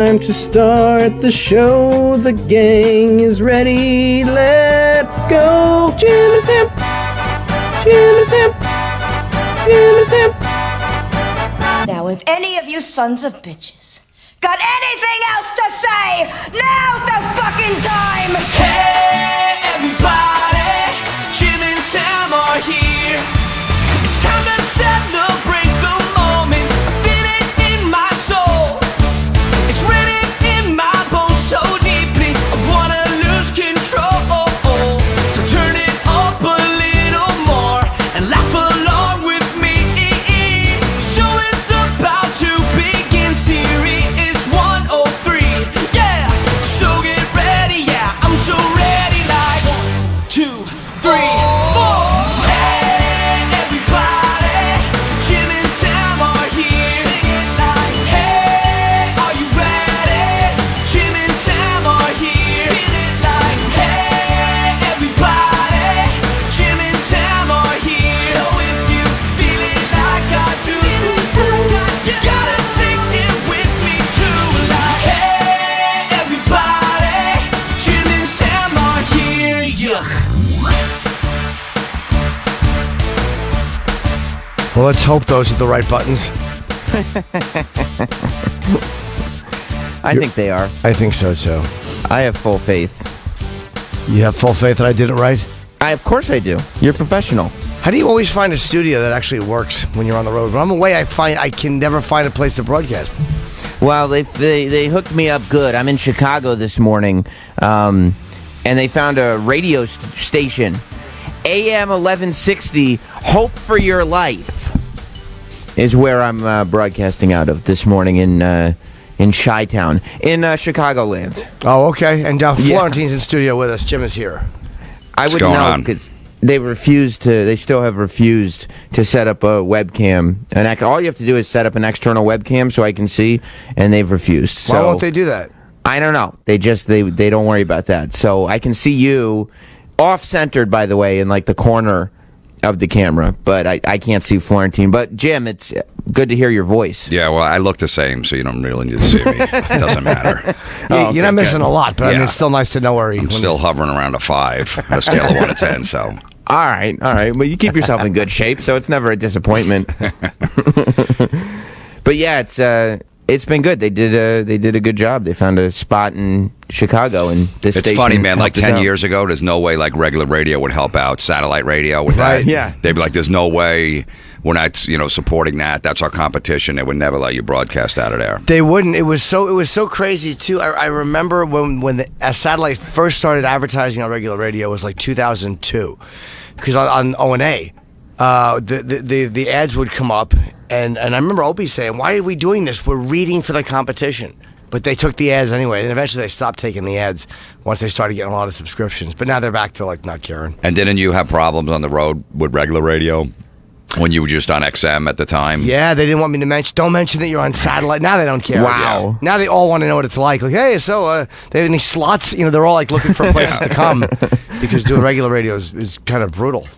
Time to start the show. The gang is ready. Let's go. Jim and Sam. Jim and Sam. Jim and Sam. Now, if any of you sons of bitches got anything else to say, now's the fucking time! Hey, everybody, Jim and Sam are here. It's time to celebrate the moment. I feel it in my soul. It's written in my bones so deeply. I wanna lose control. So turn it up a little more and laugh along with me. The show is about to begin. Series 103. Yeah, so get ready. Yeah, I'm so ready. Like 1, 2, 3, 4. Hey, everybody, Jim and Sam are here. Sing it like, hey, are you ready? Jim and Sam are here. Feel it like, hey, everybody, Jim and Sam are here. So if you feel it like I do, you gotta sing it with me too. Like, hey, everybody, Jim and Sam are here. Yeah. Well, let's hope those are the right buttons. I think they are. I think so, too. I have full faith. You have full faith that I did it right? Of course I do. You're a professional. How do you always find a studio that actually works when you're on the road? When I'm away, I can never find a place to broadcast. Well, they hooked me up good. I'm in Chicago this morning, and they found a radio station, AM 1160. Hope for Your Life is where I'm broadcasting out of this morning in Chi-Town, in Chicagoland. Oh, okay. And Florentine's in studio with us. Jim is here. I What's wouldn't going know on? because they still have refused to set up a webcam. And all you have to do is set up an external webcam so I can see, and they've refused. Why So won't they do that? I don't know. They don't worry about that. So I can see you off-centered, by the way, in like the corner of the camera, but I can't see Florentine. But Jim, it's good to hear your voice. Yeah, well, I look the same, so you don't really need to see me. It doesn't matter. You're not missing a lot, but I mean, Yeah. it's still nice to know where I'm still hovering around a 5 on a scale of 1 to 10, so. All right. Well, you keep yourself in good shape, so it's never a disappointment. But yeah, it's been good. They did a good job. They found a spot in Chicago, and this It's station funny, man. Like helped us 10 out. years ago, there's no way like regular radio would help out satellite radio with Right, that. yeah. They'd be like, "There's no way we're not, supporting that. That's our competition. They would never let you broadcast out of there." They wouldn't. It was so crazy too. I remember when a satellite first started advertising on regular radio was like 2002, because on O&A, the ads would come up, and I remember Opie saying, "Why are we doing this? We're reading for the competition." But they took the ads anyway, and eventually they stopped taking the ads once they started getting a lot of subscriptions. But now they're back to like not caring. And didn't you have problems on the road with regular radio when you were just on XM at the time? Yeah, they didn't want me to mention. Don't mention that you're on satellite. Now they don't care. Wow. Now they all want to know what it's like. Like, hey, so they have any slots? They're all like looking for places to come because doing regular radio is kind of brutal.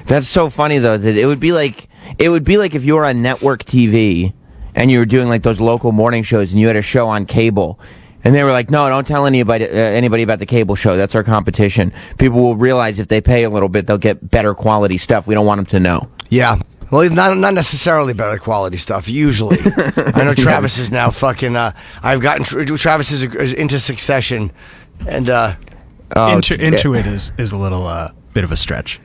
That's so funny though that it would be like if you were on network TV and you were doing like those local morning shows and you had a show on cable. And they were like, "No, don't tell anybody about the cable show. That's our competition. People will realize if they pay a little bit, they'll get better quality stuff. We don't want them to know." Yeah. Well, not necessarily better quality stuff. Usually, I know Travis is now fucking. I've gotten Travis is into Succession, and into it is a little bit of a stretch.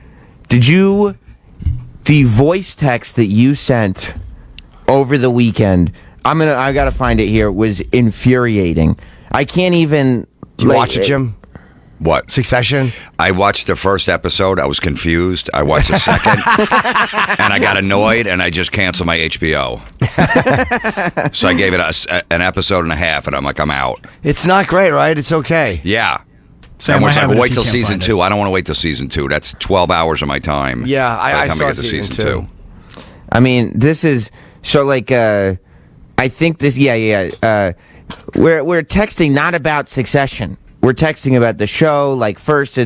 The voice text that you sent over the weekend, I gotta find it here, was infuriating. I can't even. You watch it, Jim? What? Succession? I watched the first episode. I was confused. I watched the second, and I got annoyed, and I just canceled my HBO. So I gave it an episode and a half, and I'm like, I'm out. It's not great, right? It's okay. Yeah. Sam, And it's I like, have it wait if till you can't season find it. 2. I don't want to wait till season 2. That's 12 hours of my time. Yeah, by the I time saw get to season season 2. I mean, this is so like. I think this. Yeah. We're texting not about Succession. we're texting about the show. Like, first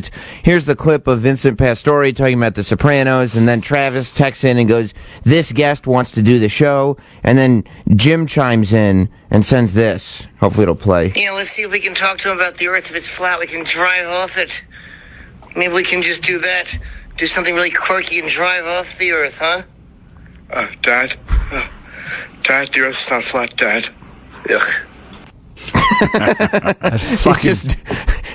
here's the clip of Vincent Pastore talking about The Sopranos, and then Travis texts in and goes, this guest wants to do the show, and then Jim chimes in and sends this. Hopefully it'll play. Yeah, let's see if we can talk to him about the Earth. If it's flat, we can drive off it. Maybe we can just do that. Do something really quirky and drive off the Earth, huh? Dad? Dad, the Earth's not flat, Dad. Ugh.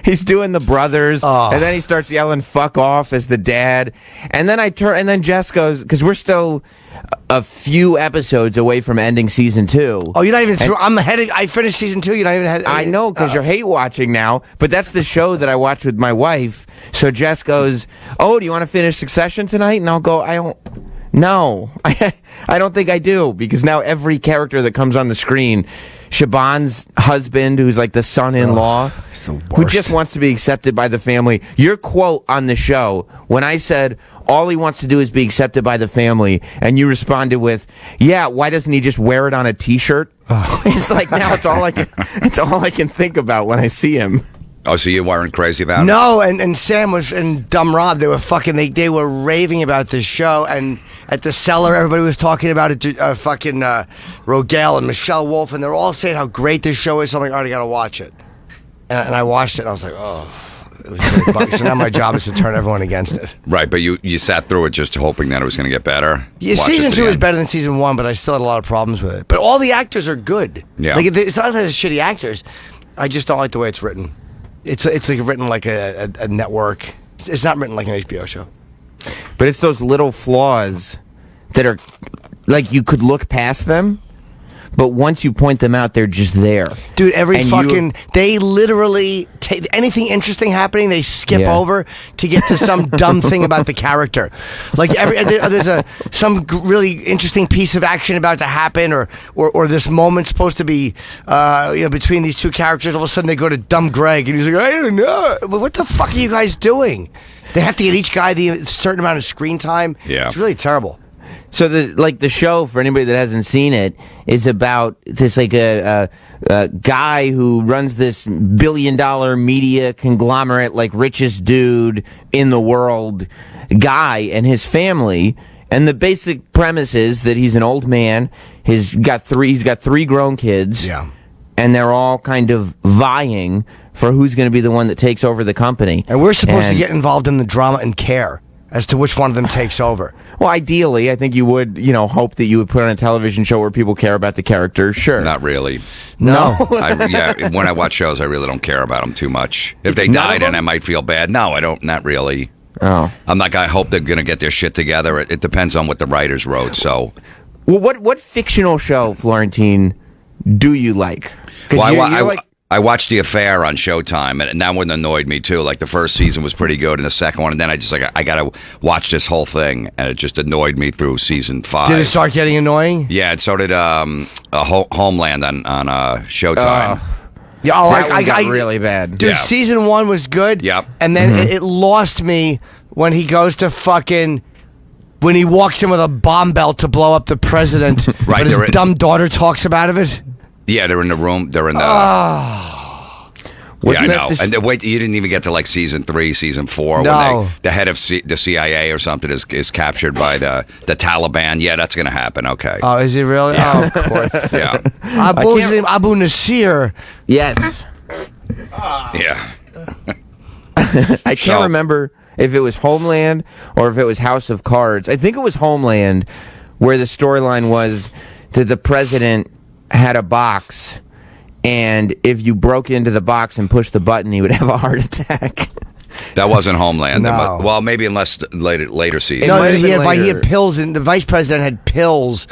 He's doing the brothers, and then he starts yelling "fuck off" as the dad, and then and then Jess goes, because we're still a few episodes away from ending season 2. Oh, you're not even through. I finished season 2. You're not even headed. I know, because you're hate watching now, but that's the show that I watch with my wife. So Jess goes, "Oh, do you want to finish Succession tonight?" And I'll go, "I don't. No, I don't think I do," because now every character that comes on the screen, Shaban's husband, who's like the son-in-law, who just wants to be accepted by the family. Your quote on the show, when I said, all he wants to do is be accepted by the family, and you responded with, yeah, why doesn't he just wear it on a T-shirt? It's like, now it's all I can think about when I see him. Oh, so you weren't crazy about it? No, and Sam was, and Dumb Rob, they were they were raving about this show, and at the cellar, everybody was talking about it, Rogel and Michelle Wolf, and they're all saying how great this show is, so I'm like, all right, I gotta watch it. And I watched it, and I was like, oh, it was really funny. So now my job is to turn everyone against it. Right, but you sat through it just hoping that it was going to get better? Yeah, season 2 is better than season 1, but I still had a lot of problems with it. But all the actors are good. Yeah. Like, it's not that it's shitty actors, I just don't like the way it's written. It's like written like a network. It's not written like an HBO show. But it's those little flaws that are like you could look past them, but once you point them out, they're just there. Dude, they literally take anything interesting happening, they skip over to get to some dumb thing about the character. Like there's some really interesting piece of action about to happen, or this moment's supposed to be between these two characters. All of a sudden they go to dumb Greg, and he's like, I don't know. But what the fuck are you guys doing? They have to get each guy the certain amount of screen time. Yeah, it's really terrible. So the show, for anybody that hasn't seen it, is about this like a guy who runs this $1 billion media conglomerate, like richest dude in the world guy, and his family. And the basic premise is that he's an old man. He's got three grown kids. Yeah. And they're all kind of vying for who's going to be the one that takes over the company. And we're supposed to get involved in the drama and care as to which one of them takes over. Well, ideally, I think you would, hope that you would put on a television show where people care about the characters. Sure. Not really. No. When I watch shows, I really don't care about them too much. If they died and I might feel bad, no, I don't. Not really. Oh. I'm like, I hope they're going to get their shit together. It depends on what the writers wrote, so. Well, what fictional show, Florentine, do you like? Well, I watched The Affair on Showtime, and that one annoyed me too. Like the first season was pretty good, and the second one, and then I just I gotta watch this whole thing, and it just annoyed me through season 5. Did it start getting annoying? Yeah, and so did Homeland on Showtime. I got really bad. Dude, season 1 was good. Yep. And then it lost me when he goes to when he walks in with a bomb belt to blow up the president. Right. But his dumb daughter talks about it. Yeah, they're in the room. They're in the. Yeah, I know. And wait, you didn't even get to like season 3, season 4, when the head of the CIA or something is captured by the Taliban. Yeah, that's gonna happen. Okay. Oh, is it really? Yeah. Oh, of course. Yeah. Abu Nasir. Yes. Yeah. I can't remember if it was Homeland or if it was House of Cards. I think it was Homeland, where the storyline was that the president had a box, and if you broke into the box and pushed the button, he would have a heart attack. That wasn't Homeland. No. Well, maybe unless later season. No, he had pills, and the vice president had pills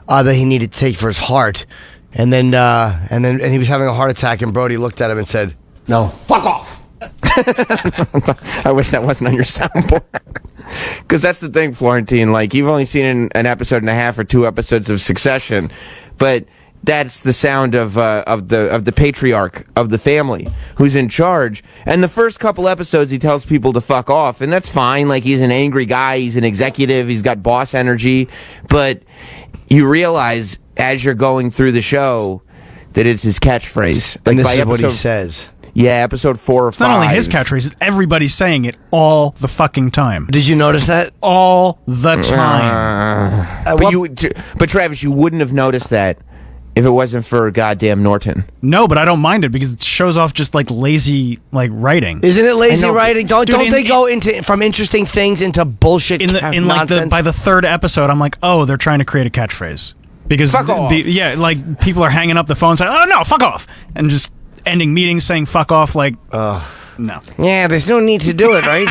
that he needed to take for his heart, and then he was having a heart attack, and Brody looked at him and said, "No, fuck off." I wish that wasn't on your soundboard. Because that's the thing, Florentine. Like, you've only seen an episode and a half or 2 episodes of Succession, but that's the sound of the patriarch of the family who's in charge. And the first couple episodes, he tells people to fuck off, and that's fine. Like, he's an angry guy, he's an executive, he's got boss energy. But you realize as you're going through the show that it's his catchphrase. Like, and this is what he says. Yeah, episode 4 or 5. It's not only his catchphrase, it's everybody saying it all the fucking time. Did you notice that? All the time. But Travis, you wouldn't have noticed that if it wasn't for goddamn Norton. No, but I don't mind it because it shows off just like lazy writing. Isn't it lazy writing? Don't they go into from interesting things into bullshit nonsense? By the third episode, I'm like, oh, they're trying to create a catchphrase because fuck off. Like people are hanging up the phone saying, oh no, fuck off, and just ending meetings saying fuck off. Like, no. Yeah, there's no need to do it, right?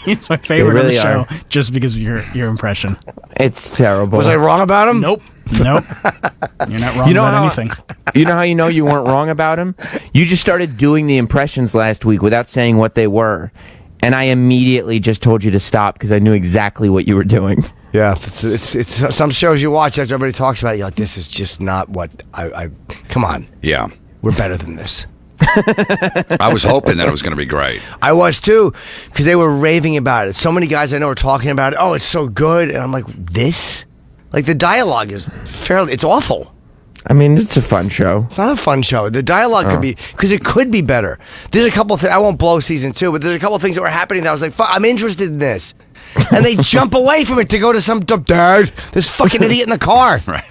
He's my favorite really on the show just because of your impression. It's terrible. Was I wrong about him? Nope. You're not wrong about anything. You know how you know you weren't wrong about him? You just started doing the impressions last week without saying what they were. And I immediately just told you to stop because I knew exactly what you were doing. Yeah, it's some shows you watch after everybody talks about it, you're like, this is just not what I come on. Yeah. We're better tn this. I was hoping that it was going to be great. I was too, because they were raving about it. So many guys I know are talking about it. Oh, it's so good. And I'm like, this? Like, the dialogue is it's awful. I mean, it's a fun show. It's not a fun show. The dialogue could be, because it could be better. There's a couple of things, I won't blow season 2, but there's a couple of things that were happening that I was like, fuck, I'm interested in this. And they jump away from it to go to some, dad, this fucking idiot in the car. Right.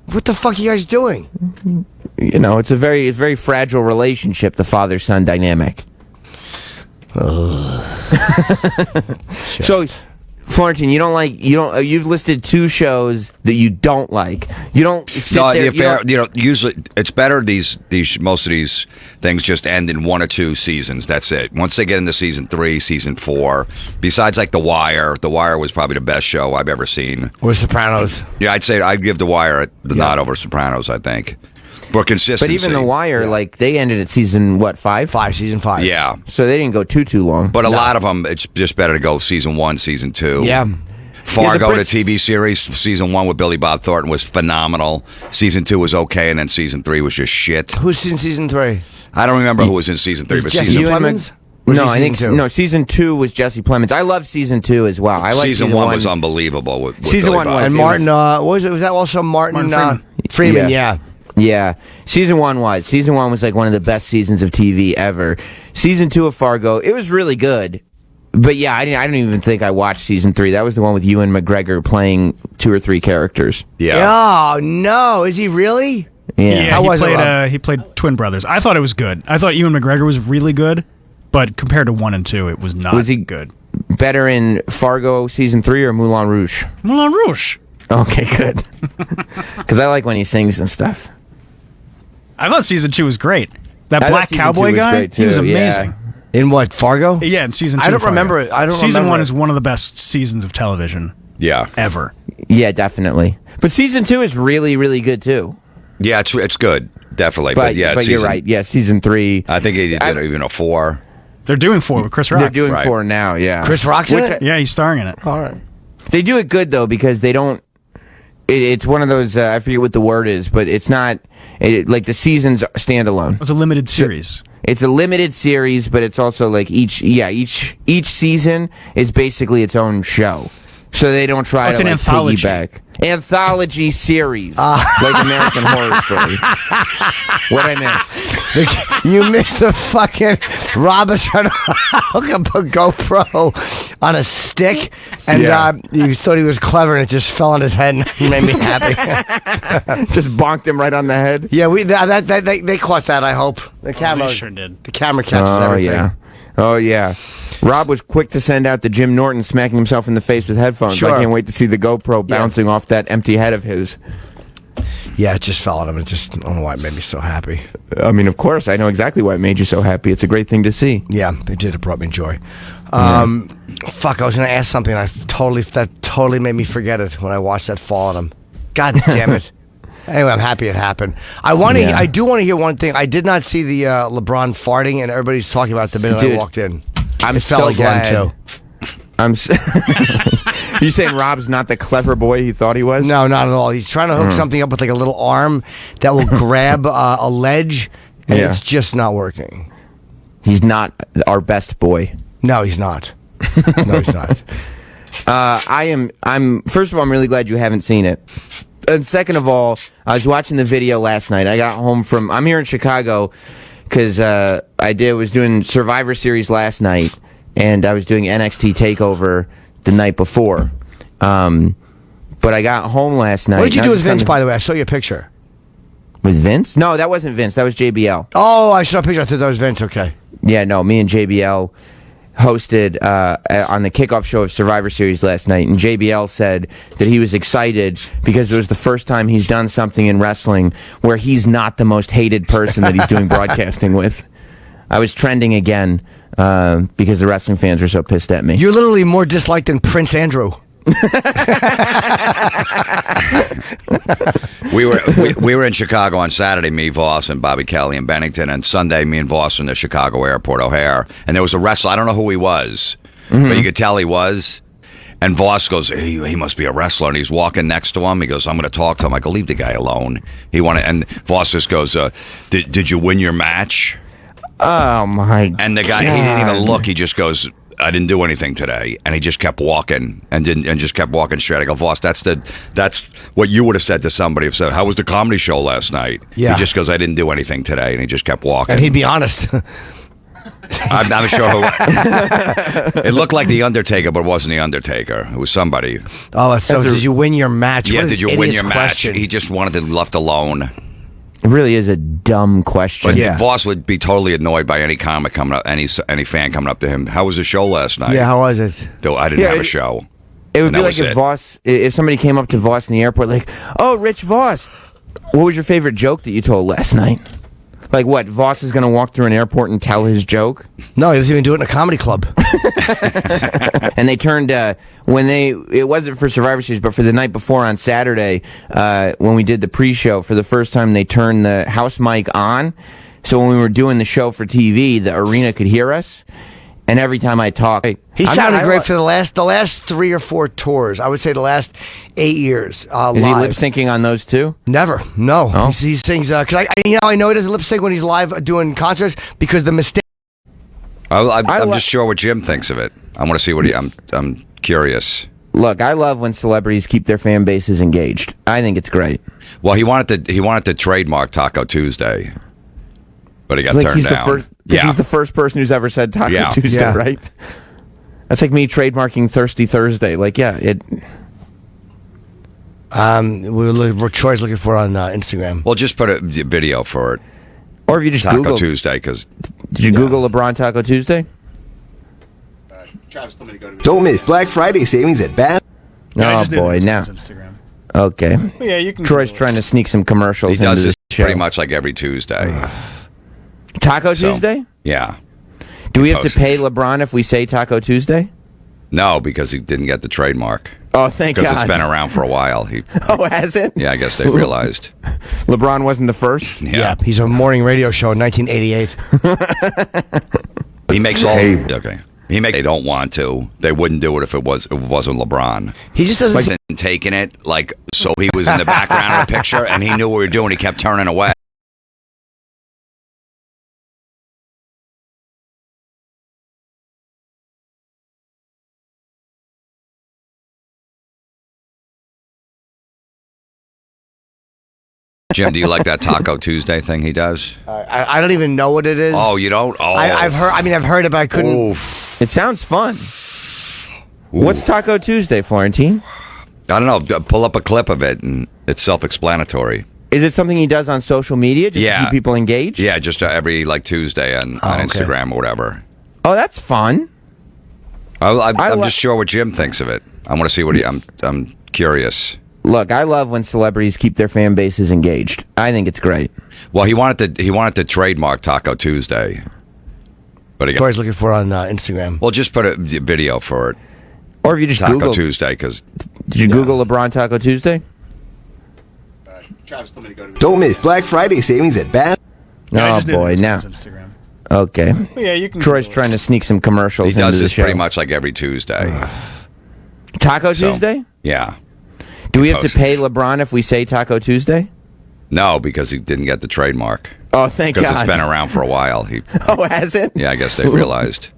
What the fuck are you guys doing? You know, it's a very fragile relationship, the father-son dynamic. So, Florentine, you've listed 2 shows that you don't like. You don't sit there. Usually it's better most of these things just end in 1 or 2 seasons. That's it. Once they get into season 3, season 4, besides like The Wire was probably the best show I've ever seen. Or Sopranos. Yeah, I'd give The Wire the nod over Sopranos, I think. For consistency. But even The Wire, like, they ended at season, 5? Season 5. Yeah. So they didn't go too long. But a lot of them, it's just better to go season 1, season 2. Yeah. Fargo, the TV series, season 1 with Billy Bob Thornton was phenomenal. Season 2 was okay, and then season 3 was just shit. Who's in season 3? I don't remember who was in season 3, but Jesse season Plemons? No, I think season 2 was Jesse Plemons. I love season 2 as well. I like season 1 was unbelievable. With season Billy 1 Bob. was. And Martin, was that also Martin Freeman? Yeah. Yeah, season 1 was like one of the best seasons of TV ever. Season 2 of Fargo, it was really good, but yeah, I don't even think I watched season 3. That was the one with Ewan McGregor playing 2 or 3 characters. Yeah. Oh no, is he really? Yeah. Yeah, he played twin brothers. I thought it was good. I thought Ewan McGregor was really good, but compared to 1 and 2, it was not good. Better in Fargo season 3 or Moulin Rouge? Moulin Rouge. Okay, good. Because I like when he sings and stuff. I thought season 2 was great. That black cowboy guy, he was amazing. Yeah. In what, Fargo? Yeah, in season 2. I don't remember it. Season 1 is one of the best seasons of television. Yeah. Ever. Yeah, definitely. But season 2 is really, really good too. Yeah, it's good, definitely. But you're right. Yeah, season 3. I think he did even a 4. They're doing 4 with Chris Rock. They're doing 4 now. Yeah, Chris Rock's in it. Yeah, he's starring in it. All right. They do it good though because they don't. It's one of those. I forget what the word is, but it's not like the seasons standalone. It's a limited series. It's a limited series, but it's also like each season is basically its own show. So they don't try to an anthology. piggyback. Anthology series, like American Horror Story. What'd I miss? You missed the fucking Rob was trying to hook up a GoPro on a stick, and you thought he was clever, and it just fell on his head, and it made me happy. Just bonked him right on the head. Yeah, they caught that. I hope the camera they sure did. The camera catches everything. Oh yeah. Rob was quick to send out the Jim Norton smacking himself in the face with headphones. Sure. I can't wait to see the GoPro bouncing off that empty head of his. Yeah, it just fell on him. I don't know why it made me so happy. I mean, of course, I know exactly why it made you so happy. It's a great thing to see. Yeah, it did. It brought me joy. Fuck, I was going to ask something. That totally made me forget it when I watched that fall on him. God damn it. Anyway, I'm happy it happened. I do want to hear one thing. I did not see the LeBron farting, and everybody's talking about it the minute I walked in. I'm fell so glad. too. You saying Rob's not the clever boy he thought he was? No, not at all. He's trying to hook something up with like a little arm that will grab a ledge, and it's just not working. He's not our best boy. No, he's not. No, he's not. I'm first of all, I'm really glad you haven't seen it. And second of all, I was watching the video last night. I got home from. I'm here in Chicago because was doing Survivor Series last night, and I was doing NXT Takeover the night before. But I got home last night. What did you do with Vince, by the way? I saw your picture. With Vince? No, that wasn't Vince. That was JBL. Oh, I saw a picture. I thought that was Vince. Okay. Yeah, no, me and JBL hosted on the kickoff show of Survivor Series last night, and JBL said that he was excited because it was the first time he's done something in wrestling where he's not the most hated person that he's doing broadcasting with. I was trending again because the wrestling fans were so pissed at me. You're literally more disliked than Prince Andrew. We were in Chicago on Saturday, me, Voss, and Bobby Kelly in Bennington, and Sunday, me and Voss in the Chicago airport, O'Hare, and there was a wrestler. I don't know who he was, but you could tell he was. And Voss goes, he must be a wrestler, and he's walking next to him. He goes, I'm going to talk to him. I go, leave the guy alone. And Voss just goes, did you win your match? Oh my! And the guy, he didn't even look. He just goes, I didn't do anything today, and he just kept walking and just kept walking straight. I go, Voss, that's what you would have said to somebody if said, how was the comedy show last night? Yeah. He just goes, I didn't do anything today, and he just kept walking. And he'd be honest. I'm not sure who. It looked like the Undertaker, but it wasn't the Undertaker. It was somebody. Oh, so did you win your match? Yeah, What did an you win idiot's your question. match? He just wanted to be left alone. It really is a dumb question. But Yeah. Voss would be totally annoyed by any comic coming up, any fan coming up to him. How was the show last night? Yeah, how was it? Though I didn't have a show. It would And be that like was if somebody came up to Voss in the airport, like, "Oh, Rich Voss, what was your favorite joke that you told last night?" Like, what? Voss is going to walk through an airport and tell his joke? No, he doesn't even do it in a comedy club. And they turned it wasn't for Survivor Series, but for the night before on Saturday, when we did the pre-show, for the first time they turned the house mic on, so when we were doing the show for TV, the arena could hear us. And every time I talk, He sounded great for the last 3 or 4 tours. I would say the last 8 years. Is he lip syncing on those too? Never. No. Oh. He sings because I know he doesn't lip sync when he's live doing concerts because the mistake. I'm just sure what Jim thinks of it. I want to see what I'm curious. Look, I love when celebrities keep their fan bases engaged. I think it's great. Well, he wanted to trademark Taco Tuesday, but he got Like turned he's down. He's the first person who's ever said Taco Tuesday, Yeah. right? That's like me trademarking Thirsty Thursday. Like, yeah, it. Troy's looking for it on Instagram. Well, just put a video for it. Or if you just Taco Google Tuesday, because Did you Google LeBron Taco Tuesday? Don't miss Black Friday savings at Bass. Yeah, I Oh just did boy, it now. on Instagram. Okay. Yeah, you can. Troy's Google it. trying to sneak some commercials he does into this the show. pretty much like every Tuesday. Taco So, Tuesday? Yeah. Do we have to posts pay it. LeBron if we say Taco Tuesday? No, because he didn't get the trademark. Oh, thank Because God. it's been around for a while. Oh, has it? Yeah, I guess they realized. LeBron wasn't the first? Yeah. He's a morning radio show in 1988. He makes all. Okay. They don't want to. They wouldn't do it if it wasn't LeBron. He just doesn't. Like taking it, so he was in the background of the picture and he knew what we were doing. He kept turning away. Jim, do you like that Taco Tuesday thing he does? I don't even know what it is. Oh, you don't? Oh, I've heard. I mean, I've heard it, but I couldn't. Oof. It sounds fun. What's Taco Tuesday, Florentine? I don't know. Pull up a clip of it, and it's self-explanatory. Is it something he does on social media just to keep people engaged? Yeah, just every Tuesday on okay. Instagram or whatever. Oh, that's fun. I'm just sure what Jim thinks of it. I want to see what I'm curious. Look, I love when celebrities keep their fan bases engaged. I think it's great. Well, he wanted to trademark Taco Tuesday, but he got. Troy's looking for it on Instagram. Well, just put a video for it. Or if you just Taco Google Tuesday, because Did you Google LeBron Taco Tuesday? Don't miss Black Friday savings at Bass. Yeah, I Oh just did it boy, on now. Instagram. Okay. Yeah, you can. Troy's Google it. trying to sneak some commercials he into does the this show. pretty much like every Tuesday. Taco So, Tuesday? Yeah. Do we have to posts pay it. LeBron if we say Taco Tuesday? No, because he didn't get the trademark. Oh, thank Because God. it's been around for a while. Oh, has it? Yeah, I guess they realized.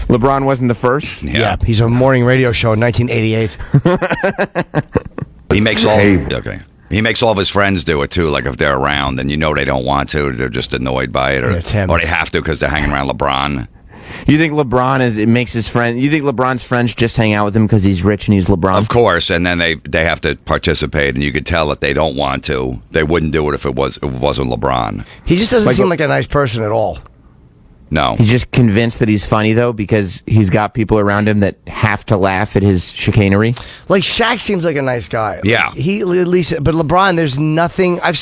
LeBron wasn't the first? Yeah. He's a morning radio show in 1988. He makes all. Okay. He makes all of his friends do it too. Like if they're around, and they don't want to, they're just annoyed by it, or they have to because they're hanging around LeBron. You think it makes his friend? You think LeBron's friends just hang out with him because he's rich and he's LeBron? Of course, and then they have to participate, and you could tell that they don't want to. They wouldn't do it if it wasn't LeBron. He just doesn't seem like a nice person at all. No. He's just convinced that he's funny, though, because he's got people around him that have to laugh at his chicanery. Like, Shaq seems like a nice guy. Yeah. He at least, but LeBron, there's nothing. I've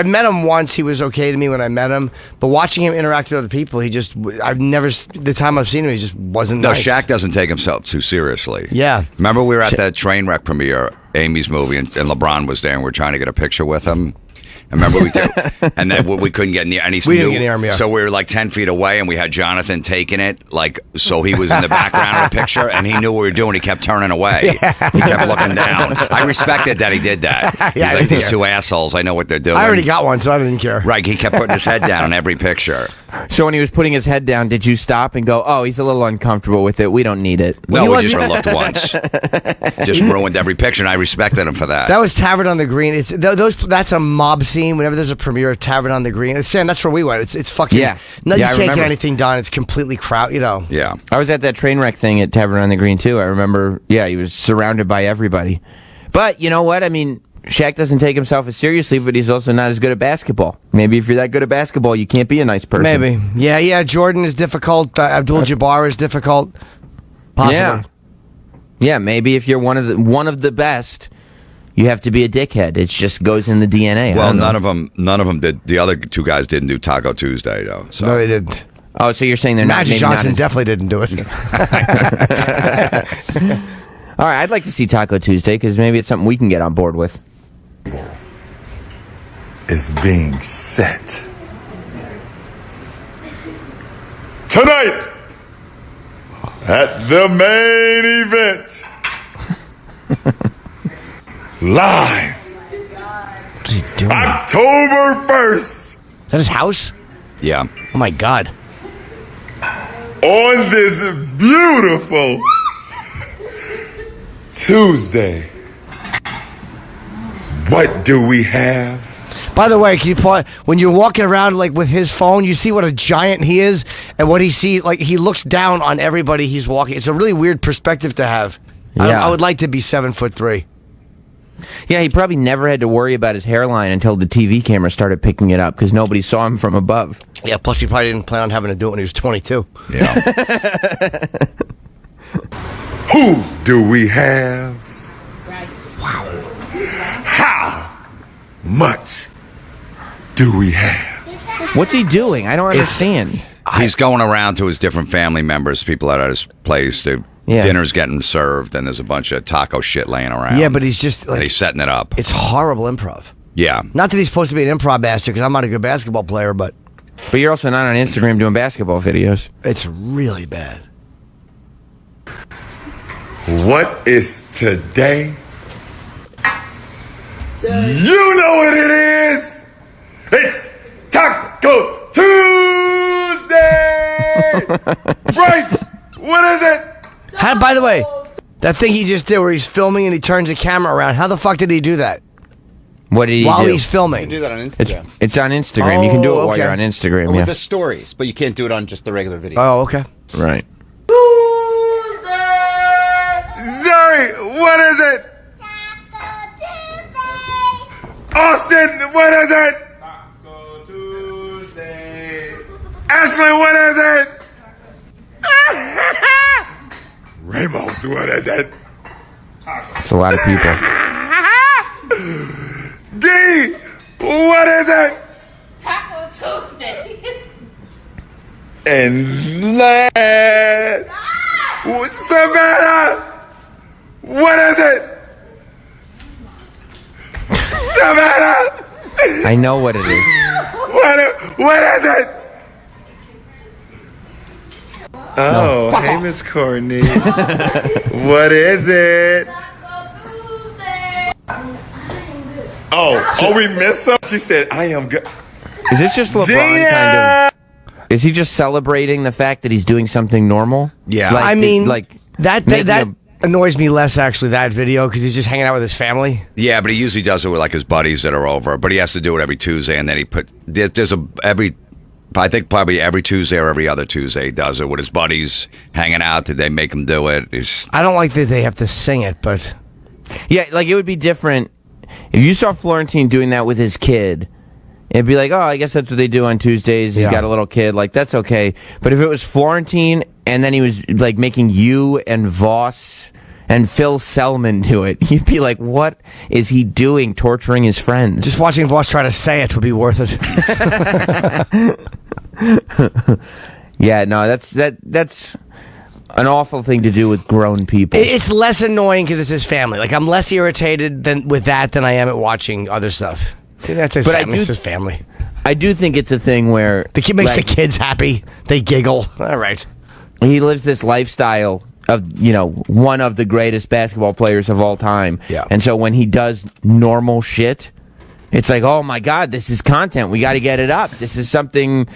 met him once. He was okay to me when I met him. But watching him interact with other people, the time I've seen him, he just wasn't nice. No, Shaq doesn't take himself too seriously. Yeah. Remember we were at that train wreck premiere, Amy's movie, and LeBron was there, and we were trying to get a picture with him. Remember and then we couldn't get near, and we didn't get near him, yeah. So we were like 10 feet away, and we had Jonathan taking it, like, so he was in the background of the picture, and he knew what we were doing. He kept turning away. Yeah. He kept looking down. I respected that he did that. He's like, these two assholes, I know what they're doing. I already got one, so I didn't care. Right, he kept putting his head down in every picture. So when he was putting his head down, did you stop and go, oh, he's a little uncomfortable with it, we don't need it? No, we just looked once. Just ruined every picture, and I respected him for that. That was Tavern on the Green. That's a mob scene. Whenever there's a premiere at Tavern on the Green, Sam, that's where we went. It's fucking yeah. No, you can't get anything done. It's completely crowded. Yeah, I was at that train wreck thing at Tavern on the Green too. I remember. Yeah, he was surrounded by everybody. But you know what? I mean, Shaq doesn't take himself as seriously, but he's also not as good at basketball. Maybe if you're that good at basketball, you can't be a nice person. Maybe. Yeah. Jordan is difficult. Abdul-Jabbar is difficult. Possibly. Yeah. Maybe if you're one of the best, you have to be a dickhead. It just goes in the DNA. Well, none of them did. The other two guys didn't do Taco Tuesday though. So. No, they didn't. Oh, so you're saying they're not? Magic Johnson definitely didn't do it. All right, I'd like to see Taco Tuesday because maybe it's something we can get on board with. Is being set tonight at the main event. Live. What's he doing? October 1st. Is that his house? Yeah. Oh my God. On this beautiful Tuesday. What do we have? By the way, when you're walking around like with his phone, you see what a giant he is, and what he sees, like he looks down on everybody he's walking. It's a really weird perspective to have. Yeah. I would like to be 7'3". Yeah, he probably never had to worry about his hairline until the TV camera started picking it up because nobody saw him from above. Yeah, plus he probably didn't plan on having to do it when he was 22. Yeah. Who do we have? Wow. How much do we have? What's he doing? I don't understand. He's going around to his different family members, people at his place. Dinner's getting served, and there's a bunch of taco shit laying around. Yeah, but he's just like... And he's setting it up. It's horrible improv. Yeah. Not that he's supposed to be an improv master, because I'm not a good basketball player, but... But you're also not on Instagram doing basketball videos. It's really bad. What is today? You know what it is! It's Taco Tuesday! Bryce, what is it? By the way, that thing he just did where he's filming and he turns the camera around, how the fuck did he do that? What did he do? While he's filming. You can do that on Instagram. It's on Instagram. You can do it while you're on Instagram, With the stories, but you can't do it on just the regular video. Oh, okay. Right. Zuri, what is it? Taco Tuesday. Austin, what is it? Taco Tuesday. Ashley, what is it? Ramos, what is it? It's a lot of people. D, what is it? Taco Tuesday. And last, Savannah, what is it? Savannah, I know what it is. what is it? Oh, hey, Miss Courtney. What is it? Oh, we missed some. She said, "I am good." Is this just LeBron kind of? Is he just celebrating the fact that he's doing something normal? Yeah. Like, I mean, like that annoys me less, actually, that video, because he's just hanging out with his family. Yeah, but he usually does it with like his buddies that are over. But he has to do it every Tuesday, and then I think probably every Tuesday or every other Tuesday he does it with his buddies hanging out. Did they make him do it? I don't like that they have to sing it, but yeah, like it would be different if you saw Florentine doing that with his kid. It'd be like, oh, I guess that's what they do on Tuesdays. He's got a little kid, like that's okay. But if it was Florentine and then he was like making you and Voss and Phil Selman do it, you'd be like, what is he doing, torturing his friends? Just watching Voss try to say it would be worth it. Yeah, no, that's an awful thing to do with grown people. It's less annoying because it's his family. Like, I'm less irritated with that than I am at watching other stuff. That's his family. It's his family. I do think it's a thing where the kid makes the kids happy. They giggle. All right. He lives this lifestyle of, one of the greatest basketball players of all time. Yeah. And so when he does normal shit, it's like, oh my God, this is content. We got to get it up. This is something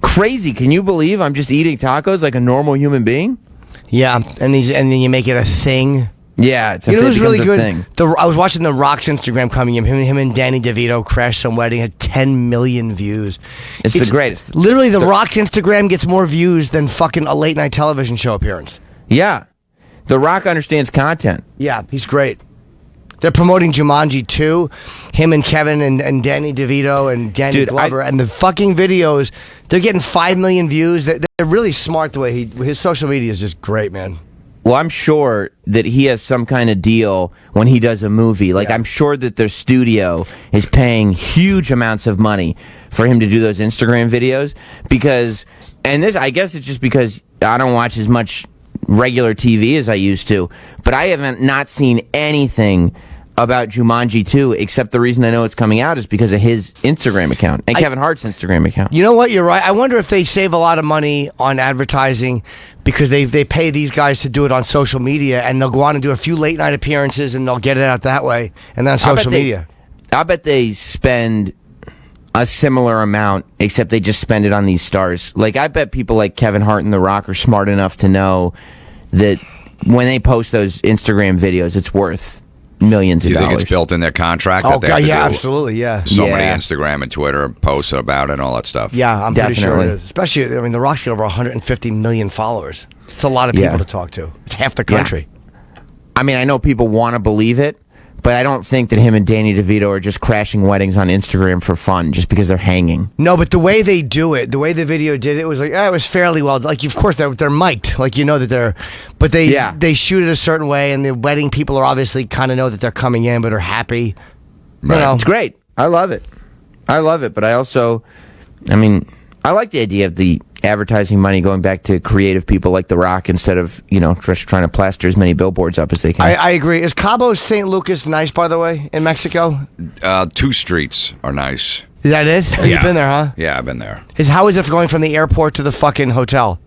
crazy. Can you believe I'm just eating tacos like a normal human being? Yeah, and then you make it a thing. Yeah, it's it was really good. Thing. I was watching The Rock's Instagram coming in. Him and Danny DeVito crashed some wedding, had 10 million views. It's the greatest. Literally, The Rock's Instagram gets more views than fucking a late night television show appearance. Yeah, The Rock understands content. Yeah, he's great. They're promoting Jumanji 2, him and Kevin and Danny DeVito and Danny Glover, and the fucking videos, they're getting 5 million views. They're really smart the way his social media is just great, man. Well, I'm sure that he has some kind of deal when he does a movie. Like, I'm sure that their studio is paying huge amounts of money for him to do those Instagram videos because, I guess it's just because I don't watch as much regular TV as I used to, but I haven't not seen anything about Jumanji 2, except the reason I know it's coming out is because of his Instagram account and Kevin Hart's Instagram account. You know what? You're right. I wonder if they save a lot of money on advertising because they pay these guys to do it on social media, and they'll go on and do a few late night appearances, and they'll get it out that way, and then on social media. I bet they spend a similar amount, except they just spend it on these stars. Like, I bet people like Kevin Hart and The Rock are smart enough to know that when they post those Instagram videos, it's worth millions of dollars. You think it's built in their contract? Oh, that they have to do absolutely, yeah. So many Instagram and Twitter posts about it and all that stuff. Yeah, I'm pretty sure it is. Especially, The Rock's got over 150 million followers. It's a lot of people to talk to. It's half the country. Yeah. I mean, I know people want to believe it, but I don't think that him and Danny DeVito are just crashing weddings on Instagram for fun just because they're hanging. No, but the way they do it, the way the video did it, was like, it was fairly well. Like, of course, they're mic'd. Like, that they're, but they shoot it a certain way, and the wedding people are obviously kind of know that they're coming in, but are happy. Right. It's great. I love it. But I also, I like the idea of the advertising money going back to creative people like The Rock instead of, just trying to plaster as many billboards up as they can. I agree. Is Cabo St. Lucas nice, by the way, in Mexico? 2 streets are nice. Is that it? Yeah. You've been there, huh? Yeah, I've been there. How is it going from the airport to the fucking hotel?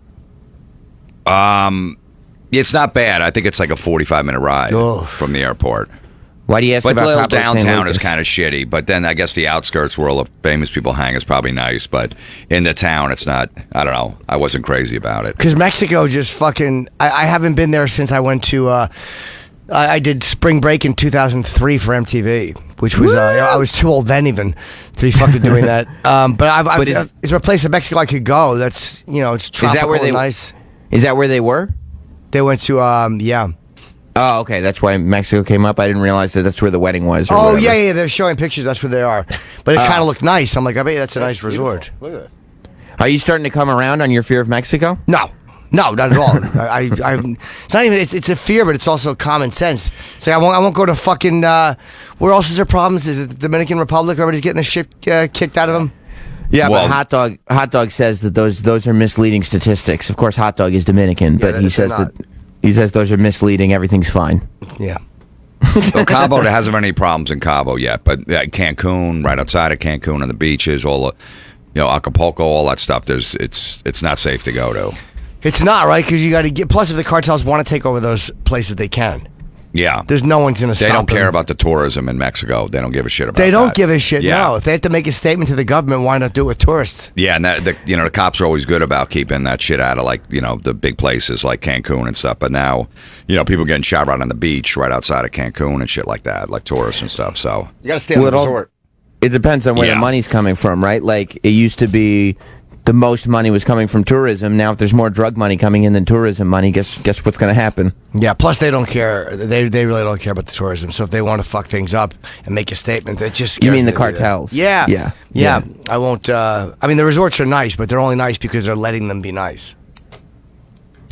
It's not bad. I think it's like a 45-minute ride from the airport. Why do you ask about Cabo Cabo St. downtown Lucas? is kind of shitty, but then I guess the outskirts where all the famous people hang is probably nice, but in the town it's not. I don't know. I wasn't crazy about it. Because Mexico just fucking... I haven't been there since I went to... I did spring break in 2003 for MTV, which was... I was too old then even to be fucking doing that. But is there a place in Mexico I could go that's, it's tropical and nice? Is that where they were? They went to, yeah. Oh, okay. That's why Mexico came up. I didn't realize that that's where the wedding was. Or oh, whatever. yeah. They're showing pictures. That's where they are. But it kind of looked nice. I'm like, I bet that's a nice resort. Look at that. Are you starting to come around on your fear of Mexico? No, not at all. It's not even. It's a fear, but it's also common sense. It's like I won't go to fucking. Where else is there problems? Is it the Dominican Republic? Everybody's getting the shit kicked out of them. Yeah, but Hot Dog says that those are misleading statistics. Of course, Hot Dog is Dominican, but he says that. He says those are misleading. Everything's fine. Yeah. So Cabo, there hasn't been any problems in Cabo yet, but Cancun, right outside of Cancun, on the beaches, all the, Acapulco, all that stuff. It's not safe to go to. It's not, right? Because you got to get. Plus, if the cartels want to take over those places, they can. Yeah. There's no one's going to stop They don't care them. about the tourism in Mexico. They don't give a shit about They don't that. give a shit, Yeah. no. If they have to make a statement to the government, why not do it with tourists? Yeah, and the cops are always good about keeping that shit out of, like, the big places like Cancun and stuff. But now, people getting shot right on the beach right outside of Cancun and shit like that, like tourists and stuff. So You got to stay on the resort. It depends on where the money's coming from, right? Like, it used to be the most money was coming from tourism. Now, if there's more drug money coming in than tourism money, guess what's going to happen? Yeah, plus they don't care. They really don't care about the tourism. So if they want to fuck things up and make a statement, that just You scares mean me the to do that. cartels? Yeah. I won't. I mean, the resorts are nice, but they're only nice because they're letting them be nice.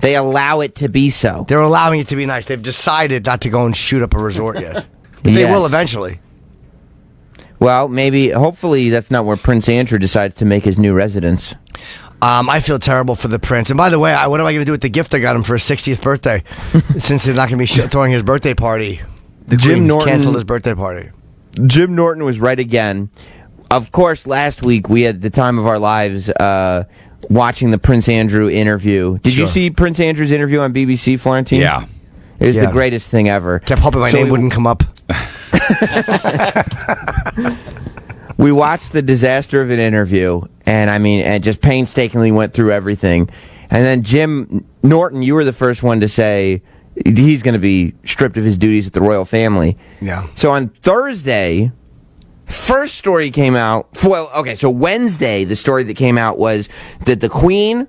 They allow it to be so. They're allowing it to be nice. They've decided not to go and shoot up a resort yet. But they will eventually. Well, hopefully that's not where Prince Andrew decides to make his new residence. I feel terrible for the prince. And by the way, what am I going to do with the gift I got him for his 60th birthday? Since they're not going to be throwing his birthday party. The Queen's canceled his birthday party. Jim Norton was right again. Of course, last week we had the time of our lives watching the Prince Andrew interview. Did you see Prince Andrew's interview on BBC, Florentine? Yeah. It was the greatest thing ever. Kept hoping my name wouldn't come up. We watched the disaster of an interview, and just painstakingly went through everything. And then Jim Norton, you were the first one to say he's going to be stripped of his duties at the royal family. Yeah. So on Thursday, first story came out. Well, okay, so Wednesday, the story that came out was that the Queen,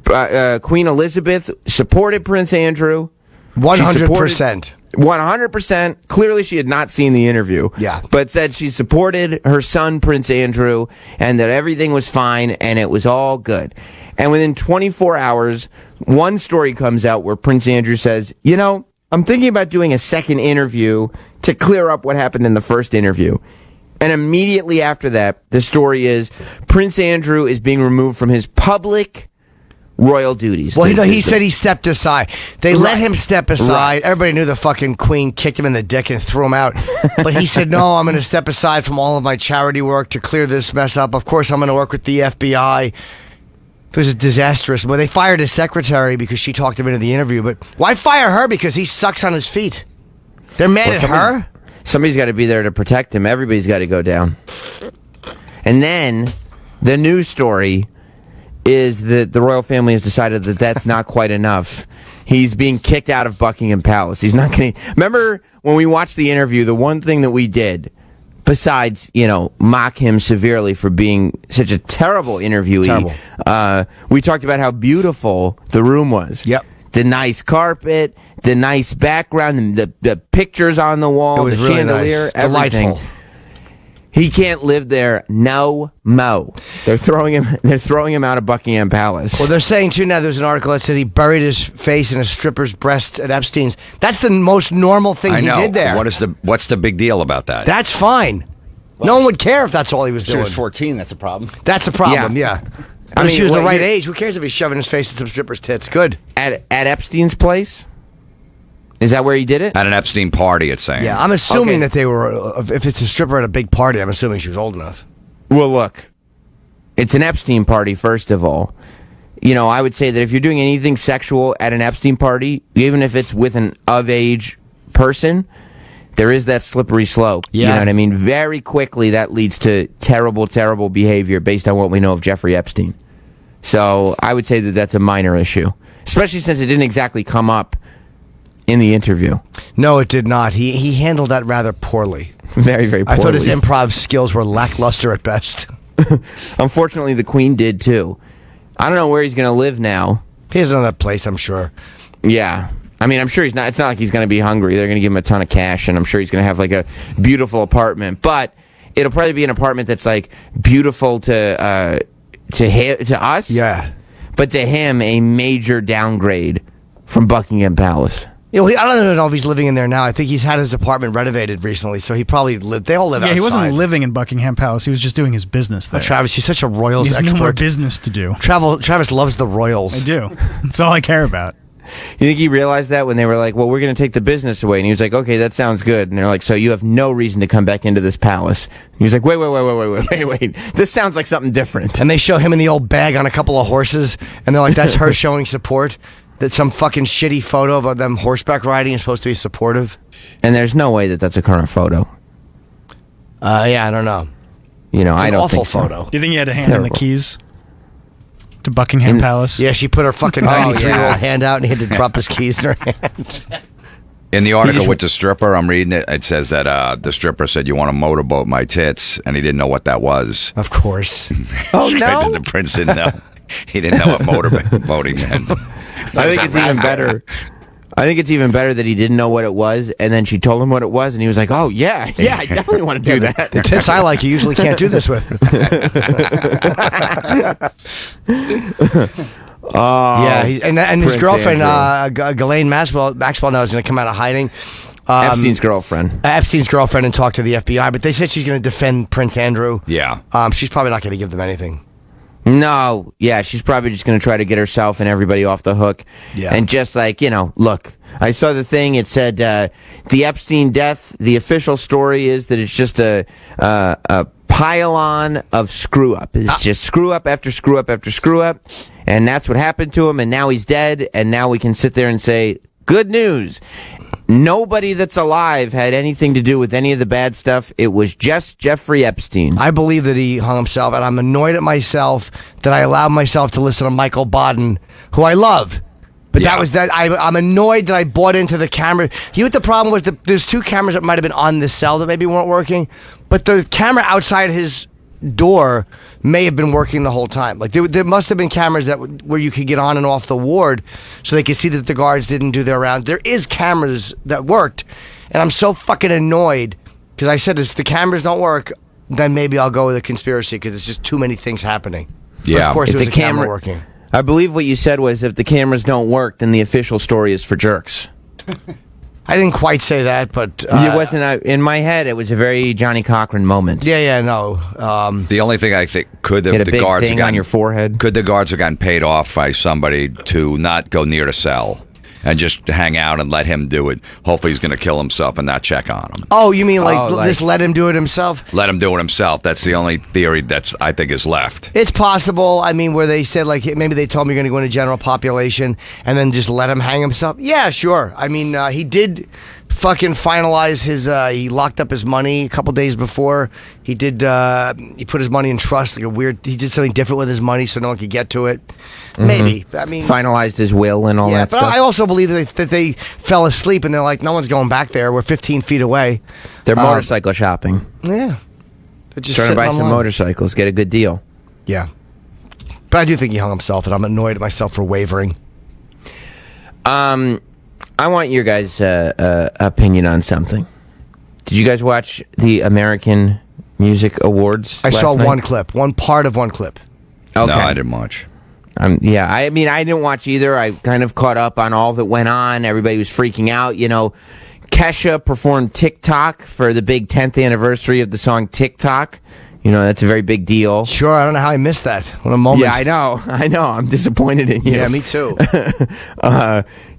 Queen Elizabeth, supported Prince Andrew. 100%. 100%. Clearly, she had not seen the interview. Yeah. But said she supported her son, Prince Andrew, and that everything was fine and it was all good. And within 24 hours, one story comes out where Prince Andrew says, I'm thinking about doing a second interview to clear up what happened in the first interview. And immediately after that, the story is Prince Andrew is being removed from his public royal duties. Well, he said he stepped aside. They let him step aside. Right. Everybody knew the fucking Queen kicked him in the dick and threw him out. But he said, no, I'm going to step aside from all of my charity work to clear this mess up. Of course, I'm going to work with the FBI. It was disastrous. But they fired his secretary because she talked him into the interview. But why fire her? Because he sucks on his feet. They're mad at her? Somebody's got to be there to protect him. Everybody's got to go down. And then the news story is that the royal family has decided that that's not quite enough. He's being kicked out of Buckingham Palace. He's not going to... Remember when we watched the interview, the one thing that we did, besides, mock him severely for being such a terrible interviewee, we talked about how beautiful the room was. Yep. The nice carpet, the nice background, the pictures on the wall, It the was really chandelier, nice. everything. Delightful. He can't live there no mo. They're throwing him out of Buckingham Palace. Well, they're saying, too, now there's an article that said he buried his face in a stripper's breast at Epstein's. That's the most normal thing I know. he did there. What's the big deal about that? That's fine. No one would care if that's all he was She doing. was 14. That's a problem. That's a problem, yeah. I mean, she was the right age. Who cares if he's shoving his face in some stripper's tits? Good. At Epstein's place? Is that where he did it? At an Epstein party, it's saying. Yeah, I'm assuming that they were, if it's a stripper at a big party, I'm assuming she was old enough. Well, look, it's an Epstein party, first of all. I would say that if you're doing anything sexual at an Epstein party, even if it's with an of-age person, there is that slippery slope. Yeah. You know what I mean? Very quickly, that leads to terrible, terrible behavior based on what we know of Jeffrey Epstein. So I would say that that's a minor issue, especially since it didn't exactly come up in the interview. No, it did not. He handled that rather poorly. Very, very poorly. I thought his improv skills were lackluster at best. Unfortunately, the Queen did too. I don't know where he's going to live now. He has another place, I'm sure. Yeah. I mean, I'm sure he's not. It's not like he's going to be hungry. They're going to give him a ton of cash, and I'm sure he's going to have like a beautiful apartment. But it'll probably be an apartment that's like beautiful to us. Yeah. But to him, a major downgrade from Buckingham Palace. I don't even know if he's living in there now. I think he's had his apartment renovated recently, so he probably lived. They all live outside. Yeah, he wasn't living in Buckingham Palace. He was just doing his business there. Travis, he's such a Royals He has expert. no more business to do. Travis loves the Royals. I do. That's all I care about. You think he realized that when they were like, well, we're going to take the business away? And he was like, okay, that sounds good. And they're like, so you have no reason to come back into this palace. And he was like, wait. This sounds like something different. And they show him in the old bag on a couple of horses, and they're like, that's her showing support. That some fucking shitty photo of them horseback riding is supposed to be supportive. And there's no way that that's a current photo. Yeah, I don't know. You know, It's I an don't awful think so. photo. Do you think he had to hand in the Terrible. keys to Buckingham Palace? Yeah, she put her fucking 93-year-old yeah. hand out and he had to drop his keys in her hand. In the article with the stripper, I'm reading it. It says that the stripper said, "You want to motorboat my tits," and he didn't know what that was. Of course. Oh, Straight no? to the prince didn't know. He didn't know what motorboating meant. I think it's even better. I think it's even better that he didn't know what it was, and then she told him what it was, and he was like, "Oh yeah, I definitely want to do that." The tits I like, you usually can't do this with. Yeah, and his Prince girlfriend, Andrew. Ghislaine Maxwell now is going to come out of hiding. Epstein's girlfriend. Epstein's girlfriend, and talk to the FBI, but they said she's going to defend Prince Andrew. Yeah. She's probably not going to give them anything. No, yeah, she's probably just going to try to get herself and everybody off the hook. Yeah. And just like, look, I saw the thing, it said the Epstein death, the official story is that it's just a pile-on of screw-up. It's just screw-up after screw-up after screw-up, and that's what happened to him, and now he's dead, and now we can sit there and say, good news. Nobody that's alive had anything to do with any of the bad stuff. It was just Jeffrey Epstein. I believe that he hung himself, and I'm annoyed at myself that I allowed myself to listen to Michael Bodden, who I love. But that was that. I'm annoyed that I bought into the camera. You know what the problem was? There's two cameras that might have been on this cell that maybe weren't working, but the camera outside his door may have been working the whole time. Like there must have been cameras where you could get on and off the ward, so they could see that the guards didn't do their rounds. There is cameras that worked, and I'm so fucking annoyed because I said if the cameras don't work, then maybe I'll go with a conspiracy because it's just too many things happening. Yeah. But of course, If there's the a camera camera- working. I believe what you said was if the cameras don't work, then the official story is for jerks. I didn't quite say that, but It wasn't in my head. It was a very Johnny Cochran moment. no. The only thing I think could You had a the big guards have thing gotten, on your forehead. Could the guards have gotten paid off by somebody to not go near the cell and just hang out and let him do it? Hopefully, he's going to kill himself and not check on him. Oh, you mean just let him do it himself? Let him do it himself. That's the only theory I think is left. It's possible. I mean, where they said like maybe they told him you're going to go into general population and then just let him hang himself. Yeah, sure. I mean, he did fucking finalize his. He locked up his money a couple days before. He did. He put his money in trust. Like he did something different with his money so no one could get to it. Maybe. I mean, Finalized his will and all that but stuff. I also believe that they fell asleep and they're like, no one's going back there. We're 15 feet away. They're motorcycle shopping. Yeah. They're just Trying to sitting buy some online. motorcycles, get a good deal. Yeah. But I do think he hung himself, and I'm annoyed at myself for wavering. I want your guys' opinion on something. Did you guys watch the American Music Awards? I saw last night? one clip, one part of one clip. Okay. No, I didn't watch. Yeah, I mean, I didn't watch either. I kind of caught up on all that went on. Everybody was freaking out. Kesha performed TikTok for the big 10th anniversary of the song TikTok. That's a very big deal. Sure, I don't know how I missed that. What a moment. Yeah, I know. I'm disappointed in you. Yeah, me too.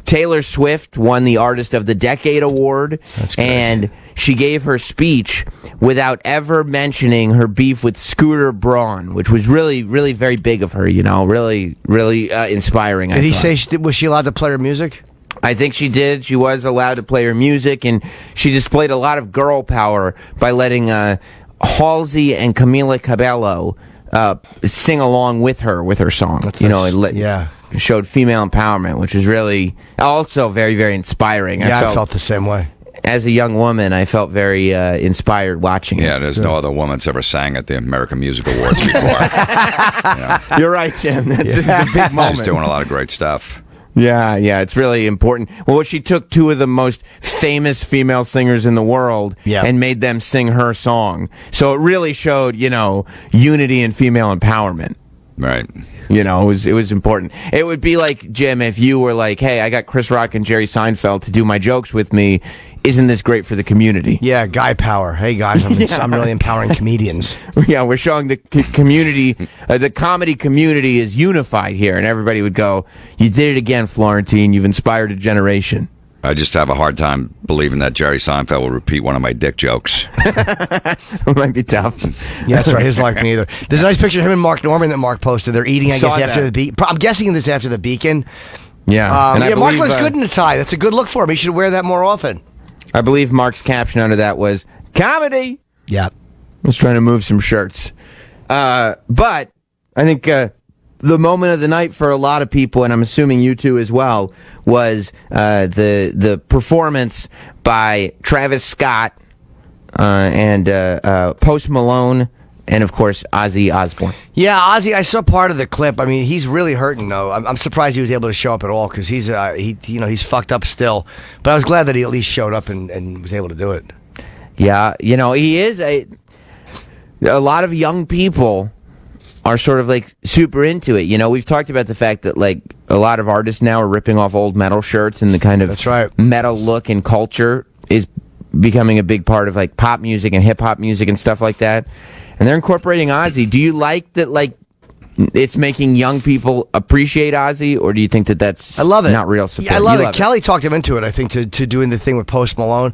Taylor Swift won the Artist of the Decade award, and she gave her speech without ever mentioning her beef with Scooter Braun, which was really, really very big of her. Really, really inspiring. Did he say was she allowed to play her music? I think she did. She was allowed to play her music, and she displayed a lot of girl power by letting Halsey and Camila Cabello sing along with her song. Yeah. Showed female empowerment, which was really also very, very inspiring. Yeah, I felt the same way. As a young woman, I felt very inspired watching it. Yeah, there's no other woman that's ever sang at the American Music Awards before. You're right, Jim. This is a big moment. She's doing a lot of great stuff. Yeah, it's really important. Well, she took two of the most famous female singers in the world and made them sing her song. So it really showed, unity and female empowerment. Right. It was important. It would be like, Jim, if you were like, hey, I got Chris Rock and Jerry Seinfeld to do my jokes with me. Isn't this great for the community? Yeah, guy power. Hey, guys, I'm really empowering comedians. Yeah, we're showing the community, the comedy community is unified here. And everybody would go, you did it again, Florentine. You've inspired a generation. I just have a hard time believing that Jerry Seinfeld will repeat one of my dick jokes. It might be tough. Yeah, that's right. His like me either. There's a nice picture of him and Mark Norman that Mark posted. They're eating, I guess, after the Beacon. I'm guessing this after the Beacon. Yeah. And I Mark believe, looks good in a tie. That's a good look for him. He should wear that more often. I believe Mark's caption under that was comedy. Yeah. I was trying to move some shirts. But I think the moment of the night for a lot of people, and I'm assuming you two as well, was the performance by Travis Scott and Post Malone, and of course Ozzy Osbourne. Yeah, Ozzy. I saw part of the clip. I mean, he's really hurting though. I'm surprised he was able to show up at all because he's he's fucked up still. But I was glad that he at least showed up and was able to do it. Yeah, he is a lot of young people are sort of like super into it. We've talked about the fact that like a lot of artists now are ripping off old metal shirts, and the kind of That's right. metal look and culture is becoming a big part of like pop music and hip hop music and stuff like that. And they're incorporating Ozzy. Do you like that? Like, it's making young people appreciate Ozzy, or do you think that that's I love it. not real support? Yeah, I love You it. Kelly talked him into it. I think to doing the thing with Post Malone.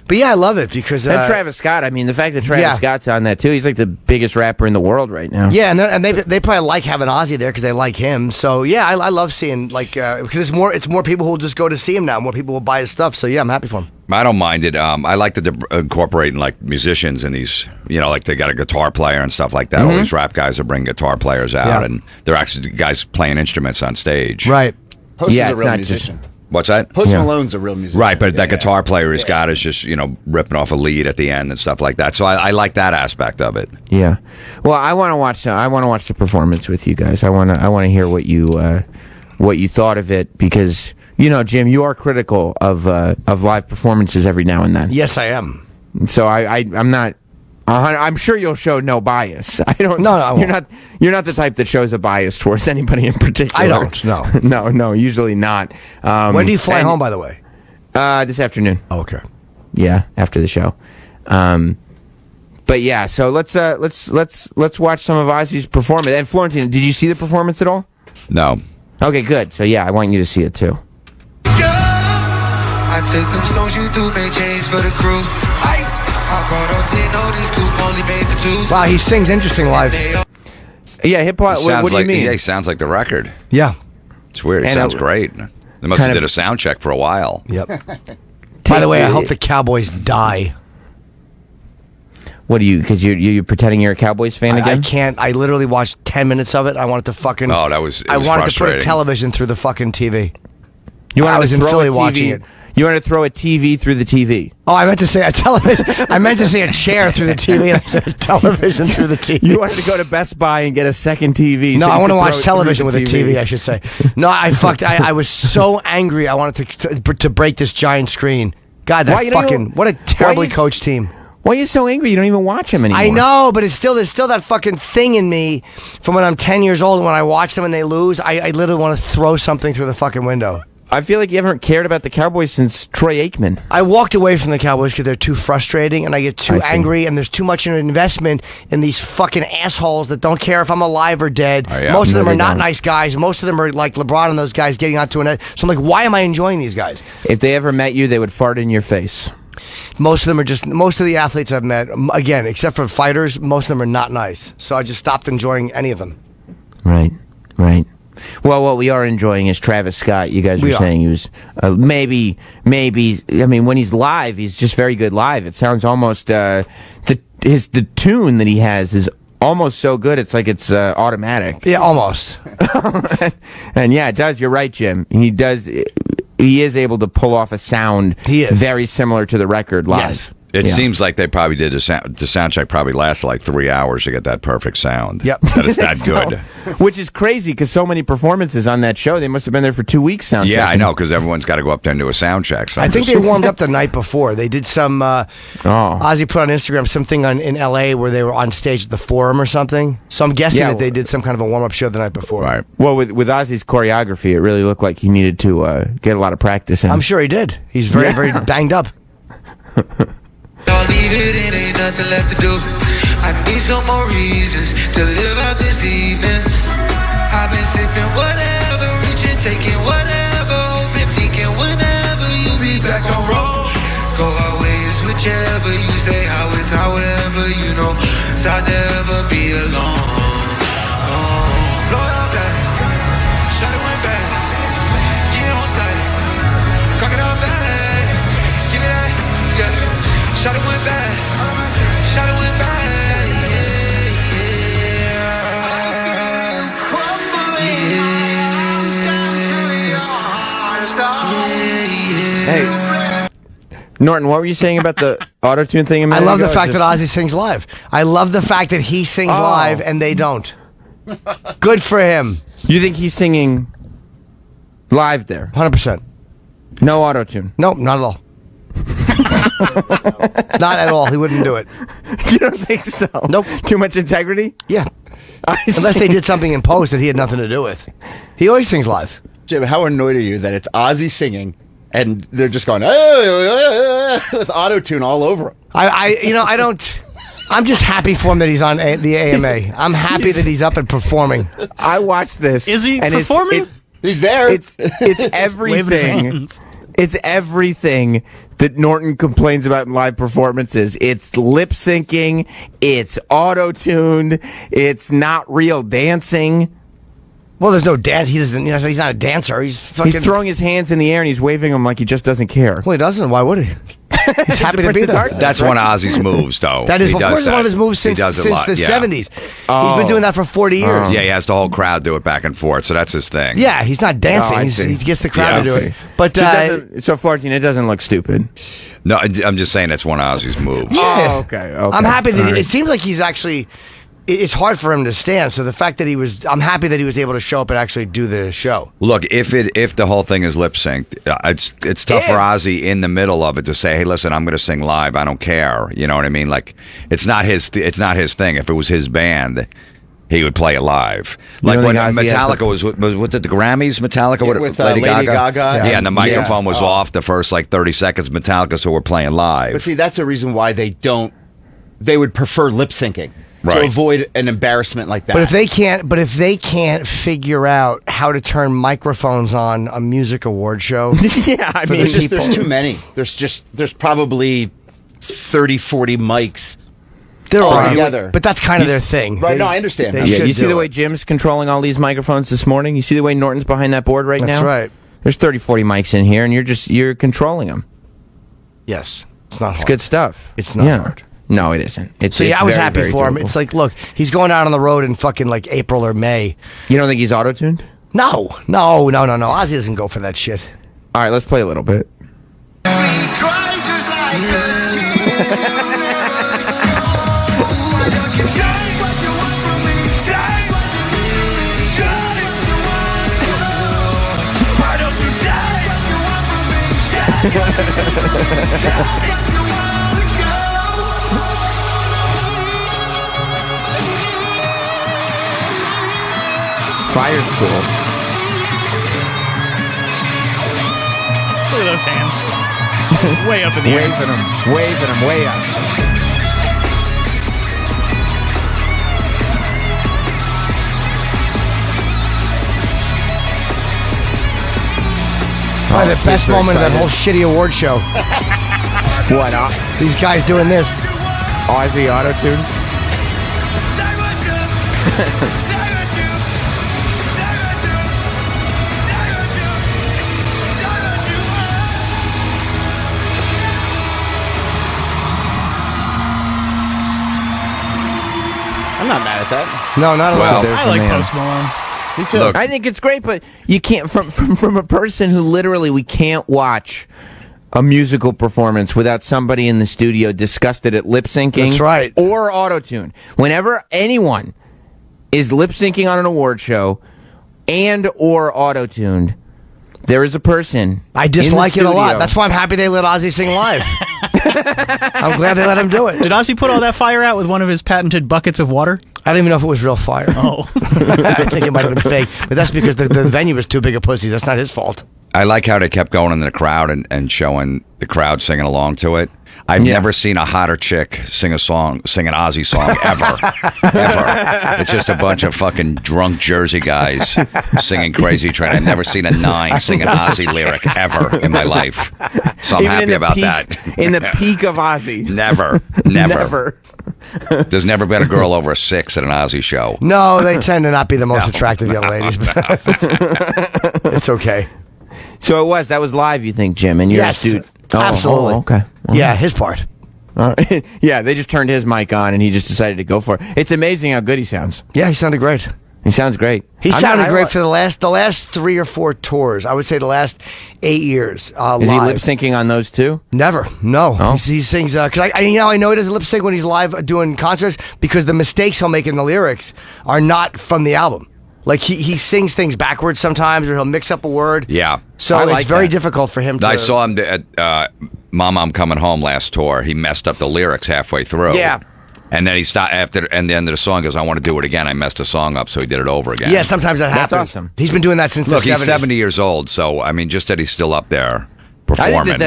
But yeah, I love it because And Travis Scott. I mean, the fact that Travis Scott's on that too. He's like the biggest rapper in the world right now. Yeah, and they probably like having Ozzy there because they like him. So yeah, I love seeing because it's more people who will just go to see him now. More people will buy his stuff. So yeah, I'm happy for him. I don't mind it. I like that they're incorporating like musicians in these, like they got a guitar player and stuff like that. All these rap guys are bringing guitar players out, and they're actually guys playing instruments on stage. Right. Post is a it's real not musician. What's that? Post Malone's a real musician. Right, but that guitar player he's got is just, ripping off a lead at the end and stuff like that. So I like that aspect of it. Yeah. Well, I want to watch. I want to watch the performance with you guys. I want to hear what you thought of it because Jim, you are critical of live performances every now and then. Yes, I am. So I'm not. I'm sure you'll show no bias. I don't. No, I won't. You're not the type that shows a bias towards anybody in particular. I don't. No. No. Usually not. When do you fly home, by the way? This afternoon. Oh, okay. Yeah, after the show. But yeah, so let's watch some of Ozzy's performance. And Florentine, did you see the performance at all? No. Okay, good. So yeah, I want you to see it too. I took them stones you threw, made chains for the crew. I brought out 10 on this coupe, only made for two. Wow, he sings interesting live. Yeah, hip hop. What do you mean? Yeah, he sounds like the record. Yeah. It's weird. He sounds great. They must have did a sound check for a while. Yep. By the way, I hope the Cowboys die. What do you? Because you're pretending you're a Cowboys fan again? I can't. I literally watched 10 minutes of it. I wanted to fucking. Oh, that was. I wanted to put a frustrating. television through the fucking TV. I was in Philly watching it. You want to throw a TV through the TV? Oh, I meant to say a television. I meant to say a chair through the TV, and I said a television through the TV. You wanted to go to Best Buy and get a second TV. No, so I want to watch throw it television through with the a TV. I should say. No, I was so angry. I wanted to break this giant screen. God, what a terribly coached team. Why are you so angry? You don't even watch them anymore. I know, but there's still that fucking thing in me from when I'm 10 years old. And when I watch them and they lose, I literally want to throw something through the fucking window. I feel like you haven't cared about the Cowboys since Troy Aikman. I walked away from the Cowboys because they're too frustrating and I get too angry and there's too much investment in these fucking assholes that don't care if I'm alive or dead. Oh, yeah. Most of them are not nice guys. Most of them are like LeBron and those guys getting onto an. So I'm like, why am I enjoying these guys? If they ever met you, they would fart in your face. Most of the athletes I've met, again, except for fighters, most of them are not nice. So I just stopped enjoying any of them. Right. Well, what we are enjoying is Travis Scott. You guys were saying he was maybe. I mean, when he's live, he's just very good live. It sounds almost the tune that he has is almost so good. It's like it's automatic. Yeah, almost. And yeah, it does. You're right, Jim. He does. He is able to pull off a sound. He is very similar to the record live. Yes. It seems like they probably did the sound check probably lasted like 3 hours to get that perfect sound. Yep. That is that good. Which is crazy because so many performances on that show. They must have been there for 2 weeks sound Yeah, checking. I know, because everyone's got to go up there and do a sound check. So I think they warmed up the night before. They did some. Ozzy put on Instagram something in L.A. where they were on stage at the Forum or something. So I'm guessing that they did some kind of a warm up show the night before. Right. Well, with Ozzy's choreography, it really looked like he needed to get a lot of practice in. I'm sure he did. He's very, very banged up. Don't leave it, ain't nothing left to do. I need some more reasons to live out this evening. I've been sipping whatever, reaching, taking whatever, hoping, thinking whenever you be back on road. Go our ways, whichever you say, how it's however you know. So I'll never be alone. Blow it out fast, shut it went back. Hey, Norton, what were you saying about the auto-tune thing? I love the fact that Ozzy sings live. I love the fact that he sings live and they don't. Good for him. You think he's singing live there? 100%. No auto-tune? Nope, not at all. Not at all. He wouldn't do it. You don't think so? Nope. Too much integrity? Yeah. Unless they did something in post that he had nothing to do with. He always sings live. Jim, how annoyed are you that it's Ozzy singing and they're just going with auto-tune all over him? I don't. I'm just happy for him that he's on the AMA. I'm happy that he's up and performing. I watched this. Is he and performing? He's there. It's everything. It's everything that Norton complains about in live performances. It's lip syncing. It's auto-tuned. It's not real dancing. Well, there's no dance. He doesn't. He's not a dancer. He's throwing his hands in the air and he's waving them like he just doesn't care. Well, he doesn't. Why would he? He's happy to be there. That's one of Ozzy's moves, though. That is, He of does course, one of his moves since the 70s. He's been doing that for 40 years. Yeah, he has the whole crowd do it back and forth, so that's his thing. Yeah, he's not dancing. He gets the crowd to do it. But so Florentine, it doesn't look stupid. No, I'm just saying it's one of Ozzy's moves. Yeah. Oh, okay. I'm happy that it seems like he's actually. It's hard for him to stand, so the fact that I'm happy that he was able to show up and actually do the show. Look, if the whole thing is lip synced, it's tough for Ozzy in the middle of it to say, "Hey, listen, I'm going to sing live. I don't care." You know what I mean? Like, it's not his thing. If it was his band, he would play it live. Like when Metallica was it the Grammys? Metallica with Lady Gaga. Yeah, and the microphone was off the first 30 seconds. Metallica, so we're playing live. But see, that's the reason why they would prefer lip syncing. Right. To avoid an embarrassment like that. But if they can't figure out how to turn microphones on a music award show, yeah, I mean, there's too many. There's probably 30, 40 mics. They're all together. But that's kind of their thing. Right? No, I understand. You see the way Jim's controlling all these microphones this morning? You see the way Norton's behind that board right now? That's right. There's 30, 40 mics in here, and you're controlling them. Yes, it's not hard. It's good stuff. It's not hard. No, it isn't. I was happy for him. It's like, look, he's going out on the road in fucking like April or May. You don't think he's auto-tuned? No. Ozzy doesn't go for that shit. All right, let's play a little bit. Fire's cool. Look at those hands. Way up in the air. Waving them way up. Probably the best moment of that whole shitty award show. What? These guys doing this. Ozzy auto-tune? I'm not mad at that. No, not at all. I like Post Malone. Me too. Look. I think it's great, but you can't from a person who literally we can't watch a musical performance without somebody in the studio disgusted at lip syncing. That's right. Or auto-tune. Whenever anyone is lip syncing on an award show and or auto-tuned, there is a person. I dislike it a lot. That's why I'm happy they let Ozzy sing live. I'm glad they let him do it. Did Ozzy put all that fire out with one of his patented buckets of water? I don't even know if it was real fire. Oh. I think it might have been fake. But that's because the venue was too big a pussy. That's not his fault. I like how they kept going in the crowd and showing the crowd singing along to it. I've never seen a hotter chick sing an Ozzy song ever. Ever. It's just a bunch of fucking drunk Jersey guys singing Crazy Train. I've never seen a 9 sing an Ozzy lyric ever in my life. So I'm Even happy about that. In the peak of Ozzy. Never. There's never been a girl over a 6 at an Ozzy show. No, they tend to not be the most attractive young ladies. But it's okay. So that was live, you think, Jim? And yes, absolutely. Okay. Yeah, his part. Yeah, they just turned his mic on and he just decided to go for it. It's amazing how good he sounds. Yeah, he sounded great. He sounds great. He sounded great for the last 3 or 4 tours. I would say the last 8 years. Is he lip syncing on those too? Never. No. Oh. He sings because I know he doesn't lip sync when he's live doing concerts because the mistakes he'll make in the lyrics are not from the album. Like he sings things backwards sometimes, or he'll mix up a word. Yeah. So it's very difficult for him to. I saw him at Mama, I'm Coming Home last tour. He messed up the lyrics halfway through. Yeah. And then he stopped and the end of the song goes, I want to do it again. I messed the song up, so he did it over again. Yeah, sometimes that happens. That's awesome. He's been doing that since the 70s. He's 70 years old, so I mean, just that he's still up there performing.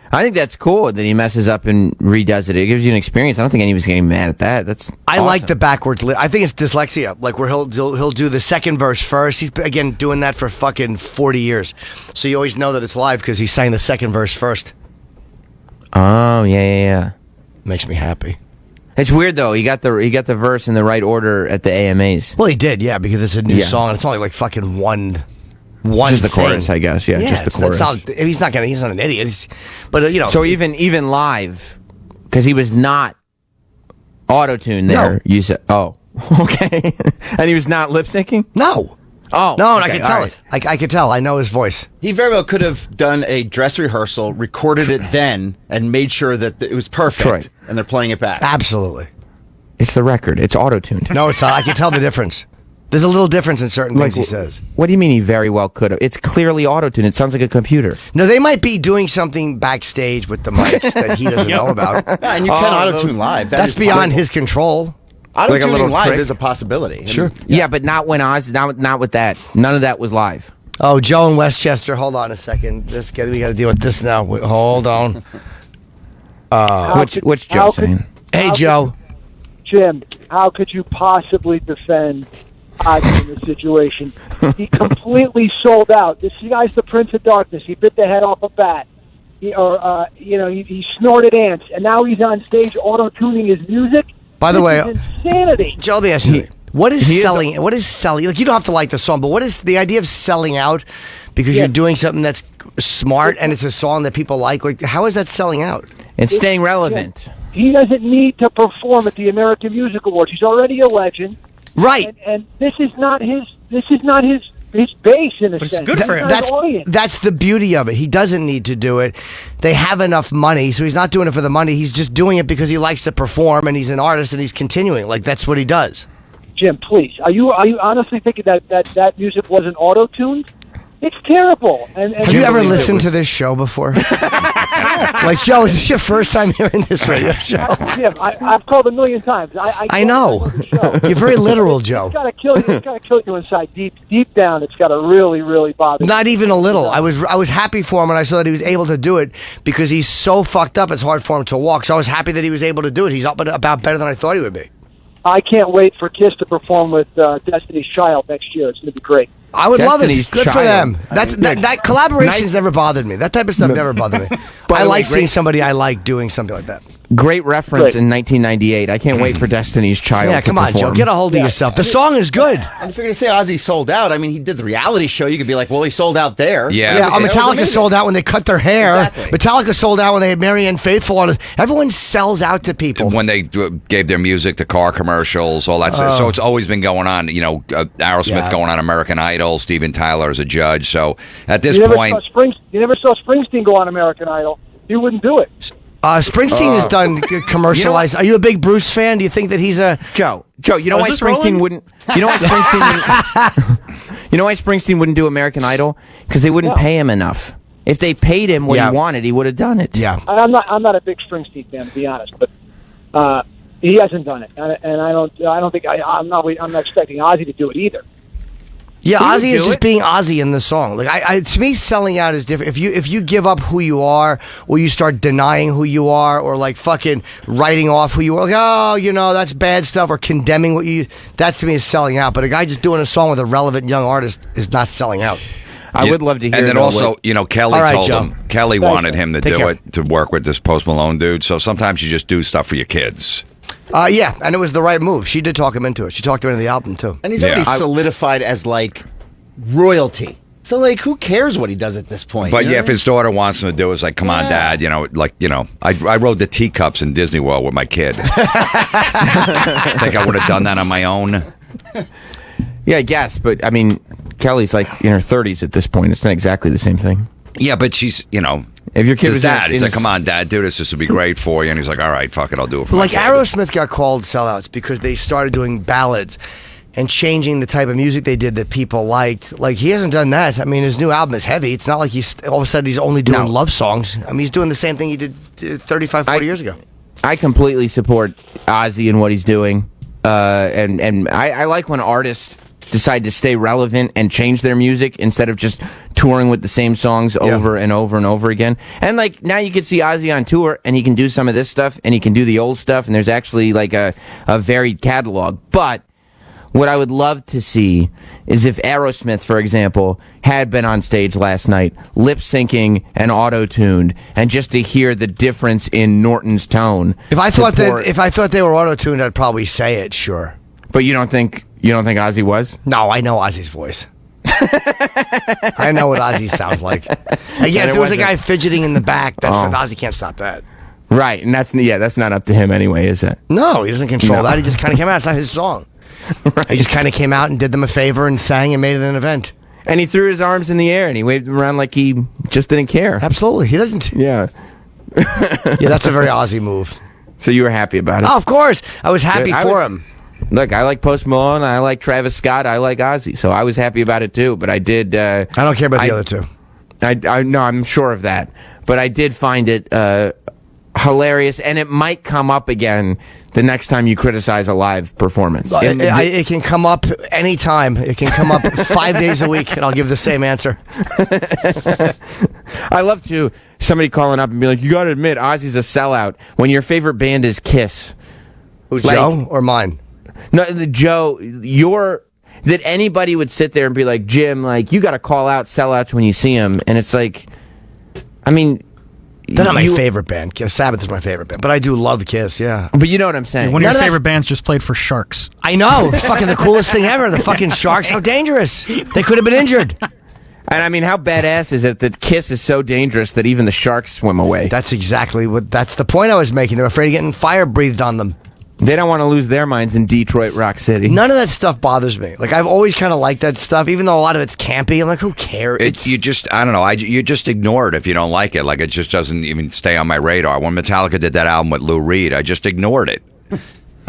I think that's cool that he messes up and redoes it. It gives you an experience. I don't think anyone's getting mad at that. That's I awesome. like the backwards. I think it's dyslexia, like where he'll do the second verse first. He's again doing that for fucking 40 years, so you always know that it's live because he sang the second verse first. Oh yeah. Makes me happy. It's weird though. He got the verse in the right order at the AMAs. Well, he did, yeah, because it's a new song. And it's only like fucking one. Just the chorus, I guess. Yeah, just the chorus. He's not an idiot. But So even live, because he was not auto-tuned there. No. You said, oh, okay, and he was not lip syncing. No. Oh, no, okay, and I can tell right. it. I can tell. I know his voice. He very well could have done a dress rehearsal, recorded it then, and made sure that it was perfect, Right. and they're playing it back. Absolutely. It's the record. It's auto-tuned. No, it's not. I can tell the difference. There's a little difference in certain things he says. What do you mean he very well could have? It's clearly auto-tuned. It sounds like a computer. No, they might be doing something backstage with the mics that he doesn't know about. Yeah, and you can auto-tune live. That's beyond his control. Auto-tuning little live trick. is a possibility. Sure. Yeah, but not when not with that. None of that was live. Oh, Joe in Westchester. Hold on a second. We got to deal with this now. Hold on. What's Joe saying? Hey, Joe. Jim, how could you possibly defend Ozzy in this situation? He completely sold out. This guy's the Prince of Darkness. He bit the head off a bat. He snorted ants, and now he's on stage auto-tuning his music. By the way, insanity. Joe, let me ask you, what is selling? What is selling? Like, you don't have to like the song, but what is the idea of selling out because you're doing something that's smart and it's a song that people like? Like, how is that selling out? It's staying relevant. He doesn't need to perform at the American Music Awards. He's already a legend. Right. And this is not his base in a sense. It's good for him. That's the beauty of it. He doesn't need to do it. They have enough money, so he's not doing it for the money. He's just doing it because he likes to perform, and he's an artist, and he's continuing. Like, that's what he does. Jim, please, are you honestly thinking that music wasn't auto-tuned? It's terrible. And have you ever listened to this show before? Like, Joe, is this your first time hearing this radio show? Jim, I've called a million times. I know. You're very literal, Joe. It's got to kill you. It's got to kill you inside, deep down. It's got to really, really bother you. Not even a little. I was happy for him when I saw that he was able to do it because he's so fucked up. It's hard for him to walk. So I was happy that he was able to do it. He's up and about better than I thought he would be. I can't wait for Kiss to perform with Destiny's Child next year. It's going to be great. I would love it. Destiny's Good for Child. them. That collaboration's never bothered me. That type of stuff never bothered me. I like seeing somebody I like doing something like that. Great reference in 1998. I can't wait for Destiny's Child Yeah, to come on, perform. Joe. Get a hold of yourself. The song is good. And if you're going to say Ozzy sold out, I mean, he did the reality show. You could be like, well, he sold out there. Yeah. Metallica sold out when they cut their hair. Exactly. Metallica sold out when they had Marianne Faithfull on it. Everyone sells out to people. When they gave their music to car commercials, all that stuff. So it's always been going on. You know, Aerosmith going on American Idol, Steven Tyler as a judge. So at this point... You never saw Springsteen go on American Idol. He wouldn't do it. Springsteen has done commercialized. Are you a big Bruce fan? Do you think that he's a Joe? You know why Springsteen wouldn't? You know why Springsteen wouldn't? You know why Springsteen wouldn't do American Idol? Because they wouldn't pay him enough. If they paid him what he wanted, he would have done it. Yeah. I'm not a big Springsteen fan, to be honest, but he hasn't done it, and I don't think I'm not expecting Ozzy to do it either. Yeah, Ozzy is just being Ozzy in the song. Like, to me, selling out is different. If you give up who you are, or you start denying who you are, or like fucking writing off who you are, like, oh, you know, that's bad stuff, or condemning what you, that to me is selling out. But a guy just doing a song with a relevant young artist is not selling out. I would love to hear. And then also, you know, Kelly told Joe. him. Kelly wanted him to Take do care. it, to work with this Post Malone dude. So sometimes you just do stuff for your kids. Yeah, and it was the right move. She did talk him into it. She talked him into the album too. And he's already solidified as like royalty. So like, who cares what he does at this point? But you know yeah, what if his daughter wants him to do it, it's like, come on, Dad. You know, like, you know, I rode the teacups in Disney World with my kid. I think I would have done that on my own. Yeah, I guess, but I mean, Kelly's like in her 30s at this point. It's not exactly the same thing. Yeah, but she's, if your kid his was dad, he's in like, come on, Dad, do this. This would be great for you. And he's like, all right, fuck it, I'll do it for Like my kid. Aerosmith got called sellouts because they started doing ballads and changing the type of music they did that people liked. Like, he hasn't done that. I mean, his new album is heavy. It's not like he's all of a sudden he's only doing love songs. I mean, he's doing the same thing he did 35, 40 years ago. I completely support Ozzy and what he's doing. And I like when artists decide to stay relevant and change their music instead of just touring with the same songs over and over and over again. And like now you can see Ozzy on tour and he can do some of this stuff and he can do the old stuff and there's actually like a varied catalog. But what I would love to see is if Aerosmith, for example, had been on stage last night, lip-syncing and auto-tuned, and just to hear the difference in Norton's tone. If I thought they were auto-tuned, I'd probably say it, sure. But you don't think Ozzy was? No, I know Ozzy's voice. I know what Ozzy sounds like. And yeah, if there was a guy fidgeting in the back, Ozzy can't stop that. Right, and that's not up to him anyway, is it? No, he doesn't control that. He just kind of came out. It's not his song. Right. He just kind of came out and did them a favor and sang and made it an event. And he threw his arms in the air and he waved them around like he just didn't care. Absolutely, he doesn't. Yeah. Yeah, that's a very Ozzy move. So you were happy about it? Oh, of course. I was happy for him. Look, I like Post Malone, I like Travis Scott, I like Ozzy, so I was happy about it too. But I did. I don't care about the other two. No, I'm sure of that. But I did find it hilarious, and it might come up again the next time you criticize a live performance. It can come up anytime. It can come up 5 days a week, and I'll give the same answer. I love to somebody calling up and be like, "You got to admit, Ozzy's a sellout." When your favorite band is Kiss, who's Joe or mine? No, Joe. That anybody would sit there and be like, Jim, like you got to call out sellouts when you see them, and it's like, I mean. They're not my favorite band. Sabbath is my favorite band, but I do love Kiss, yeah. But you know what I'm saying. One of your favorite bands just played for Sharks. I know. It's fucking the coolest thing ever. The fucking Sharks, how dangerous. They could have been injured. And I mean, how badass is it that Kiss is so dangerous that even the Sharks swim away? That's the point I was making. They're afraid of getting fire breathed on them. They don't want to lose their minds in Detroit Rock City. None of that stuff bothers me. Like, I've always kind of liked that stuff, even though a lot of it's campy. I'm like, who cares? You just, I don't know. You just ignore it if you don't like it. Like, it just doesn't even stay on my radar. When Metallica did that album with Lou Reed, I just ignored it.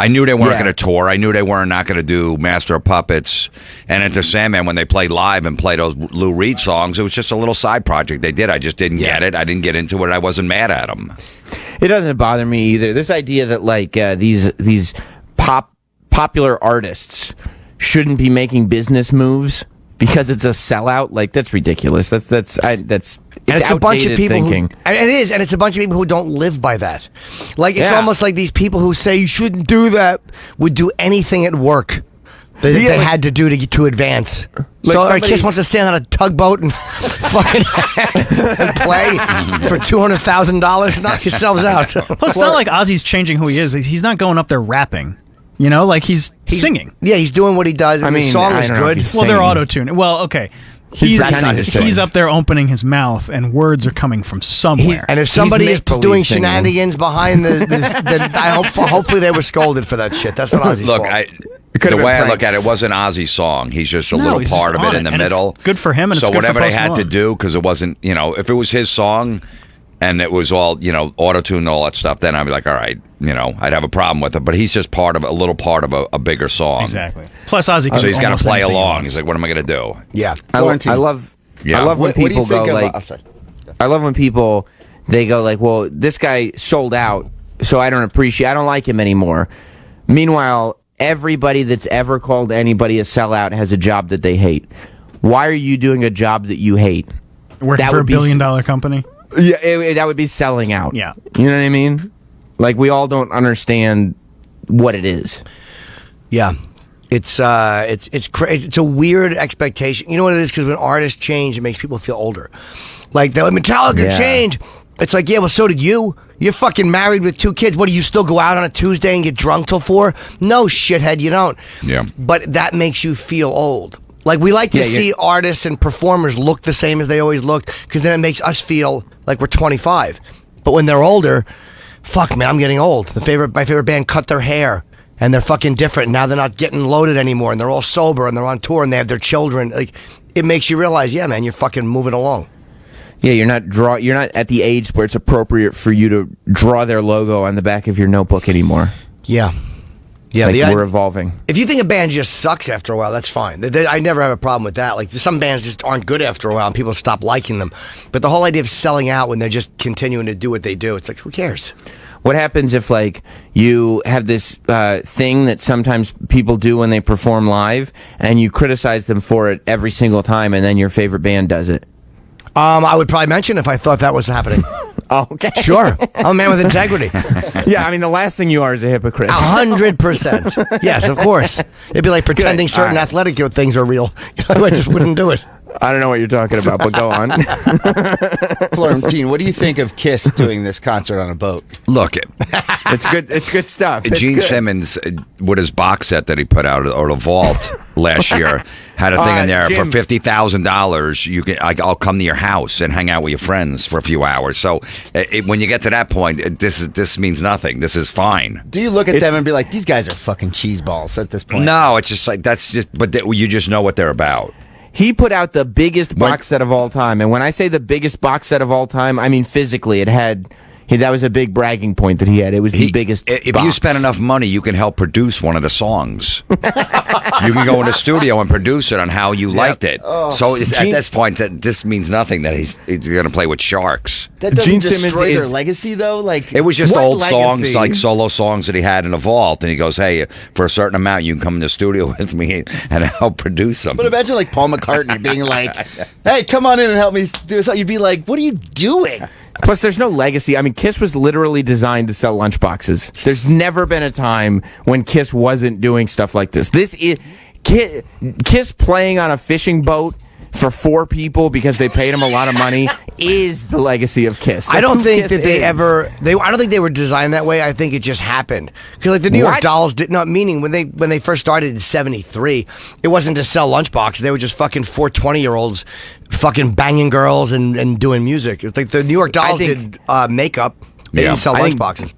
I knew they weren't going to tour. I knew they weren't not going to do Master of Puppets and Enter Sandman when they played live and play those Lou Reed songs. It was just a little side project they did. I just didn't get it. I didn't get into it. I wasn't mad at them. It doesn't bother me either. This idea that like these popular artists shouldn't be making business moves because it's a sellout, like that's ridiculous. That's it's a bunch of people thinking. And it is, and it's a bunch of people who don't live by that. Like it's almost like these people who say you shouldn't do that would do anything at work that they had to do to advance. Like so Kiss wants to stand on a tugboat and fucking and play for $200,000 to knock yourselves out. Well, it's not like Ozzy's changing who he is. He's not going up there rapping. You know, like he's singing. Yeah, he's doing what he does. And the song is good. Well, they're auto-tuned. Well, okay. He's up there opening his mouth, and words are coming from somewhere. And if somebody is doing shenanigans behind hopefully they were scolded for that shit. That's not Ozzy's fault. The way I look at it, wasn't Ozzy's song. He's just a little part of it in the middle. Good for him, and so it's good whatever for they had to do, because it wasn't, if it was his song and it was all, auto-tune and all that stuff, then I'd be like, all right, I'd have a problem with it. But he's just a little part of a bigger song. Exactly. Plus, Ozzy. So he's got to play along. He's like, what am I going to do? Yeah. I love when people go like. I love when people they go like, well, this guy sold out, so I don't like him anymore. Meanwhile, everybody that's ever called anybody a sellout has a job that they hate. Why are you doing a job that you hate? Working for a $1 billion company? Yeah, that would be selling out. Yeah. You know what I mean? Like, we all don't understand what it is. Yeah. It's a weird expectation. You know what it is? Because when artists change, it makes people feel older. Like, they're like, Metallica change. It's like, yeah, well, so did you. You're fucking married with 2 kids. What, do you still go out on a Tuesday and get drunk till 4? No, shithead, you don't. Yeah. But that makes you feel old. Like, we like to see artists and performers look the same as they always looked, because then it makes us feel like we're 25. But when they're older, fuck, man, I'm getting old. My favorite band cut their hair. and they're fucking different. Now they're not getting loaded anymore, and they're all sober, and they're on tour, and they have their children. Like, it makes you realize, yeah, man, you're fucking moving along. Yeah, you're not at the age where it's appropriate for you to draw their logo on the back of your notebook anymore. Yeah. Yeah, like we're evolving. If you think a band just sucks after a while, that's fine. I never have a problem with that. Like, some bands just aren't good after a while, and people stop liking them. But the whole idea of selling out when they're just continuing to do what they do, it's like, who cares? What happens if, like, you have this thing that sometimes people do when they perform live, and you criticize them for it every single time, and then your favorite band does it? I would probably mention if I thought that was happening. Okay. Sure. I'm a man with integrity. Yeah, I mean, the last thing you are is a hypocrite. 100%. Yes, of course. It'd be like pretending certain athletic things are real. I just wouldn't do it. I don't know what you're talking about, but go on. Florentine, what do you think of Kiss doing this concert on a boat? Look, it's good. It's good stuff. Gene Simmons, with his box set that he put out, or the vault last year, had a thing in there Jim. for $50,000. You can, I'll come to your house and hang out with your friends for a few hours. So when you get to that point, this means nothing. This is fine. Do you look at them and be like, these guys are fucking cheeseballs at this point? No, it's just like but you just know what they're about. He put out the biggest box set of all time, and when I say the biggest box set of all time, I mean physically. That was a big bragging point that he had. It was the biggest. If box. you spend enough money, you can help produce one of the songs. You can go in the studio and produce it on how you liked it. Oh. So at this point, this means nothing that he's going to play with sharks. That doesn't Gene destroy Simmons their is- legacy, though? Like, It was just What old legacy? songs, like solo songs that he had in the vault, and he goes, "Hey, for a certain amount, you can come in the studio with me and help produce them." But imagine like Paul McCartney being like, hey, come on in and help me do something. You'd be like, what are you doing? Plus, there's no legacy. I mean, Kiss was literally designed to sell lunchboxes. There's never been a time when Kiss wasn't doing stuff like this. This is Kiss playing on a fishing boat for 4 people because they paid him a lot of money is the legacy of Kiss. I don't who think Kiss that they is. ever. I don't think they were designed that way. I think it just happened because, like, the New York What? Dolls did not. Meaning when they first started in '73, it wasn't to sell lunchboxes. They were just fucking 420-year-olds, fucking banging girls and doing music. It's like the New York Dolls did makeup. They didn't sell I think lunchboxes.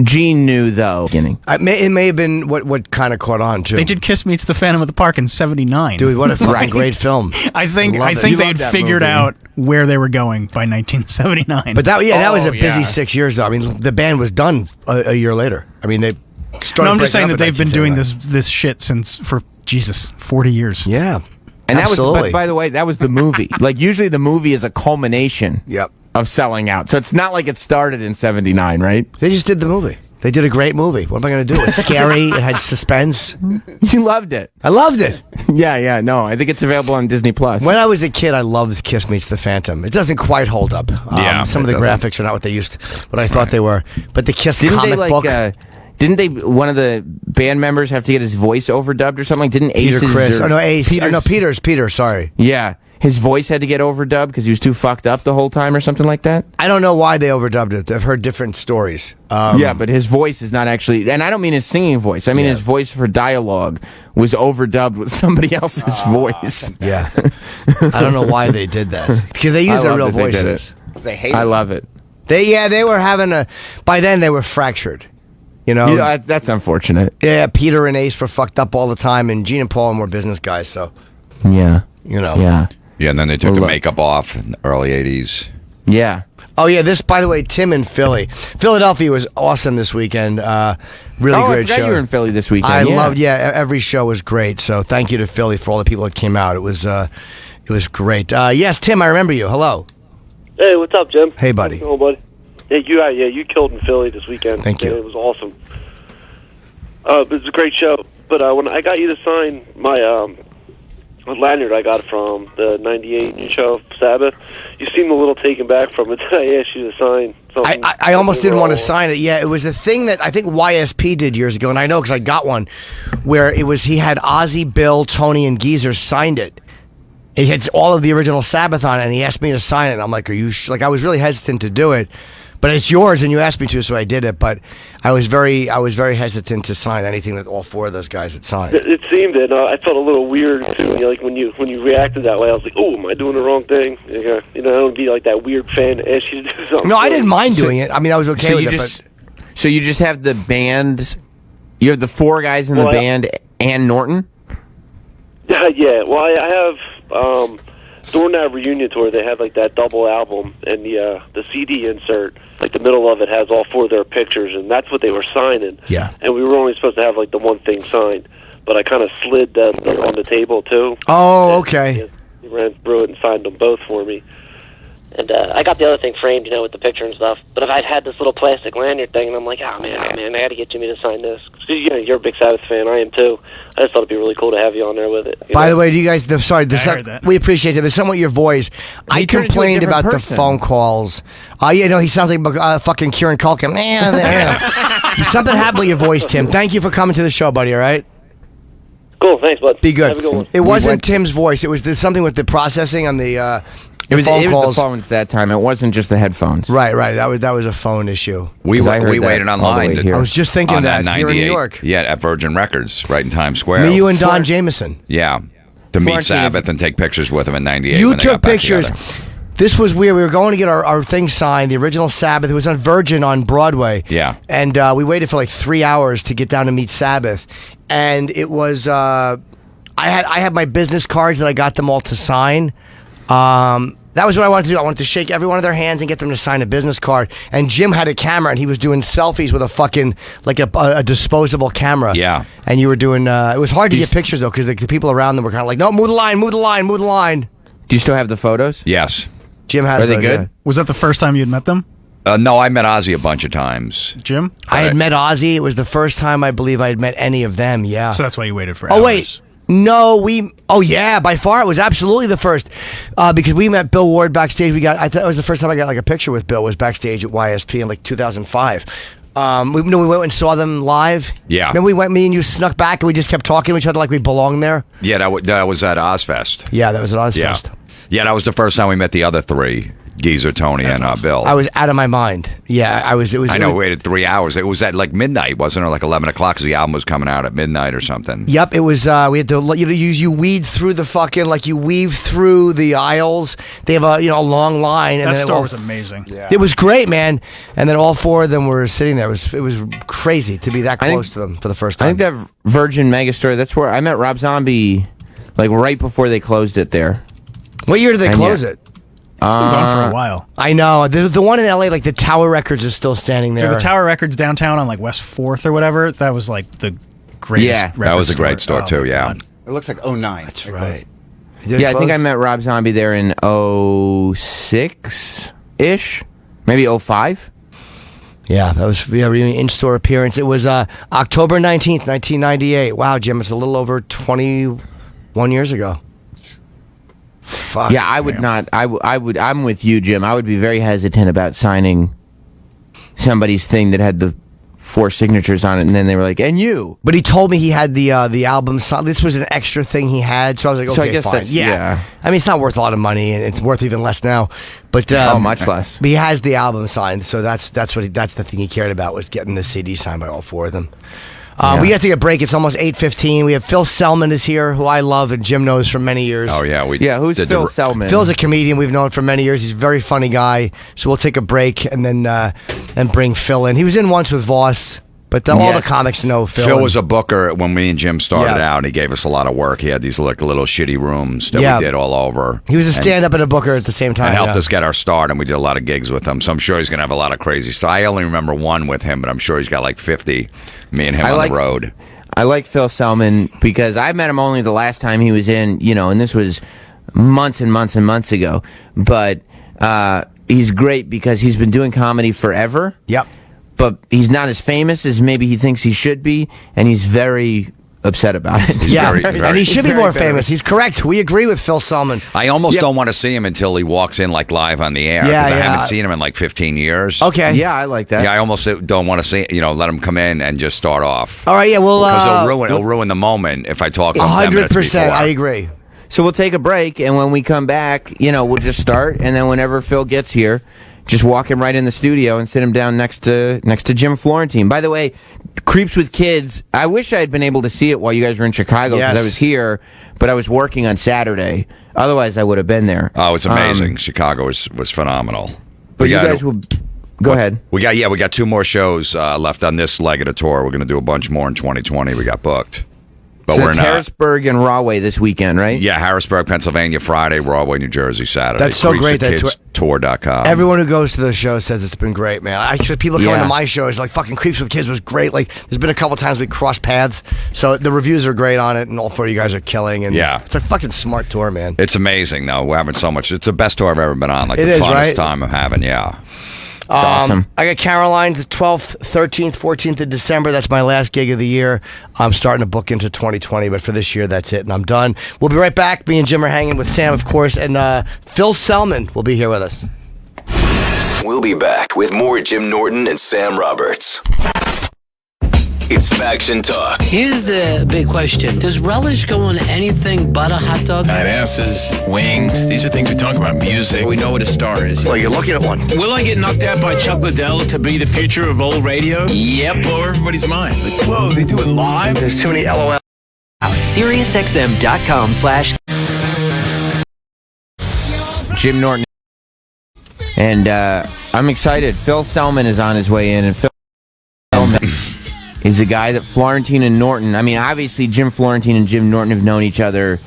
Gene knew though. Beginning. It may have been what kind of caught on too. They did Kiss Meets the Phantom of the Park in '79. Dude, what a fucking great film! I think Love it. they You had love that figured movie. out where they were going by 1979. But that was a busy yeah. 6 years though. I mean, the band was done a year later. I mean, they started. no, I'm just saying breaking that up they've in been doing 1979. this shit for 40 years. Yeah, And that absolutely. was, by the way, that was the movie. Like, usually the movie is a culmination Yep. of selling out. So it's not like it started in '79, right? They just did the movie. They did a great movie. What am I going to do? It was scary. It had suspense. You loved it. I loved it. Yeah. No, I think it's available on Disney Plus. When I was a kid, I loved Kiss Meets the Phantom. It doesn't quite hold up. Some of the graphics are not what they used, what I thought they were. But the Kiss didn't comic they like? book. One of the band members have to get his voice overdubbed or something? Like, didn't Peter Ace's Chris. or Oh, no, Ace. Peter's- No, Peter. Sorry. Yeah, his voice had to get overdubbed because he was too fucked up the whole time or something like that. I don't know why they overdubbed it. I've heard different stories. Yeah, but his voice is not actually, and I don't mean his singing voice. I mean his voice for dialogue was overdubbed with somebody else's voice. Yeah. I don't know why they did that. Because they used I their love real that they did voices. They hate I it. love it. They were having by then they were fractured. You know? Yeah, that's unfortunate. Yeah, Peter and Ace were fucked up all the time, and Gene and Paul were more business guys, so, Yeah. you know. Yeah. Yeah, and then they took Well, the look. makeup off in the early '80s. Yeah. Oh, yeah, this, by the way, Tim in Philly. Philadelphia was awesome this weekend. Really I great forgot show. you were in Philly this weekend. I yeah. loved, every show was great, so thank you to Philly for all the people that came out. It was great. Yes, Tim, I remember you. Hello. Hey, what's up, Jim? Hey, buddy. How's it going, buddy? You killed in Philly this weekend. Thank you. It was awesome. It was a great show. But when I got you to sign my lanyard I got from the '98 show, Sabbath, you seemed a little taken back from it. I asked you to sign something. I almost didn't want to overall. sign it. Yeah, it was a thing that I think YSP did years ago, and I know because I got one, where he had Ozzy, Bill, Tony, and Geezer signed it. It had all of the original Sabbath on it, and he asked me to sign it. And I'm like, "Are you?" I was really hesitant to do it, but it's yours, and you asked me to, so I did it. But I was very hesitant to sign anything that all 4 of those guys had signed. It seemed that I felt a little weird too. You know, like when you reacted that way, I was like, "Oh, am I doing the wrong thing?" Yeah, I don't be like that weird fan to ask you to do something. No, I didn't mind doing it. I mean, I was okay with it. So you just have the band's You're the four guys in the band and Norton? Yeah. Well, I have during that reunion tour, they had like that double album, and the CD insert, like the middle of it, has all four of their pictures, and that's what they were signing. Yeah. And we were only supposed to have like the one thing signed, but I kind of slid them on the table too. Oh, okay. He ran through it and signed them both for me. And I got the other thing framed, with the picture and stuff. But if I had this little plastic lanyard thing, and I'm like, oh man, I got to get Jimmy to sign this. Because, you're a big Sabbath fan, I am too. I just thought it'd be really cool to have you on there with it. By the way, do you guys? We appreciate it. But somewhat your voice. I turned into a complained different about person. the phone calls. He sounds like fucking Kieran Culkin. Something happened with your voice, Tim. Thank you for coming to the show, buddy. All right. Cool, thanks, bud. Be good. Have a good one. It wasn't Tim's voice. It was something with the processing on the. It was phone calls. the phones that time. It wasn't just the headphones. Right. That was a phone issue. We 'Cause I heard waited that all the online. way here. I was just thinking on that. You're in New 98. York. Yeah, at Virgin Records, right in Times Square. Me, you, and Don Jameson. Yeah, to meet Florentine is- Sabbath and take pictures with him in '98. You when they got took back pictures. together. This was weird. We were going to get our thing signed, the original Sabbath. It was on Virgin on Broadway. Yeah. And we waited for like 3 hours to get down to meet Sabbath. And it was, I had my business cards that I got them all to sign. That was what I wanted to do. I wanted to shake every one of their hands and get them to sign a business card. And Jim had a camera, and he was doing selfies with a fucking, like a disposable camera. Yeah. And you were doing, it was hard to get pictures, though, because the people around them were kind of like, no, move the line, move the line, move the line. Do you still have the photos? Yes. Jim has Are they those, good? yeah. Was that the first time you'd met them, No, I met Ozzy a bunch of times. Jim? I had met Ozzy. It was the first time I believe I had met any of them, yeah. So that's why you waited for Oh, hours. wait. No, yeah, by far it was absolutely the first. Because we met Bill Ward backstage. I thought it was the first time I got like a picture with Bill was backstage at YSP in like 2005. We went and saw them live. Yeah. Remember me and you snuck back and we just kept talking to each other like we belonged there? Yeah, that was at Ozfest. Yeah, that was at Ozfest. Yeah, that was the first time we met the other three. Geezer, Tony, and Bill. I was out of my mind. Yeah, I was. I know. We waited 3 hours. It was at like midnight, wasn't it? Like 11 o'clock, because the album was coming out at midnight or something. Yep, it was. We had to. You weed through the fucking you weave through the aisles. They have a long line. And That then store was amazing. Yeah. It was great, man. And then all four of them were sitting there. It was crazy to be that close to them for the first time. I think that Virgin Megastore, that's where I met Rob Zombie, like right before they closed it there. What year did they close it? It's been gone for a while. I know. The one in LA, like the Tower Records, is still standing there. Dude, the Tower Records downtown on like West 4th or whatever, that was like the greatest. Yeah. That was a record great store, Oh, too, my yeah. God. It looks like 09. That's right. Yeah, I think I met Rob Zombie there in 06-ish, maybe 05. Yeah, that was really in-store appearance. It was October 19th, 1998. Wow, Jim, it's a little over 21 years ago. Fuck. Yeah, I would not. I would. I'm with you, Jim. I would be very hesitant about signing somebody's thing that had the 4 signatures on it, and then they were like, "And you." But he told me he had the album song. This was an extra thing he had, so I was like, "Okay, So I guess fine." that's- yeah. I mean, it's not worth a lot of money, and it's worth even less now. But Much less. But he has the album signed, so that's the thing he cared about was getting the CD signed by all 4 of them. We got to take a break. It's almost 8:15. We have Phil Selman is here, who I love and Jim knows for many years. Oh, yeah. Who's Phil Selman? Phil's a comedian we've known for many years. He's a very funny guy. So we'll take a break and then bring Phil in. He was in once with Voss, but all the comics know Phil. Phil was a booker when me and Jim started Yeah. out, and he gave us a lot of work. He had these little shitty rooms that Yeah. we did all over. He was a And- stand-up and a booker at the same time. and helped yeah. us get our start, and we did a lot of gigs with him. So I'm sure he's going to have a lot of crazy stuff. I only remember one with him, but I'm sure he's got like 50, me and him on the road. I like Phil Selman because I met him only the last time he was in, and this was months and months and months ago. But he's great because he's been doing comedy forever. Yep. But he's not as famous as maybe he thinks he should be, and he's very upset about it. Yeah, and he should be more famous. He's correct. We agree with Phil Selman. I almost don't want to see him until he walks in like live on the air. Yeah, because I yeah. haven't seen him in like 15 years. Okay. Yeah, I like that. Yeah, I almost don't want to see. Let him come in and just start off. All right, yeah, well, because he'll ruin the moment if I talk to him 10 minutes 100%. before. I agree. So we'll take a break, and when we come back, we'll just start, and then whenever Phil gets here, just walk him right in the studio and sit him down next to Jim Florentine. By the way, Creeps with Kids, I wish I had been able to see it while you guys were in Chicago because Yes. I was here, but I was working on Saturday. Otherwise, I would have been there. Oh, it's amazing. Chicago was phenomenal. But you yeah, guys will Go ahead. We got 2 more shows left on this leg of the tour. We're going to do a bunch more in 2020. We got booked. But So we're it's not. Harrisburg and Rahway this weekend, right? Yeah, Harrisburg, Pennsylvania, Friday, Rahway, New Jersey, Saturday. That's so great that tour.com. Everyone who goes to the show says it's been great, man. Actually, people coming Yeah. to my shows like fucking Creeps with Kids was great. Like, there's been a couple times we crossed paths, so the reviews are great on it, and all 4 of you guys are killing. And Yeah. it's a fucking smart tour, man. It's amazing, though. We're having so much. It's the best tour I've ever been on. Like, It the is, funnest right? time I'm having, yeah. It's awesome. I got Caroline the 12th, 13th, 14th of December. That's my last gig of the year. I'm starting to book into 2020, but for this year, that's it, and I'm done. We'll be right back. Me and Jim are hanging with Sam, of course, and Phil Selman will be here with us. We'll be back with more Jim Norton and Sam Roberts. It's Faction Talk. Here's the big question. Does relish go on anything but a hot dog? Asses, wings, these are things we talk about. Music. We know what a star is. Well, you're looking at one. Will I get knocked out by Chuck Liddell to be the future of old radio? Yep. Blow everybody's mind. Like, whoa, they do it live? There's too many LOL. SiriusXM.com/ Jim Norton. And I'm excited. Phil Selman is on his way in, and Phil Selman is a guy that Florentine and Norton, I mean, obviously Jim Florentine and Jim Norton have known each other.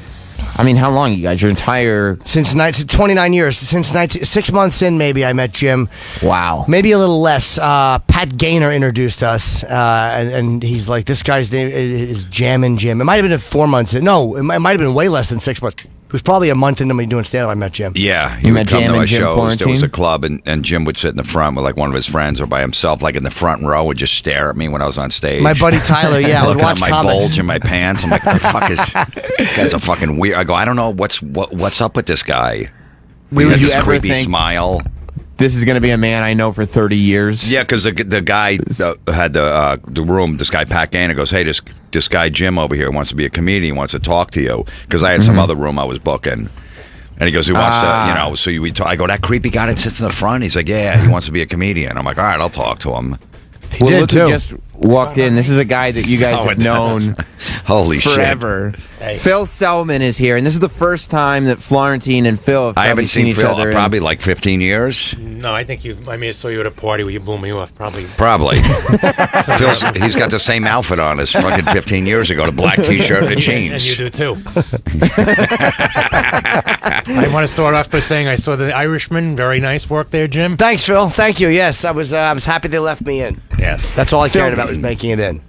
I mean, how long, you guys? Your entire... Since 29 years. Since 6 months in, maybe, I met Jim. Wow. Maybe a little less. Pat Gaynor introduced us, and he's like, this guy's name is Jammin' Jim. It might have been 4 months in. No, it might have been way less than 6 months. It was probably a month into me doing stand-up I met Jim. Yeah, You he met would come Jim to my and Jim shows. There Florentine? was a club, and Jim would sit in the front with like one of his friends or by himself, like in the front row, would just stare at me when I was on stage. My buddy Tyler, yeah, I would looking watch at my comics. bulge in my pants. I'm like, what the fuck is this guy's a fucking weird. I go, I don't know what's up with this guy. He Would had you this ever creepy think smile. this is going to be a man I know for 30 years? Yeah, because the guy had the room. This guy Pat Gaynor goes, hey, this guy Jim over here wants to be a comedian, wants to talk to you, because I had some other room I was booking. And he goes, he wants to, so I go, that creepy guy that sits in the front? He's like, yeah, he wants to be a comedian. I'm like, all right, I'll talk to him. Well, look who just walked in. This is a guy that you guys have known Holy forever. shit. Hey. Phil Selman is here, and this is the first time that Florentine and Phil have I haven't seen seen each Phil other. probably like 15 years. No, I think I may have saw you at a party where you blew me off. Probably. He's got the same outfit on as fucking 15 years ago, the black T-shirt and the jeans. And you do too. I want to start off by saying I saw the Irishman. Very nice work there, Jim. Thanks, Phil. Thank you. Yes, I was happy they left me in. Yes. That's all I Phil, cared about was making it in.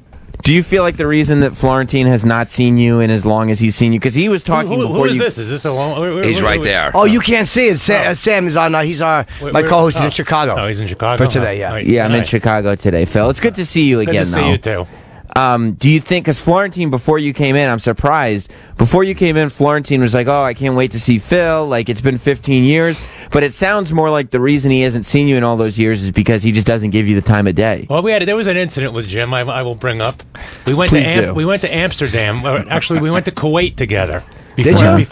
Do you feel like the reason that Florentine has not seen you in as long as he's seen you? Because he was talking Who before is you. this? Is this a long? He's right there. Oh, you can't see it. Sam is on. He's my co-host. He's in Chicago. Oh, he's in Chicago for today. Yeah. Yeah, I'm in Chicago today, Phil. It's good to see you Good again, to though. see you too. Do you think, because Florentine, before you came in, I'm surprised, before you came in, Florentine was like, oh, I can't wait to see Phil, like, it's been 15 years, but it sounds more like the reason he hasn't seen you in all those years is because he just doesn't give you the time of day. Well, there was an incident with Jim. I will bring up. We went Please to do. we went to Amsterdam. Actually, we went to Kuwait together. Did you?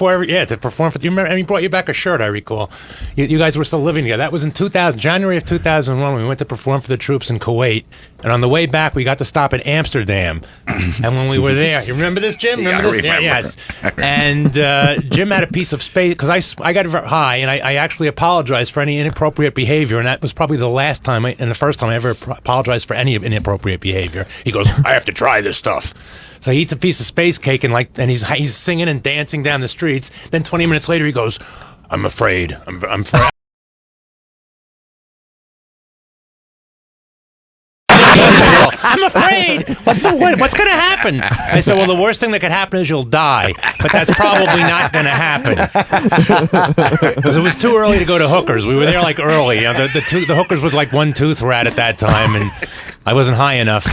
To perform for you. Remember, and he brought you back a shirt. I recall. You guys were still living together. That was in January of 2001. When we went to perform for the troops in Kuwait, and on the way back, we got to stop at Amsterdam. And when we were there, you remember this, Jim? Remember this? remember. Yeah, yes. And Jim had a piece of space because I got high, and I actually apologized for any inappropriate behavior, and that was probably the last time and the first time I ever apologized for any inappropriate behavior. He goes, I have to try this stuff. So he eats a piece of space cake and he's singing and dancing down the streets. Then 20 minutes later he goes, I'm afraid. I'm afraid. I'm afraid. What's going to happen? I said, well, the worst thing that could happen is you'll die, but that's probably not going to happen because it was too early to go to hookers. We were there like early. The hookers with like one tooth were at that time, and I wasn't high enough.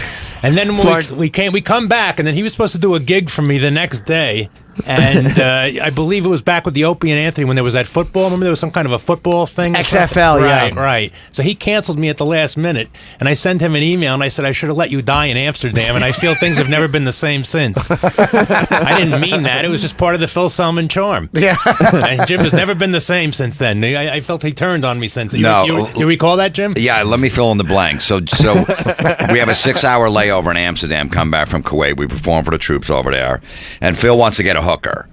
And then we come back, and then he was supposed to do a gig for me the next day. And I believe it was back with the Opie and Anthony when there was that football. Remember there was some kind of a football thing? XFL, yeah. Right. So he canceled me at the last minute, and I sent him an email, and I said I should have let you die in Amsterdam, and I feel things have never been the same since. I didn't mean that. It was just part of the Phil Selman charm. Yeah. And Jim has never been the same since then. I felt he turned on me since then. You recall that, Jim? Yeah, let me fill in the blanks. So we have a 6-hour layover in Amsterdam, come back from Kuwait. We perform for the troops over there, and Phil wants to get a hooker.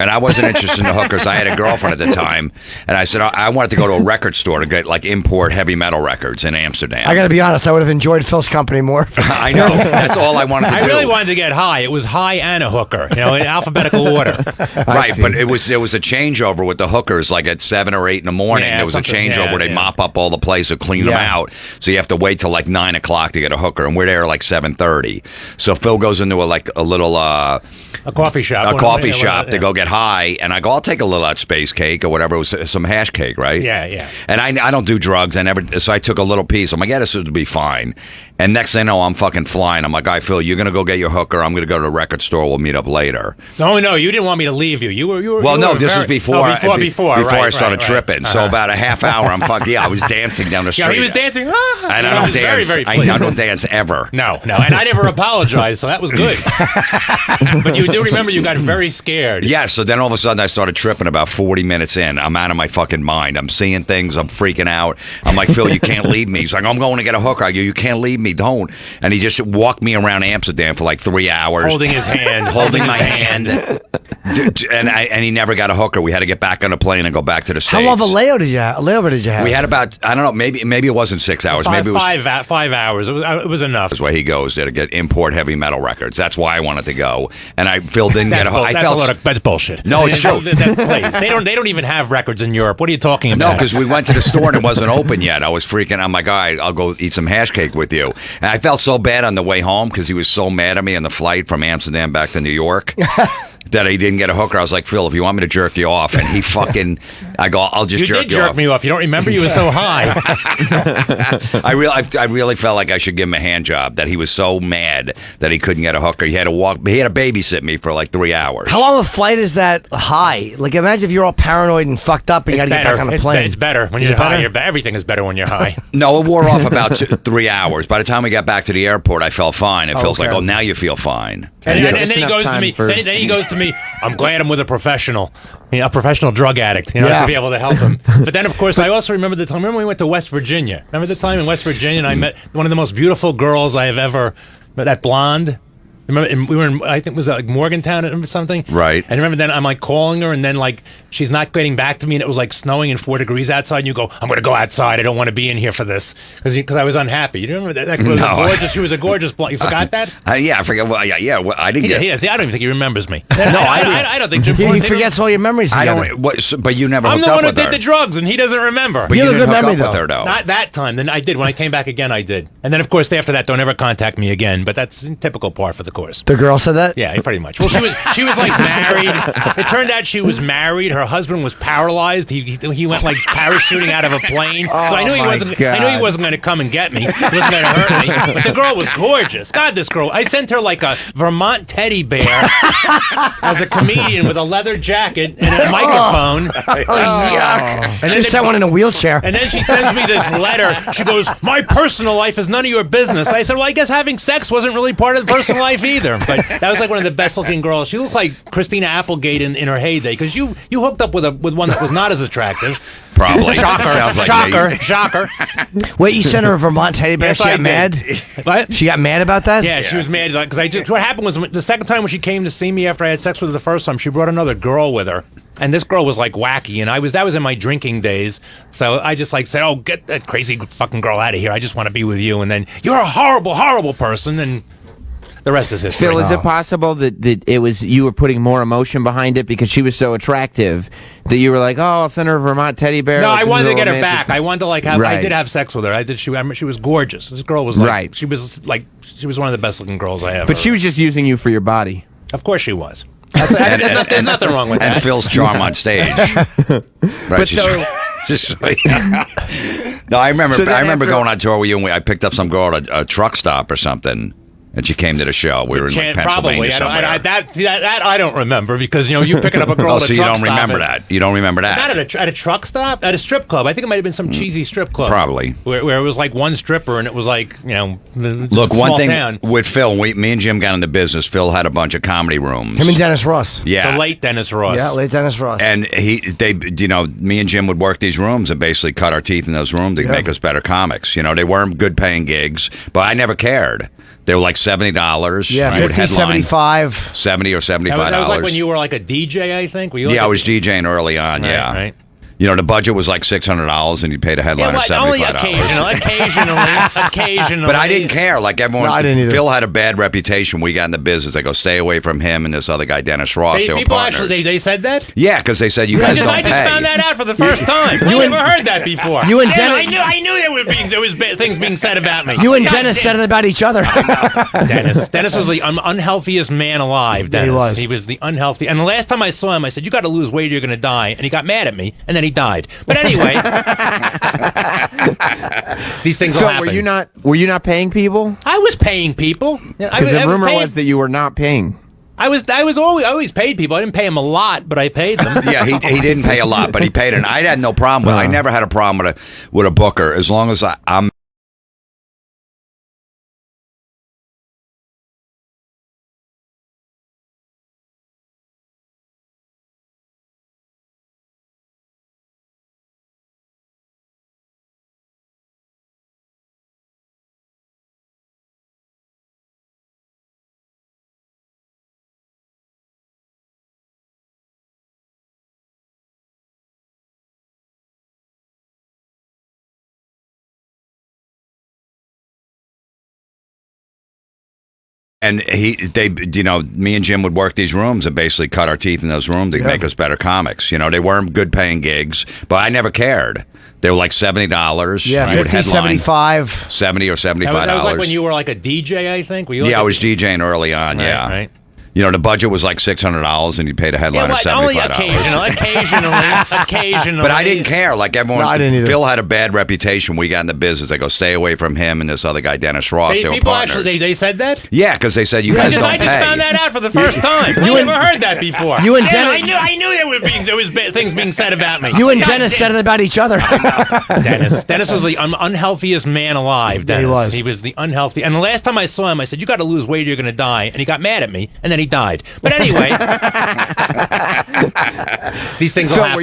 And I wasn't interested in the hookers. I had a girlfriend at the time, and I said I wanted to go to a record store to get like import heavy metal records in Amsterdam. I got to be honest, I would have enjoyed Phil's company more. I know. That's all I wanted to do. I really wanted to get high. It was high and a hooker, in alphabetical order. Right, but there was a changeover with the hookers, like at 7 or 8 in the morning. Yeah, there was a changeover where they mop up all the place or clean them out. So you have to wait till like 9 o'clock to get a hooker, and we're there like 7:30. So Phil goes into a little a coffee shop, to go get high, and I go, I'll take a little of that space cake or whatever. It was some hash cake, right? Yeah. And I don't do drugs. So I took a little piece. I'm like, yeah, this would be fine. And next thing I know, I'm fucking flying. I'm like, all right, Phil, you're gonna go get your hooker. I'm gonna go to the record store. We'll meet up later. No, you didn't want me to leave you. You were. This was before I started tripping. Right. So about a half hour, I'm fucking. Yeah, I was dancing down the street. Yeah, he was dancing. And I don't dance. Very I don't dance ever. No, and I never apologized, so that was good. But you do remember you got very scared. Yeah, so then all of a sudden I started tripping about 40 minutes in. I'm out of my fucking mind. I'm seeing things. I'm freaking out. I'm like, Phil, you can't leave me. He's like, I'm going to get a hooker. I go, you can't leave me. Don't. And he just walked me around Amsterdam for like 3 hours. Holding his hand. Holding my hand. And he never got a hooker. We had to get back on a plane and go back to the States. How long of a layover did you have? We had about, I don't know, maybe it wasn't 6 hours. Maybe it was 5 hours. It was enough. That's why he goes there to get import heavy metal records. That's why I wanted to go. And Phil didn't get a hooker. That's bullshit. No, it's true. They don't even have records in Europe. What are you talking about? No, because we went to the store and it wasn't open yet. I was freaking. I'm like, all right, I'll go eat some hash cake with you. And I felt so bad on the way home because he was so mad at me on the flight from Amsterdam back to New York. That he didn't get a hooker. I was like, Phil, if you want me to jerk you off, and he fucking, I go, I'll just jerk you off. You did jerk me off. You don't remember? You were so high. I really felt like I should give him a hand job. That he was so mad that he couldn't get a hooker. He had to babysit me for like 3 hours. How long of a flight is that high? Like, imagine if you're all paranoid and fucked up and you got to get back on a plane. It's better when you're high. Everything is better when you're high. No, it wore off about 3 hours. By the time we got back to the airport, I felt fine. It feels like, oh, now you feel fine. And then he goes to me. Then he goes to me. I'm glad I'm with a professional, a professional drug addict, to be able to help him. But then, of course, I also remember the time. Remember when we went to West Virginia? Remember the time in West Virginia, and I met one of the most beautiful girls I have ever met. That blonde. Remember, and we were in, I think it was like Morgantown or something. Right. And remember then I'm like calling her, and then like she's not getting back to me, and it was like snowing and 4 degrees outside, and you go, I'm going to go outside. I don't want to be in here for this. Because I was unhappy. You remember that girl was gorgeous. She was a gorgeous blonde. You forgot that? Yeah, I forget. Well, yeah. Well, I didn't get. I don't even think he remembers me. No, I don't think Jim. He forgets all your memories. I don't. But you never. I'm hooked the up one who with did her. the drugs, and he doesn't remember. But you have a didn't good hook memory, up with her, though. Not that time. Then I did. When I came back again, I did. And then, of course, after that, don't ever contact me again. But that's a typical part for the course. The girl said that? Yeah, pretty much. Well, she was like married. It turned out she was married. Her husband was paralyzed. He went like parachuting out of a plane. So I knew he wasn't. I knew he wasn't going to come and get me. He wasn't going to hurt me. But the girl was gorgeous. God, this girl. I sent her like a Vermont teddy bear as a comedian with a leather jacket and a microphone. Yuck. And she sent one in a wheelchair. And then she sends me this letter. She goes, "My personal life is none of your business." I said, "Well, I guess having sex wasn't really part of the personal life either." But that was like one of the best looking girls. She looked like Christina Applegate in her heyday, because you hooked up with one that was not as attractive. Probably. Shocker. Wait, you sent her a Vermont teddy bear? Yes, She got mad? What? She got mad about that? Yeah, she was mad because what happened was the second time when she came to see me after I had sex with her the first time, she brought another girl with her. And this girl was like wacky, and that was in my drinking days. So I just like said, "Oh, get that crazy fucking girl out of here. I just want to be with you." And then you're a horrible, horrible person, and the rest is history. Phil, is it possible that it was you were putting more emotion behind it because she was so attractive that you were like, "Oh, I'll send her a Vermont teddy bear"? No, like, I wanted to get her romantic. back. I wanted to like have. Right. I did have sex with her. I did. She was gorgeous. This girl was like. Right. She was one of the best looking girls I ever. But she was just using you for your body. Of course she was. There's nothing wrong with that. And Phil's charm on stage. Right, But so. No, I remember. So then I remember after- going on tour with you, and I picked up some girl at a truck stop or something, and she came to the show. We were in like Probably. Pennsylvania somewhere. That I don't remember because you picking up a girl. Oh, at a so you truck don't stop remember and- that? You don't remember that? Not at a truck stop, at a strip club. I think it might have been some cheesy strip club. Probably. Where it was like one stripper and it was like, Look, small one thing town. with Phil, me and Jim got into business. Phil had a bunch of comedy rooms. Him and Dennis Ross. Yeah. The late Dennis Ross. Yeah, late Dennis Ross. And me and Jim would work these rooms and basically cut our teeth in those rooms to make us better comics. They weren't good paying gigs, but I never cared. They were like $70. Yeah, You would 50, headline 75. $70 or $75. That was like when you were like a DJ, I think. Were you Yeah, like I was DJing early on. Right, yeah, right. You know, the budget was like $600, and you paid a headliner $75. Only occasionally. But I didn't care. Like everyone, No, I didn't either. Phil had a bad reputation. We got in the business. They go, stay away from him and this other guy, Dennis Ross. They were People partners. actually, they said that? Yeah, because they said you guys don't I just pay. found that out for the first time. I never heard that before. You and Damn, Dennis- I knew there was things being said about me. You and God Dennis damn. said it about each other. Dennis was the unhealthiest man alive. Dennis. He was the unhealthy. And the last time I saw him, I said, "You got to lose weight, or you're going to die." And he got mad at me, and then he died. But anyway, these things will So happen. were you not paying people? I was paying people. Because the rumor was that you were not paying. I always paid people. I didn't pay them a lot, but I paid them. Yeah, he didn't pay a lot, but he paid, and I had no problem with. I never had a problem with a booker as long as I'm. And me and Jim would work these rooms and basically cut our teeth in those rooms to make us better comics. You know, they weren't good paying gigs, but I never cared. They were like $70. Yeah, You would 50, headline 75. $70 or $75. That was like when you were like a DJ, I think. Were you like I was DJing early on. Yeah. Right. You know, the budget was like $600, and you paid a headliner $75. Only occasionally. But I didn't care. Like everyone, No, I didn't either. Phil had a bad reputation. We got in the business. They go, stay away from him and this other guy, Dennis Ross. They were People partners. actually, they said that? Yeah, because they said you guys don't I pay. just found that out for the first time. I never heard that before. You and Damn, Dennis- I knew there was things being said about me. You and God Dennis damn. said it about each other. Dennis was the unhealthiest man alive. Dennis. He was the unhealthy. And the last time I saw him, I said, "You got to lose weight, or you're going to die." And he got mad at me, and then he died. But anyway, these things will happen.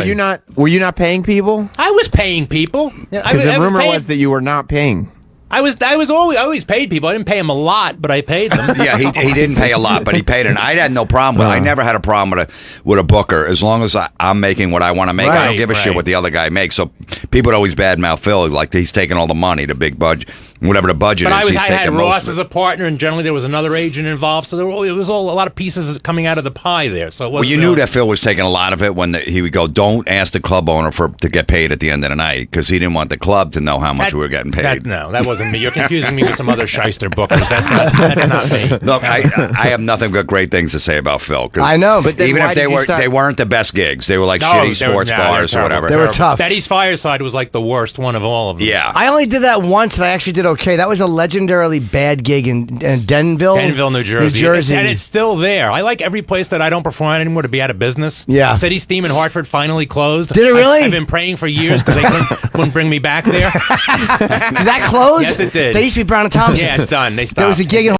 Were you not paying people? I was paying people. Because the rumor was that you were not paying. I always paid people. I didn't pay them a lot, but I paid them. Yeah, he didn't pay a lot, but he paid, and I had no problem with. I never had a problem with a booker as long as I'm making what I want to make. I don't give a shit what the other guy makes. So people would always badmouth Phil like he's taking all the money, the big budget, whatever the budget But is. I had taking Ross most as a partner, and generally there was another agent involved, so it was all a lot of pieces coming out of the pie there. So it Well, wasn't, you knew that Phil was taking a lot of it when he would go, "Don't ask the club owner to get paid at the end of the night," because he didn't want the club to know how much we were getting paid. That wasn't me. You're confusing me with some other shyster bookers. That's not me. Look, I have nothing but great things to say about Phil. 'Cause I know, but then even why if did you stop? they weren't the best gigs. They were like No, shitty they were- sports no, they were bars or terrible. whatever. They were tough. Betty's Fireside was like the worst one of all of them. Yeah. I only did that once, and I actually did okay. That was a legendarily bad gig in Denville, New Jersey. And it's still there. I like every place that I don't perform at anymore to be out of business. Yeah. City Steam in Hartford finally closed. Did it really? I've been praying for years because they wouldn't bring me back there. Did that close? Yes, it did. They used to be Brown and Thompson. Yeah, it's done. They stopped. There was a gig in.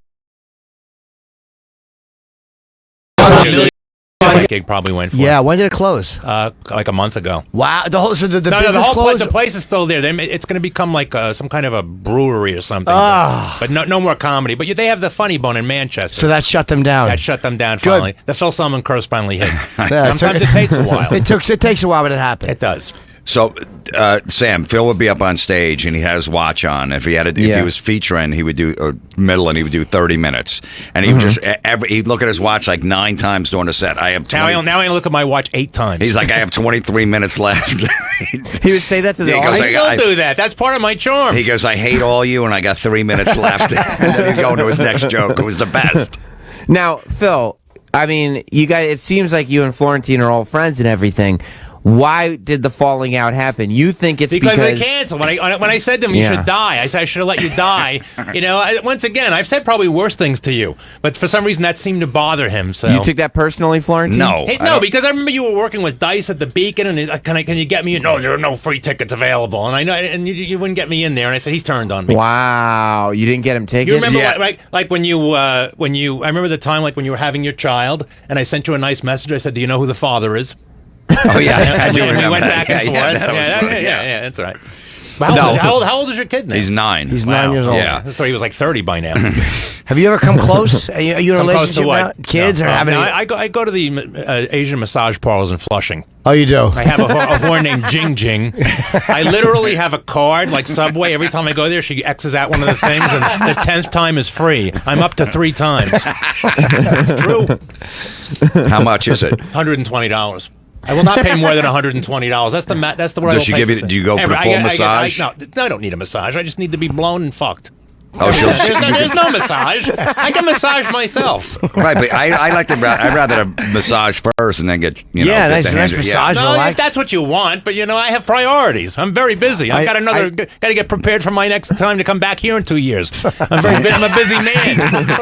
That gig probably went for. Yeah, when did it close? Like a month ago. Wow, the whole the No, business the whole closed. the place is still there. It's going to become like some kind of a brewery or something. Ah. But no more comedy. But they have the Funny Bone in Manchester. So that shut them down. That shut them down Good. finally. The Phil Selman curse finally hit. Yeah, Sometimes it takes a while. It takes a while, but it happened. It does. So, Sam, Phil would be up on stage and he had his watch on. If he was featuring, he would do middle, and he would do 30 minutes. And he would just he'd look at his watch like 9 times during the set. I have 20, now I look at my watch 8 times. He's like, I have 23 minutes left. He would say that to the He audience. goes, I still do that. That's part of my charm. He goes, I hate all you, and I got 3 minutes left. And then he'd go into his next joke. It was the best. Now, Phil, I mean, you guys. It seems like you and Florentine are all friends and everything. Why did the falling out happen? You think it's because they canceled. When I said to them, you Yeah. should die, I said I should have let you die. Once again, I've said probably worse things to you, but for some reason that seemed to bother him. So You took that personally, Florentine? No. Hey, no, because I remember you were working with Dice at the Beacon, and can you get me in? No, there are no free tickets available, and I know, and you wouldn't get me in there. And I said he's turned on me. Wow, you didn't get him tickets? You remember like when you I remember the time like when you were having your child, and I sent you a nice message. I said, "Do you know who the father is?" Oh, yeah. I do And we remember went that. back and forth. Yeah, that was funny. Yeah, that's right. How old is your kid now? He's 9. He's 9 years old. Yeah. I thought he was like 30 by now. Have you ever come close? Are you in a Come close to relationship what? now? Kids No. or having? I go to the Asian massage parlors in Flushing. Oh, you do? I have a whore named Jing Jing. I literally have a card like Subway. Every time I go there, she X's out one of the things, and the 10th time is free. I'm up to 3 times. True. How much is it? $120. I will not pay more than $120. That's the what I will Does she pay give for you? this. Do you go for the full massage? No, I don't need a massage. I just need to be blown and fucked. Oh, There's no massage. I can massage myself. Right, but I like to. I'd rather a massage first and then get Yeah, get nice the hand- massage. No, relax. if that's what you want, but I have priorities. I'm very busy. I've got got to get prepared for my next time to come back here in 2 years. I'm a busy man.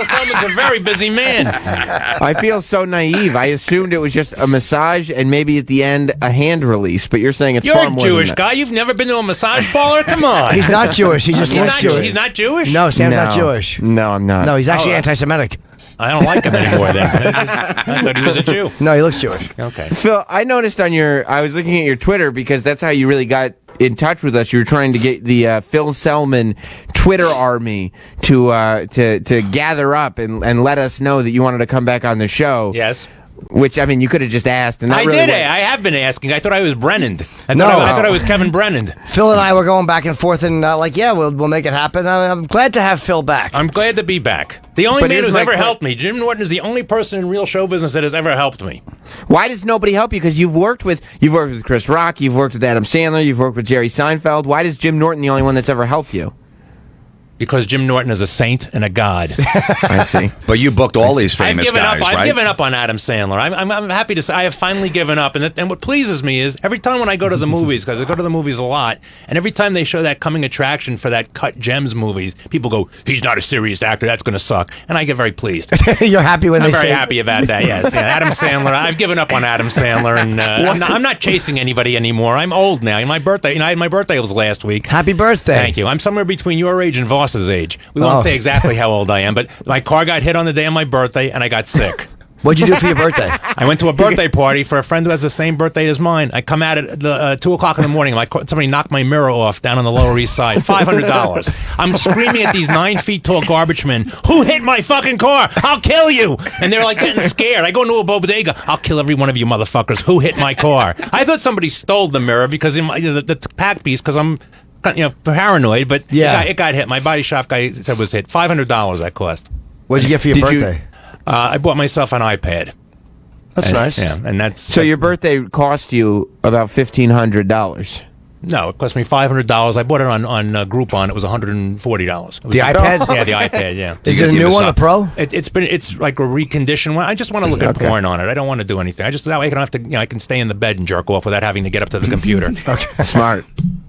Someone's a very busy man. I feel so naive. I assumed it was just a massage and maybe at the end a hand release, but you're saying it's You're far a more Jewish than that. guy. You've never been to a massage parlor? Come on. He's not Jewish. He just looks Jewish. He's not Jewish? No, Sam's No. not Jewish. No, I'm not. No, he's actually Oh, anti-Semitic. I don't like him anymore then. I thought he was a Jew. No, he looks Jewish. Okay. Phil, I noticed I was looking at your Twitter because that's how you really got in touch with us. You were trying to get the Phil Selman Twitter army to gather up and let us know that you wanted to come back on the show. Yes. Which, I mean, you could have just asked. And that I really did. went- I have been asking. I thought I was Brennan. I No. thought I was Kevin Brennan. Phil and I were going back and forth, and we'll make it happen. I'm glad to have Phil back. I'm glad to be back. The only But man here's who's my ever que- helped me. Jim Norton is the only person in real show business that has ever helped me. Why does nobody help you? Because you've worked with Chris Rock, you've worked with Adam Sandler, you've worked with Jerry Seinfeld. Why is Jim Norton the only one that's ever helped you? Because Jim Norton is a saint and a god. I see. But you booked all these famous I've given guys, up. right? I've given up on Adam Sandler. I'm happy to say I have finally given up. And what pleases me is every time when I go to the movies, because I go to the movies a lot, and every time they show that coming attraction for that Cut Gems movies, people go, "He's not a serious actor. That's going to suck." And I get very pleased. You're happy when I'm they very say happy about that. Yes, yeah, Adam Sandler. I've given up on Adam Sandler, and I'm not chasing anybody anymore. I'm old now. My birthday. My birthday was last week. Happy birthday. Thank you. I'm somewhere between your age and Voss's age. We won't Oh. say exactly how old I am, but my car got hit on the day of my birthday, and I got sick. What'd you do for your birthday? I went to a birthday party for a friend who has the same birthday as mine. I come out at 2 o'clock in the morning. Somebody knocked my mirror off down on the Lower East Side. $500. I'm screaming at these 9 feet tall garbage men. Who hit my fucking car? I'll kill you! And they're like getting scared. I go into a bodega. I'll kill every one of you motherfuckers. Who hit my car? I thought somebody stole the mirror because the pack piece because I'm paranoid. But Yeah. it got hit. My body shop guy said it was hit. $500 that cost. What'd you get for your birthday? I bought myself an iPad. That's nice. Yeah, and that's So your birthday cost you about $1,500. no, it cost me $500. I bought it on Groupon. It was $140. It was The iPad? Yeah, the iPad. Yeah. Is it a new one, a Pro? It's like a reconditioned one. I just want to look at porn on it. I don't want to do anything. I just that way I don't have to. I can stay in the bed and jerk off without having to get up to the computer. Smart.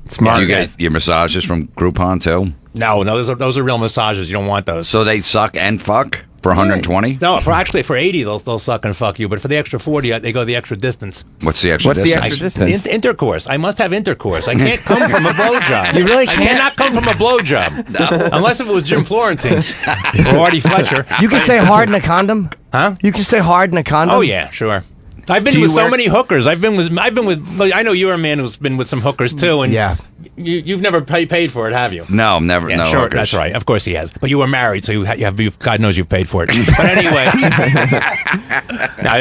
Smart. You get your massages from Groupon too? No, those are real massages. You don't want those. So they suck and fuck for 120? No, for 80 they'll suck and fuck you, but for the extra 40 they go the extra distance. What's the extra What's the distance? extra distance? Intercourse. I must have intercourse. I can't come from a blowjob. You really I can't? cannot come from a blowjob. Unless if it was Jim Florentine or Artie Fletcher. You can stay hard in a condom? Huh? You can stay hard in a condom? Oh yeah, sure. I've been Do you with so wear- many hookers. I've been with. I know you're a man who's been with some hookers too, and Yeah. you've never paid for it, have you? No, never. Yeah, no, sure, hookers. that's right. Of course he has. But you were married, so you have. God knows you've paid for it. But anyway,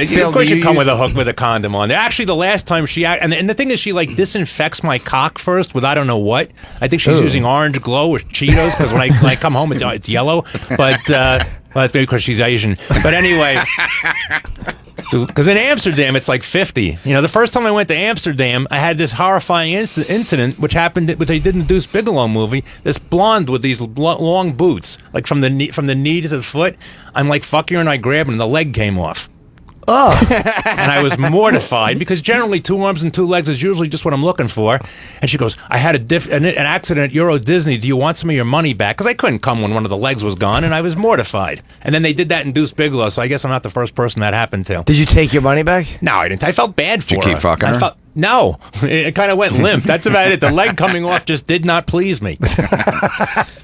Phil, of course do you you come use- with a hook with a condom on there. Actually, the last time and the thing is, she like disinfects my cock first with I don't know what. I think she's using Orange Glow or Cheetos because when I come home it's yellow. But well, that's maybe because she's Asian. But anyway. Because in Amsterdam, it's like 50. The first time I went to Amsterdam, I had this horrifying incident, which they did in the Deuce Bigelow movie. This blonde with these long boots, like from the knee to the foot. I'm like fucking her, and I grab her, and the leg came off. Oh. And I was mortified because generally 2 arms and 2 legs is usually just what I'm looking for. And she goes, I had an accident at Euro Disney. Do you want some of your money back? Because I couldn't come when one of the legs was gone, and I was mortified. And then they did that in Deuce Bigelow, so I guess I'm not the first person that happened to. Did you take your money back? No, I didn't. I felt bad for Did her. you keep fucking her? No, it kind of went limp. That's about it. The leg coming off just did not please me.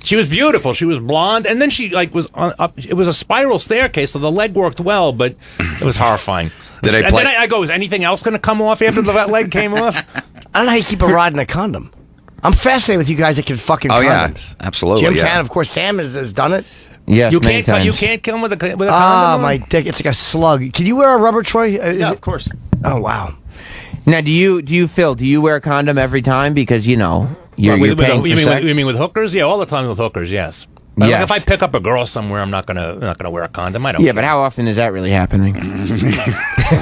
She was beautiful. She was blonde, and then she like was up. It was a spiral staircase, so the leg worked well, but it was horrifying. Did they and play- then I go, is anything else going to come off after that leg came off? I don't know how you keep a rod in a condom. I'm fascinated with you guys that can fucking Oh, yeah. condoms. Absolutely, Jim yeah. can, of course. Sam has done it. Yes, You many can't. You times. can't kill him with a condom. Ah, on? my dick. It's like a slug. Can you wear a rubber, Troy? Yeah, of course. Oh, wow. Now, do you Phil? Do you wear a condom every time because you're With- paying for you mean sex? you mean with hookers? Yeah, all the time with hookers. Yes. But like, Yes. if I pick up a girl somewhere, I'm not gonna wear a condom. I don't. Yeah, care. but how often is that really happening?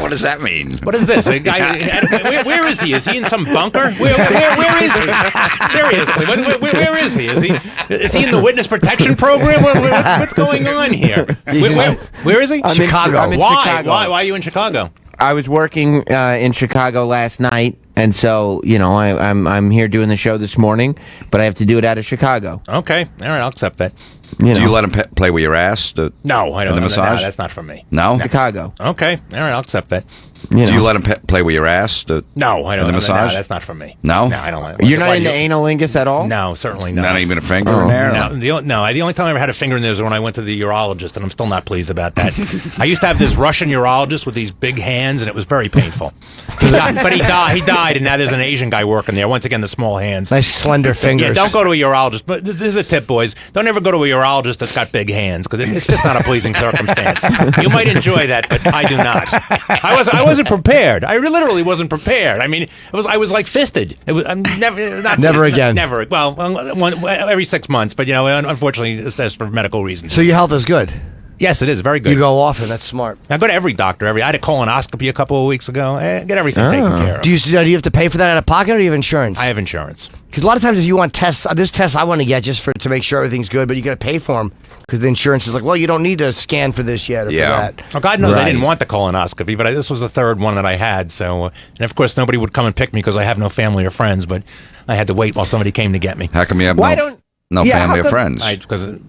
What does that mean? What is this? A guy, where is he? Is he in some bunker? Where is he? Seriously, where is he? Is he in the witness protection program? What's going on here? Where is he? I'm in Chicago. I'm in Why? Chicago. Why are you in Chicago? I was working in Chicago last night, and so I'm here doing the show this morning, but I have to do it out of Chicago. Okay, all right, I'll accept that. Do you let him play with your ass? No, I don't. The massage? No, that's not for me. No? Chicago. Okay, all right, I'll accept that. Do you let him play with your ass? No, I don't. The massage? No, that's not for me. No? No, I don't. You're not into analingus at all? No, certainly not. Not even a finger in there? No, the only time I ever had a finger in there was when I went to the urologist, and I'm still not pleased about that. I used to have this Russian urologist with these big hands, and it was very painful. But he died, and now there's an Asian guy working there. Once again, the small hands. Nice slender fingers. Yeah, don't go to a urologist. But this is a tip, boys. Don't ever go to a urologist that's got big hands, because it's just not a pleasing circumstance. You might enjoy that, but I do not. I wasn't prepared. I literally wasn't prepared. I mean, I was like fisted. It was I'm Never again. Never. Well, every 6 months, but unfortunately, that's for medical reasons. So your health is good. Yes, it is very good. You go often. That's smart. I go to every doctor. I had a colonoscopy a couple of weeks ago. Get everything taken care of. Do you have to pay for that out of pocket, or do you have insurance? I have insurance. Because a lot of times, if you want tests, there's tests I want to get just to make sure everything's good, but you got to pay for them because the insurance is like, well, you don't need to scan for this yet or for that. Oh, God knows I Right. didn't want the colonoscopy, but this was the third one that I had. So, and of course, nobody would come and pick me because I have no family or friends. But I had to wait while somebody came to get me. How come you have no yeah, family how or come- friends?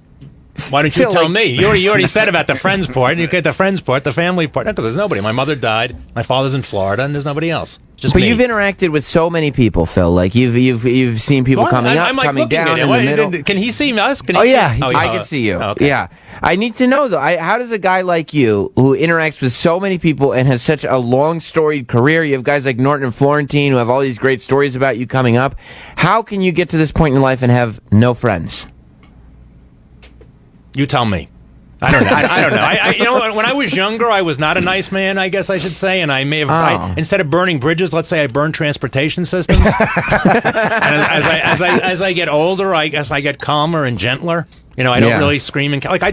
Why don't you Phil, tell like- me? You already said about the friends part. You get the friends part, the family part. Because there's nobody. My mother died. My father's in Florida, and there's nobody else. Just But me. you've interacted with so many people, Phil. Like you've seen people What? coming up, I'm like coming looking down at it. in What- the middle. Can he see us? Can he Oh, see- yeah. I can see you. Okay. Yeah. I need to know though. How does a guy like you, who interacts with so many people and has such a long storied career, you have guys like Norton and Florentine who have all these great stories about you coming up. How can you get to this point in your life and have no friends? You tell me. I don't know. I don't know. When I was younger, I was not a nice man, I guess I should say, and I may have. Instead of burning bridges, let's say I burned transportation systems. And as I get older, I guess I get calmer and gentler. I don't really scream and like I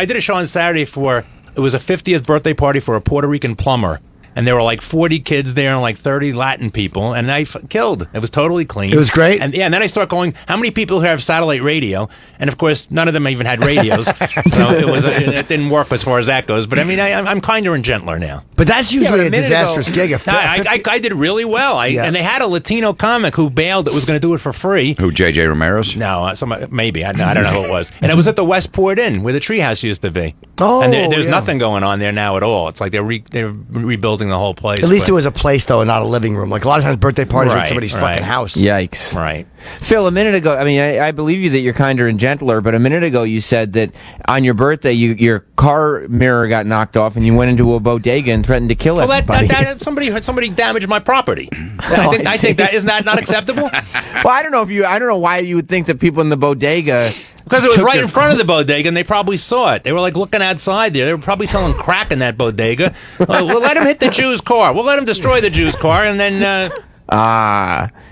did a show on Saturday it was a 50th birthday party for a Puerto Rican plumber. And there were like 40 kids there and like 30 Latin people, and I killed. It was totally clean. It was great. And then I start going, how many people here have satellite radio? And of course, none of them even had radios, so it didn't work as far as that goes. But I mean, I'm kinder and gentler now. But that's usually a disastrous gig. I did really well. And they had a Latino comic who bailed that was going to do it for free. Who, J.J. Ramirez? No, maybe. I don't know who it was. And it was at the Westport Inn, where the treehouse used to be. Oh, and there's nothing going on there now at all. It's like they're rebuilding the whole place. At least it was a place, though, and not a living room. Like a lot of times, birthday parties are at Right, somebody's right. fucking house. Yikes. Right. Phil, a minute ago, I mean, I believe you that you're kinder and gentler, but a minute ago you said that on your birthday, your car mirror got knocked off and you went into a bodega and threatened to kill everybody. Somebody damaged my property. I think that isn't that not acceptable? Well, I don't know why you would think that people in the bodega. Because it was took right their in front of the bodega, and they probably saw it. They were like looking outside there. They were probably selling crack in that bodega. We'll let him hit the Jew's car. We'll let him destroy the Jew's car, and then.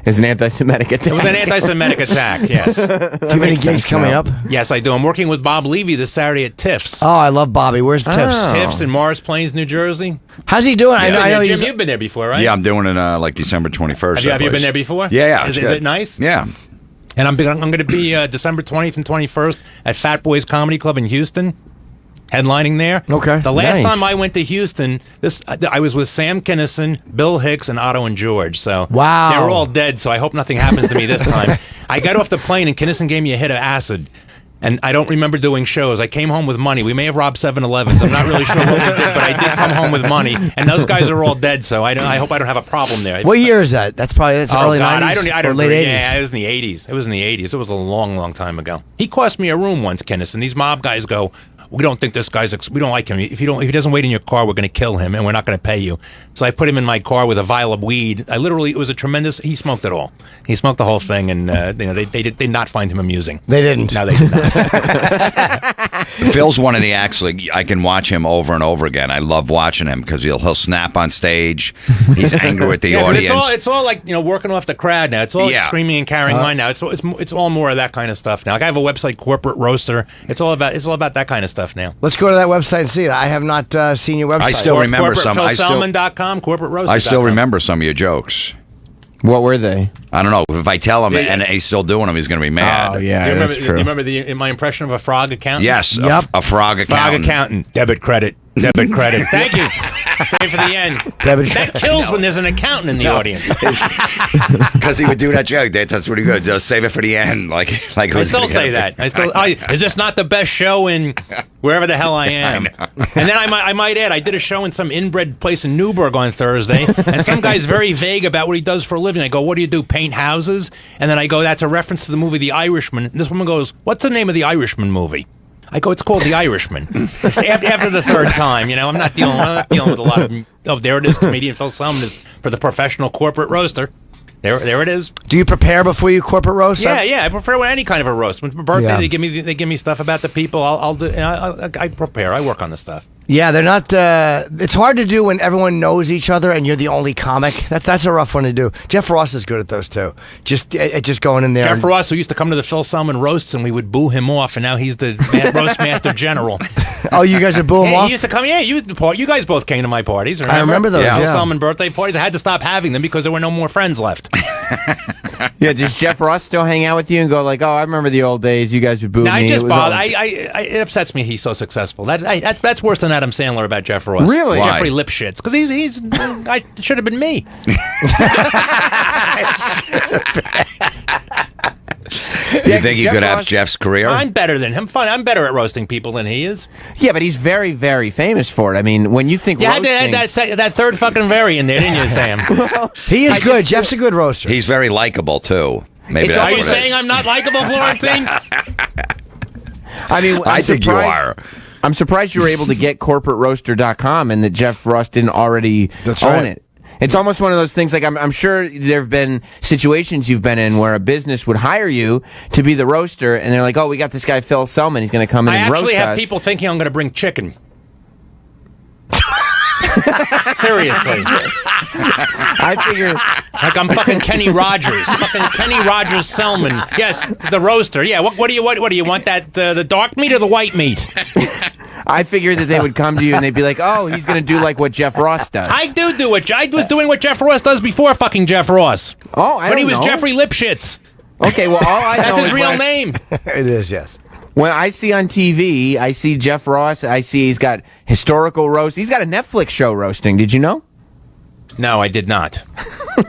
It's an anti-Semitic attack. It was an anti-Semitic attack. Yes. Do you have any gigs coming up? Yes, I do. I'm working with Bob Levy this Saturday at Tiff's. Oh, I love Bobby. Where's the Tiff's? Tiff's in Morris Plains, New Jersey. How's he doing? Yeah, I know Jim, he's. you've been there before, right? Yeah, I'm doing it like December 21st. Have you been there before? Yeah. Is it's it good. nice? Yeah. And I'm going to be December 20th and 21st at Fat Boys Comedy Club in Houston, headlining there. Okay. The last Nice. time I went to Houston, I was with Sam Kinison, Bill Hicks, and Otto and George. So Wow. they were all dead. So I hope nothing happens to me this time. I got off the plane and Kinison gave me a hit of acid. And I don't remember doing shows. I came home with money. We may have robbed 7-Elevens. I'm not really sure what we did, but I did come home with money. And those guys are all dead, so I hope I don't have a problem there. What year is that? That's early God, 90s I don't or late 80s? Yeah, it was in the 80s. It was in the 80s. It was a long, long time ago. He cost me a room once, Kennison. These mob guys go, we don't think this guy's. We don't like him. If he doesn't wait in your car, we're going to kill him, and we're not going to pay you. So I put him in my car with a vial of weed. It was a tremendous. He smoked it all. He smoked the whole thing, and they did not find him amusing. They didn't. No, they did not. Phil's one of the acts. Like, I can watch him over and over again. I love watching him because he'll snap on stage. He's angry with the audience. It's all like working off the crowd now. It's all like screaming and carrying on now. It's all more of that kind of stuff now. Like I have a website, Corporate Roaster. It's all about that kind of stuff now. Let's go to that website and see it. I have not seen your website. I still remember some. CorporatePhilSalmon.com, Corporate Roaster. I still remember some of your jokes. What were they? I don't know. If I tell him and he's still doing them, he's going to be mad. Oh, yeah, that's true. Do you remember my impression of a frog accountant? Yes, Yep. a frog accountant. Frog accountant. Debit, credit. Debit, credit. Thank you. Save for the end. That kills when there's an accountant in the audience. Because he would do that joke. That's what he would do. Save it for the end. Like I still say that. Is this not the best show in wherever the hell I am? And then I might add, I did a show in some inbred place in Newburgh on Thursday, and some guy's very vague about what he does for a living. I go, what do you do, paint houses? And then I go, that's a reference to the movie The Irishman. And this woman goes, what's the name of the Irishman movie? I go, it's called The Irishman. It's after the third time, I'm not dealing with a lot of. Oh, there it is. Comedian Phil Salmon is for the professional corporate roaster. There it is. Do you prepare before you corporate roast? Yeah. I prefer any kind of a roast. When birthday, they give me stuff about the people. I'll do. I prepare. I work on the stuff. Yeah, they're not. It's hard to do when everyone knows each other and you're the only comic. That's a rough one to do. Jeff Ross is good at those too. Just going in there. Jeff Ross, who used to come to the Phil Salmon roasts, and we would boo him off, and now he's the roast master general. Oh, you guys are booing him off? He used to come. Yeah, you guys both came to my parties. Remember? I remember those. Phil Salmon birthday parties. I had to stop having them because there were no more friends left. Yeah, does Jeff Ross still hang out with you and go like, "Oh, I remember the old days. You guys would boo me." I just bother. It upsets me he's so successful. That's worse than Adam Sandler about Jeff Ross. Really? Why? Jeffrey Lipschitz, because he's it should have been me. You think he could have Jeff's career? I'm better than him. I'm better at roasting people than he is. Yeah, but he's very, very famous for it. I mean, when you think roasting... had that third fucking very in there, didn't you, Sam? He is good. Jeff's a good roaster. He's very likable, too. Maybe Are you saying I'm not likable, Florentine? I mean, I think you are. I'm surprised you were able to get corporateroaster.com and that Jeff Ross didn't already own it. It's almost one of those things, like I'm sure there have been situations you've been in where a business would hire you to be the roaster, and they're like, oh, we got this guy Phil Selman, he's going to come in and roast us. I actually have people thinking I'm going to bring chicken. Seriously. I figure... Like I'm fucking Kenny Rogers. Fucking Kenny Rogers Selman. Yes, the roaster. Yeah, what do you want, that the dark meat or the white meat? I figured that they would come to you and they'd be like, oh, he's going to do like what Jeff Ross does. I was doing what Jeff Ross does before fucking Jeff Ross. Oh, I don't know. When he was Jeffrey Lipschitz. Okay, well, all I know That's his is real name. It is, yes. When I see on TV, I see Jeff Ross, I see he's got historical roast. He's got a Netflix show roasting. Did you know? No, I did not.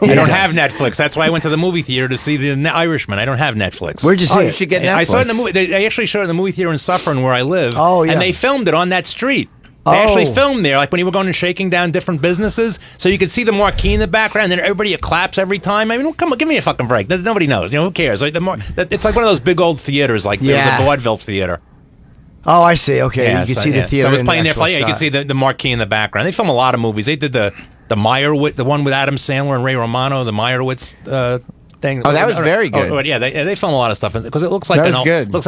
I don't have Netflix. That's why I went to the movie theater to see The Irishman. I don't have Netflix. Where'd you see it? You should get Netflix. I saw it in the movie. They actually showed it in the movie theater in Suffern where I live. Oh, yeah. And they filmed it on that street. They actually filmed there, like when you were going and shaking down different businesses, so you could see the marquee in the background, and then everybody claps every time. I mean, come on, give me a fucking break. Nobody knows. Who cares? Like it's like one of those big old theaters, like there's a vaudeville theater. Oh, I see. Okay, you can see the theater. So I was playing there. You can see the marquee in the background. They film a lot of movies. They did the Meyerowitz, the one with Adam Sandler and Ray Romano, the Meyerowitz thing. Oh, that was very good. Oh, yeah, they film a lot of stuff because it looks like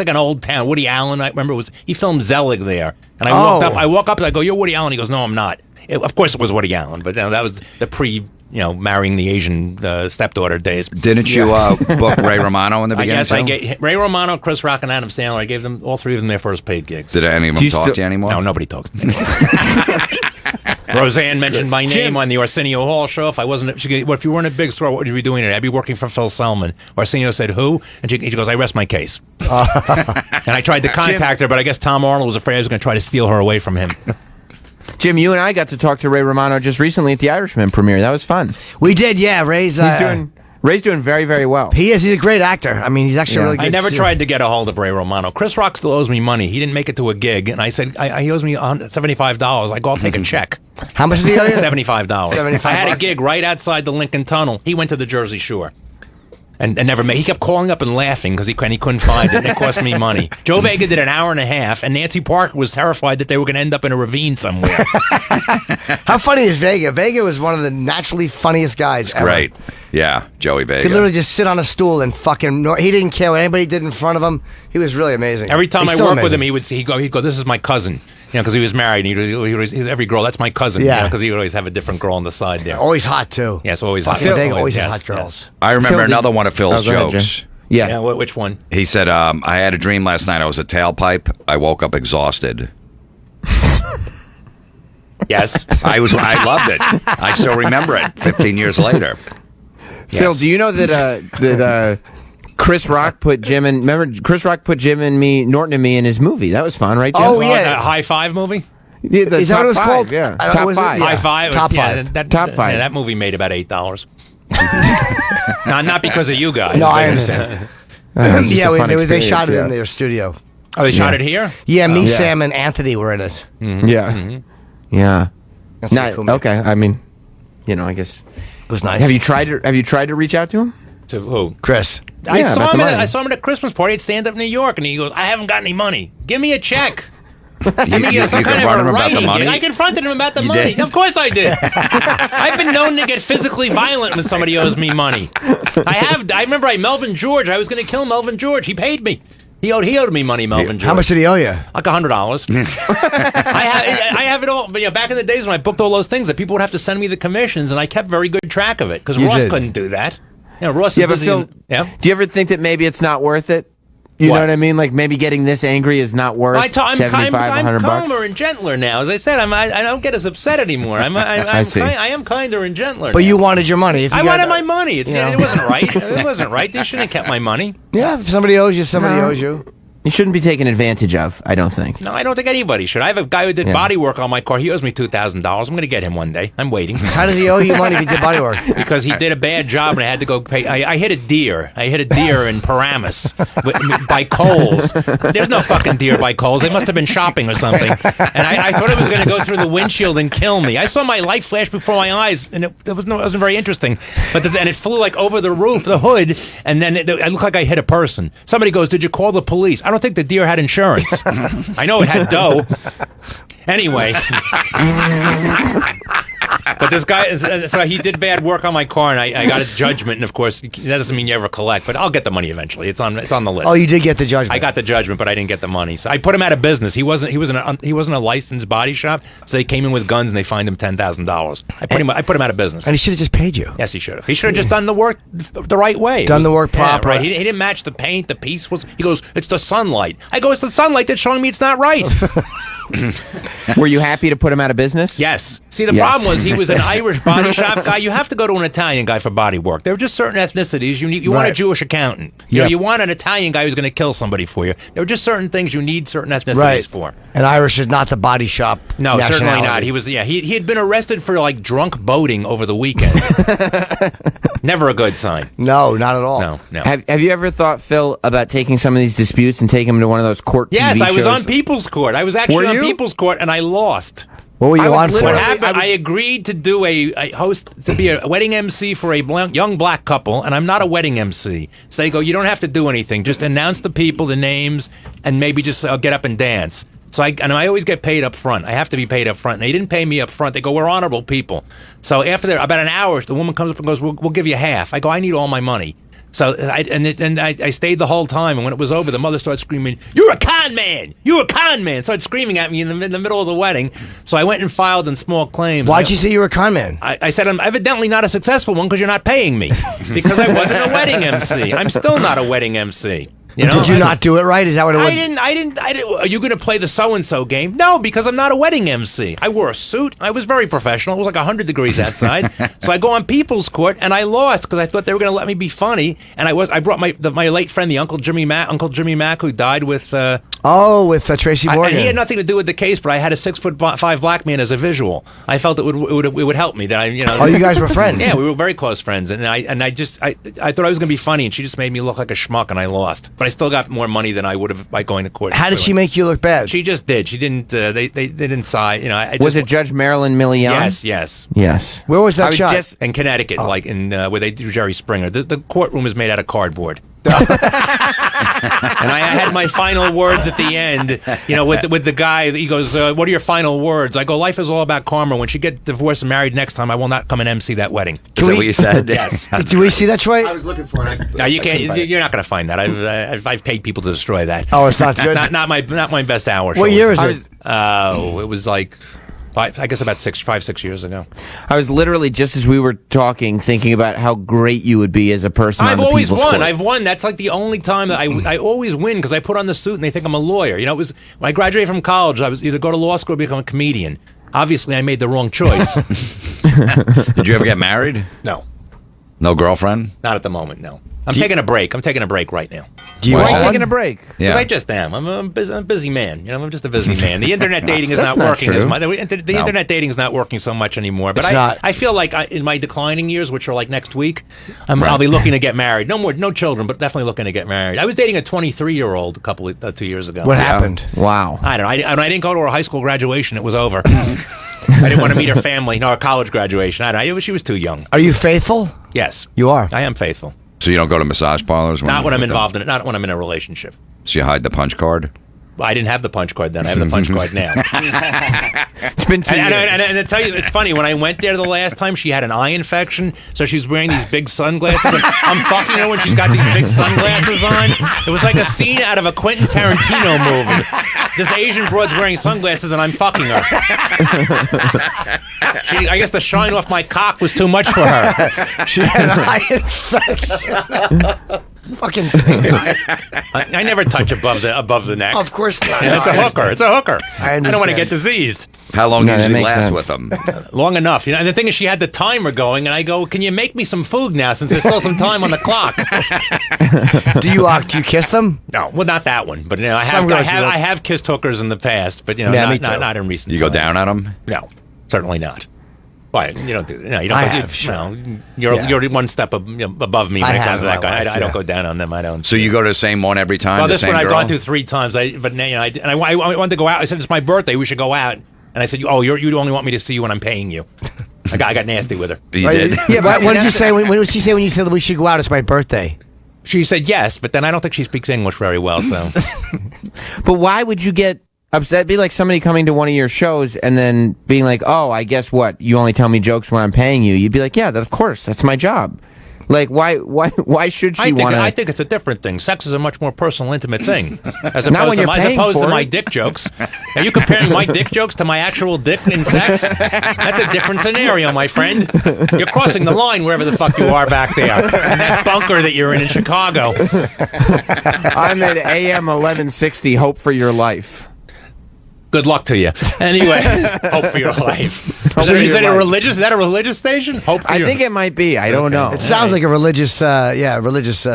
an old town. Woody Allen, I remember, he filmed Zelig there, and I walk up and I go, "You're Woody Allen." He goes, "No, I'm not." Of course, it was Woody Allen, but that was the marrying the Asian stepdaughter days. Didn't you book Ray Romano in the beginning? Yes, I gave Ray Romano, Chris Rock, and Adam Sandler. I gave them all three of them their first paid gigs. Did any of them talk to you anymore? No, nobody talks. Roseanne mentioned my name on the Arsenio Hall show. If I wasn't, she goes, well, if you weren't a big star, what would you be doing here? I'd be working for Phil Selman. Arsenio said, who? And she goes, I rest my case. And I tried to contact her, but I guess Tom Arnold was afraid I was going to try to steal her away from him. Jim, you and I got to talk to Ray Romano just recently at the Irishman premiere. That was fun. We did, yeah. Ray's doing very, very well. He is. He's a great actor. I mean, he's actually really good. I never tried to get a hold of Ray Romano. Chris Rock still owes me money. He didn't make it to a gig, and I said, he owes me $75. I go, I'll take a check. How much does he owe you? $75. $75. I had a gig right outside the Lincoln Tunnel. He went to the Jersey Shore. And never made. He kept calling up and laughing because he couldn't find it. And it cost me money. Joe Vega did an hour and a half, and Nancy Parker was terrified that they were going to end up in a ravine somewhere. How funny is Vega? Vega was one of the naturally funniest guys ever. Great. Yeah, Joey Vega. He could literally just sit on a stool and fucking. He didn't care what anybody did in front of him. He was really amazing. Every time He's I still worked with him, amazing. he'd go, "This is my cousin." You know, because he was married. And every girl, that's my cousin. Yeah. Because he would always have a different girl on the side there. Always hot too. Yes, always hot. Phil, Vega always had Yes, hot girls. yes. I remember Phil, another one of Phil's go ahead, jokes. Jim. Yeah. Which one? He said, I had a dream last night. I was a tailpipe. I woke up exhausted. Yes. I loved it. I still remember it 15 years later. Phil, Yes. do you know that Chris Rock put Jim and Norton and me in his movie? That was fun, right, Jim? Oh, yeah. That High Five movie? Yeah, the Is that top what it was five, called? Yeah, I don't know, top was it? five. Yeah. High Five. Top yeah, five. Top five. Yeah, that movie made about $8. Not because of you guys. No, I but- understand. It's just Yeah, a fun they experience, shot it yeah. in their studio. Oh, they shot it here? Yeah, me, Yeah. Sam, and Anthony were in it. Yeah, yeah. That's Not, pretty cool, man. okay, I mean, I guess. It was nice. Have you tried to reach out to him? To who? Chris? I Yeah, saw about him. the money. I saw him at a Christmas party at Stand Up New York, and he goes, "I haven't got any money. Give me a check." You Some kind of confronted a him about the writing money? gig. I confronted him about the You money. did? Of course I did. I've been known to get physically violent when somebody owes me money. I remember Melvin George. I was going to kill Melvin George. He paid me. He owed me money, Melvin George. How much did he owe you? Like $100. I have it all. But back in the days when I booked all those things, that people would have to send me the commissions, and I kept very good track of it because You Ross did. couldn't do that. Ross. Yeah, is but busy. Phil, Yeah. do you ever think that maybe it's not worth it? You What? know what I mean? Like maybe getting this angry is not worth I'm 75, 100 bucks. calmer and gentler now. As I said, I don't get as upset anymore. I see. I am kinder and gentler. But now. you wanted your money. If you I got- wanted my money. It know. wasn't right. It wasn't right. They shouldn't have kept my money. Yeah, if somebody owes you, somebody owes you. You shouldn't be taken advantage of, I don't think. No, I don't think anybody should. I have a guy who did body work on my car. He owes me $2,000. I'm going to get him one day. I'm waiting. How does he owe you money if he did body work? Because he did a bad job and I had to go pay. I hit a deer. I hit a deer in Paramus by Kohl's. There's no fucking deer by Kohl's. They must have been shopping or something. And I thought it was going to go through the windshield and kill me. I saw my light flash before my eyes, and it wasn't very interesting. But then it flew like over the roof, the hood, and then it looked like I hit a person. Somebody goes, "Did you call the police?" I don't think the deer had insurance. I know it had dough. Anyway. But this guy, so he did bad work on my car, and I got a judgment. And of course, that doesn't mean you ever collect, but I'll get the money eventually. It's on the list. Oh, you did get the judgment. I got the judgment, but I didn't get the money. So I put him out of business. He wasn't a licensed body shop, so they came in with guns and they fined him $10,000. I put him out of business. And he should have just paid you. Yes, he should have. He should have just done the work the right way. Done the work proper. Right. He didn't match the paint. The piece was. He goes, "It's the sunlight." I go, "It's the sunlight that's showing me it's not right." Were you happy to put him out of business? Yes. See, the Yes. problem was he was an Irish body shop guy. You have to go to an Italian guy for body work. There are just certain ethnicities you need. You want a Right. Jewish accountant. You want an Italian guy who's going to kill somebody for you. There are just certain things you need certain ethnicities Right. for. And Irish is not the body shop. No, certainly not. nationality. He was. Yeah, he had been arrested for like drunk boating over the weekend. Never a good sign. No, not at all. No. Have you ever thought, Phil, about taking some of these disputes and taking them to one of those court Yes, TV I was shows? on People's Court. I was actually Were on you? People's Court, and I lost. What were you on for? What happened? I agreed to do a host to be a wedding MC for a young black couple, and I'm not a wedding MC. So they go, "You don't have to do anything. Just announce the people, the names, and maybe just get up and dance." So I always get paid up front. I have to be paid up front. And they didn't pay me up front. They go, "We're honorable people." So after about an hour, the woman comes up and goes, "We'll give you half." I go, "I need all my money." So I stayed the whole time, and when it was over, the mother started screaming, "You're a con man! You're a con man!" Started screaming at me in the middle of the wedding. So I went and filed in small claims. Why'd you say you were a con man? I said, "I'm evidently not a successful one because you're not paying me because I wasn't a wedding MC. I'm still not a wedding MC." You know, Did you not do it right? Is that what it was? I didn't. Are you going to play the so-and-so game? No, because I'm not a wedding MC. I wore a suit. I was very professional. It was like 100 degrees outside. So I go on People's Court, and I lost because I thought they were going to let me be funny. And I brought my late friend, the Uncle Jimmy Mack, who died with Oh, with Tracy Morgan. And he had nothing to do with the case, but I had a 6'5" black man as a visual. I felt it would help me. That I, you know. Oh, you guys were friends. Yeah, we were very close friends, and I thought I was going to be funny, and she just made me look like a schmuck, and I lost. But I still got more money than I would have by going to court. How did she make you look bad? She just did. She didn't. They didn't side. You know. Was it Judge Marilyn Milian? Yes. Where was that shot? Just in Connecticut, like in where they do Jerry Springer. The courtroom is made out of cardboard. And I had my final words at the end, you know, with the guy. He goes, "What are your final words?" I go, "Life is all about karma. When she gets divorced and married next time, I will not come and MC that wedding." Is that what you said? Yes. Do we see that, Troy? I was looking for it. No, you can't. You're not going to find that. I've paid people to destroy that. Oh, it's not good. not my best hour. What year is it? It was like. I guess about 6 years ago. I was literally, just as we were talking, thinking about how great you would be as a person. I've on the always People's won. Court. I've won. That's like the only time that I always win because I put on the suit and they think I'm a lawyer. You know, it was when I graduated from college. I was either go to law school or become a comedian. Obviously, I made the wrong choice. Did you ever get married? No. No girlfriend? Not at the moment, no. I'm taking a break. I'm taking a break right now. Why are you taking a break? Yeah. I just am. I'm a busy man. You know, I'm just a busy man. The internet dating is not That's not working true. as much. The internet dating is not working so much anymore. But It's not. I feel like in my declining years, which are like next week, I'll be looking to get married. No children, but definitely looking to get married. I was dating a 23-year-old 2 years ago. What happened? Wow. I don't know. I didn't go to her high school graduation. It was over. I didn't want to meet her family. No, her college graduation. I don't know. She was too young. Are you faithful? Yes. You are. I am faithful. So you don't go to massage parlors? Not when I'm involved in it. Not when I'm in a relationship. So you hide the punch card? Well, I didn't have the punch card then. I have the punch card now. It's been 2 years. And to tell you, it's funny. When I went there the last time, she had an eye infection, so she's wearing these big sunglasses. And I'm fucking her when she's got these big sunglasses on. It was like a scene out of a Quentin Tarantino movie. This Asian broad's wearing sunglasses, and I'm fucking her. I guess the shine off my cock was too much for her. She had an eye infection. Fucking thing. I never touch above the neck. Of course not. Yeah, it's a hooker. It's a hooker. I don't want to understand. get diseased. How long No, do that you makes last sense. with them? Long enough. You know, and the thing is, she had the timer going, and I go, "Can you make me some food now, since there's still some time on the clock?" Do you kiss them? No, well, not that one, but you know, Some girls do that. I have kissed hookers in the past, but you know, Yeah, me too. not in recent. You go times. down on them? No, certainly not. Why? You don't do. No, you don't. I go, have, you, sure. no, you're Yeah. you're one step above me when I it comes have to that in my guy. life, I don't yeah. go down on them. I don't. So you go to the same one every time? Well, the this same one I've girl? gone to 3 times. But I wanted to go out. I said, "It's my birthday. We should go out." And I said, "Oh, you only want me to see you when I'm paying you." I got nasty with her. You did? Yeah, but what did you say? What did she say when you said that we should go out? It's my birthday. She said yes, but then I don't think she speaks English very well. So But why would you get upset? It'd be like somebody coming to one of your shows and then being like, "Oh, I guess what? You only tell me jokes when I'm paying you." You'd be like, "Yeah, of course. That's my job." Like, why should she want to? I think it's a different thing. Sex is a much more personal, intimate thing, as Not opposed when to, you're as paying opposed to for my it. dick jokes. Are you comparing my dick jokes to my actual dick in sex? That's a different scenario, my friend. You're crossing the line wherever the fuck you are back there, in that bunker that you're in Chicago. I'm at AM 1160. Hope for your life. Good luck to you. Anyway, hope for your life. Is that a religious? Is that a religious station? Hope for I your. think it might be. I don't know. It sounds like a religious,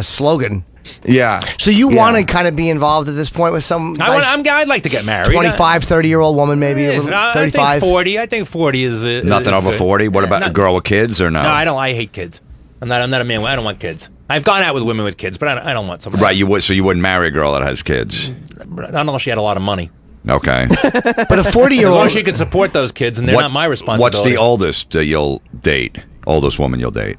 slogan. Yeah. So you want to kind of be involved at this point with some I'd like to get married. 25, 30-year-old woman, maybe a little, I 35. think 40. I think 40 is Nothing over good. 40? What about a girl with kids or no? No, I don't. I hate kids. I'm not a man. I don't want kids. I've gone out with women with kids, but I don't want someone. Right, so you wouldn't marry a girl that has kids? Not unless she had a lot of money. Okay. But a 40-year-old... As long as she can support those kids, and they're not my responsibility. What's the oldest you'll date? Oldest woman you'll date?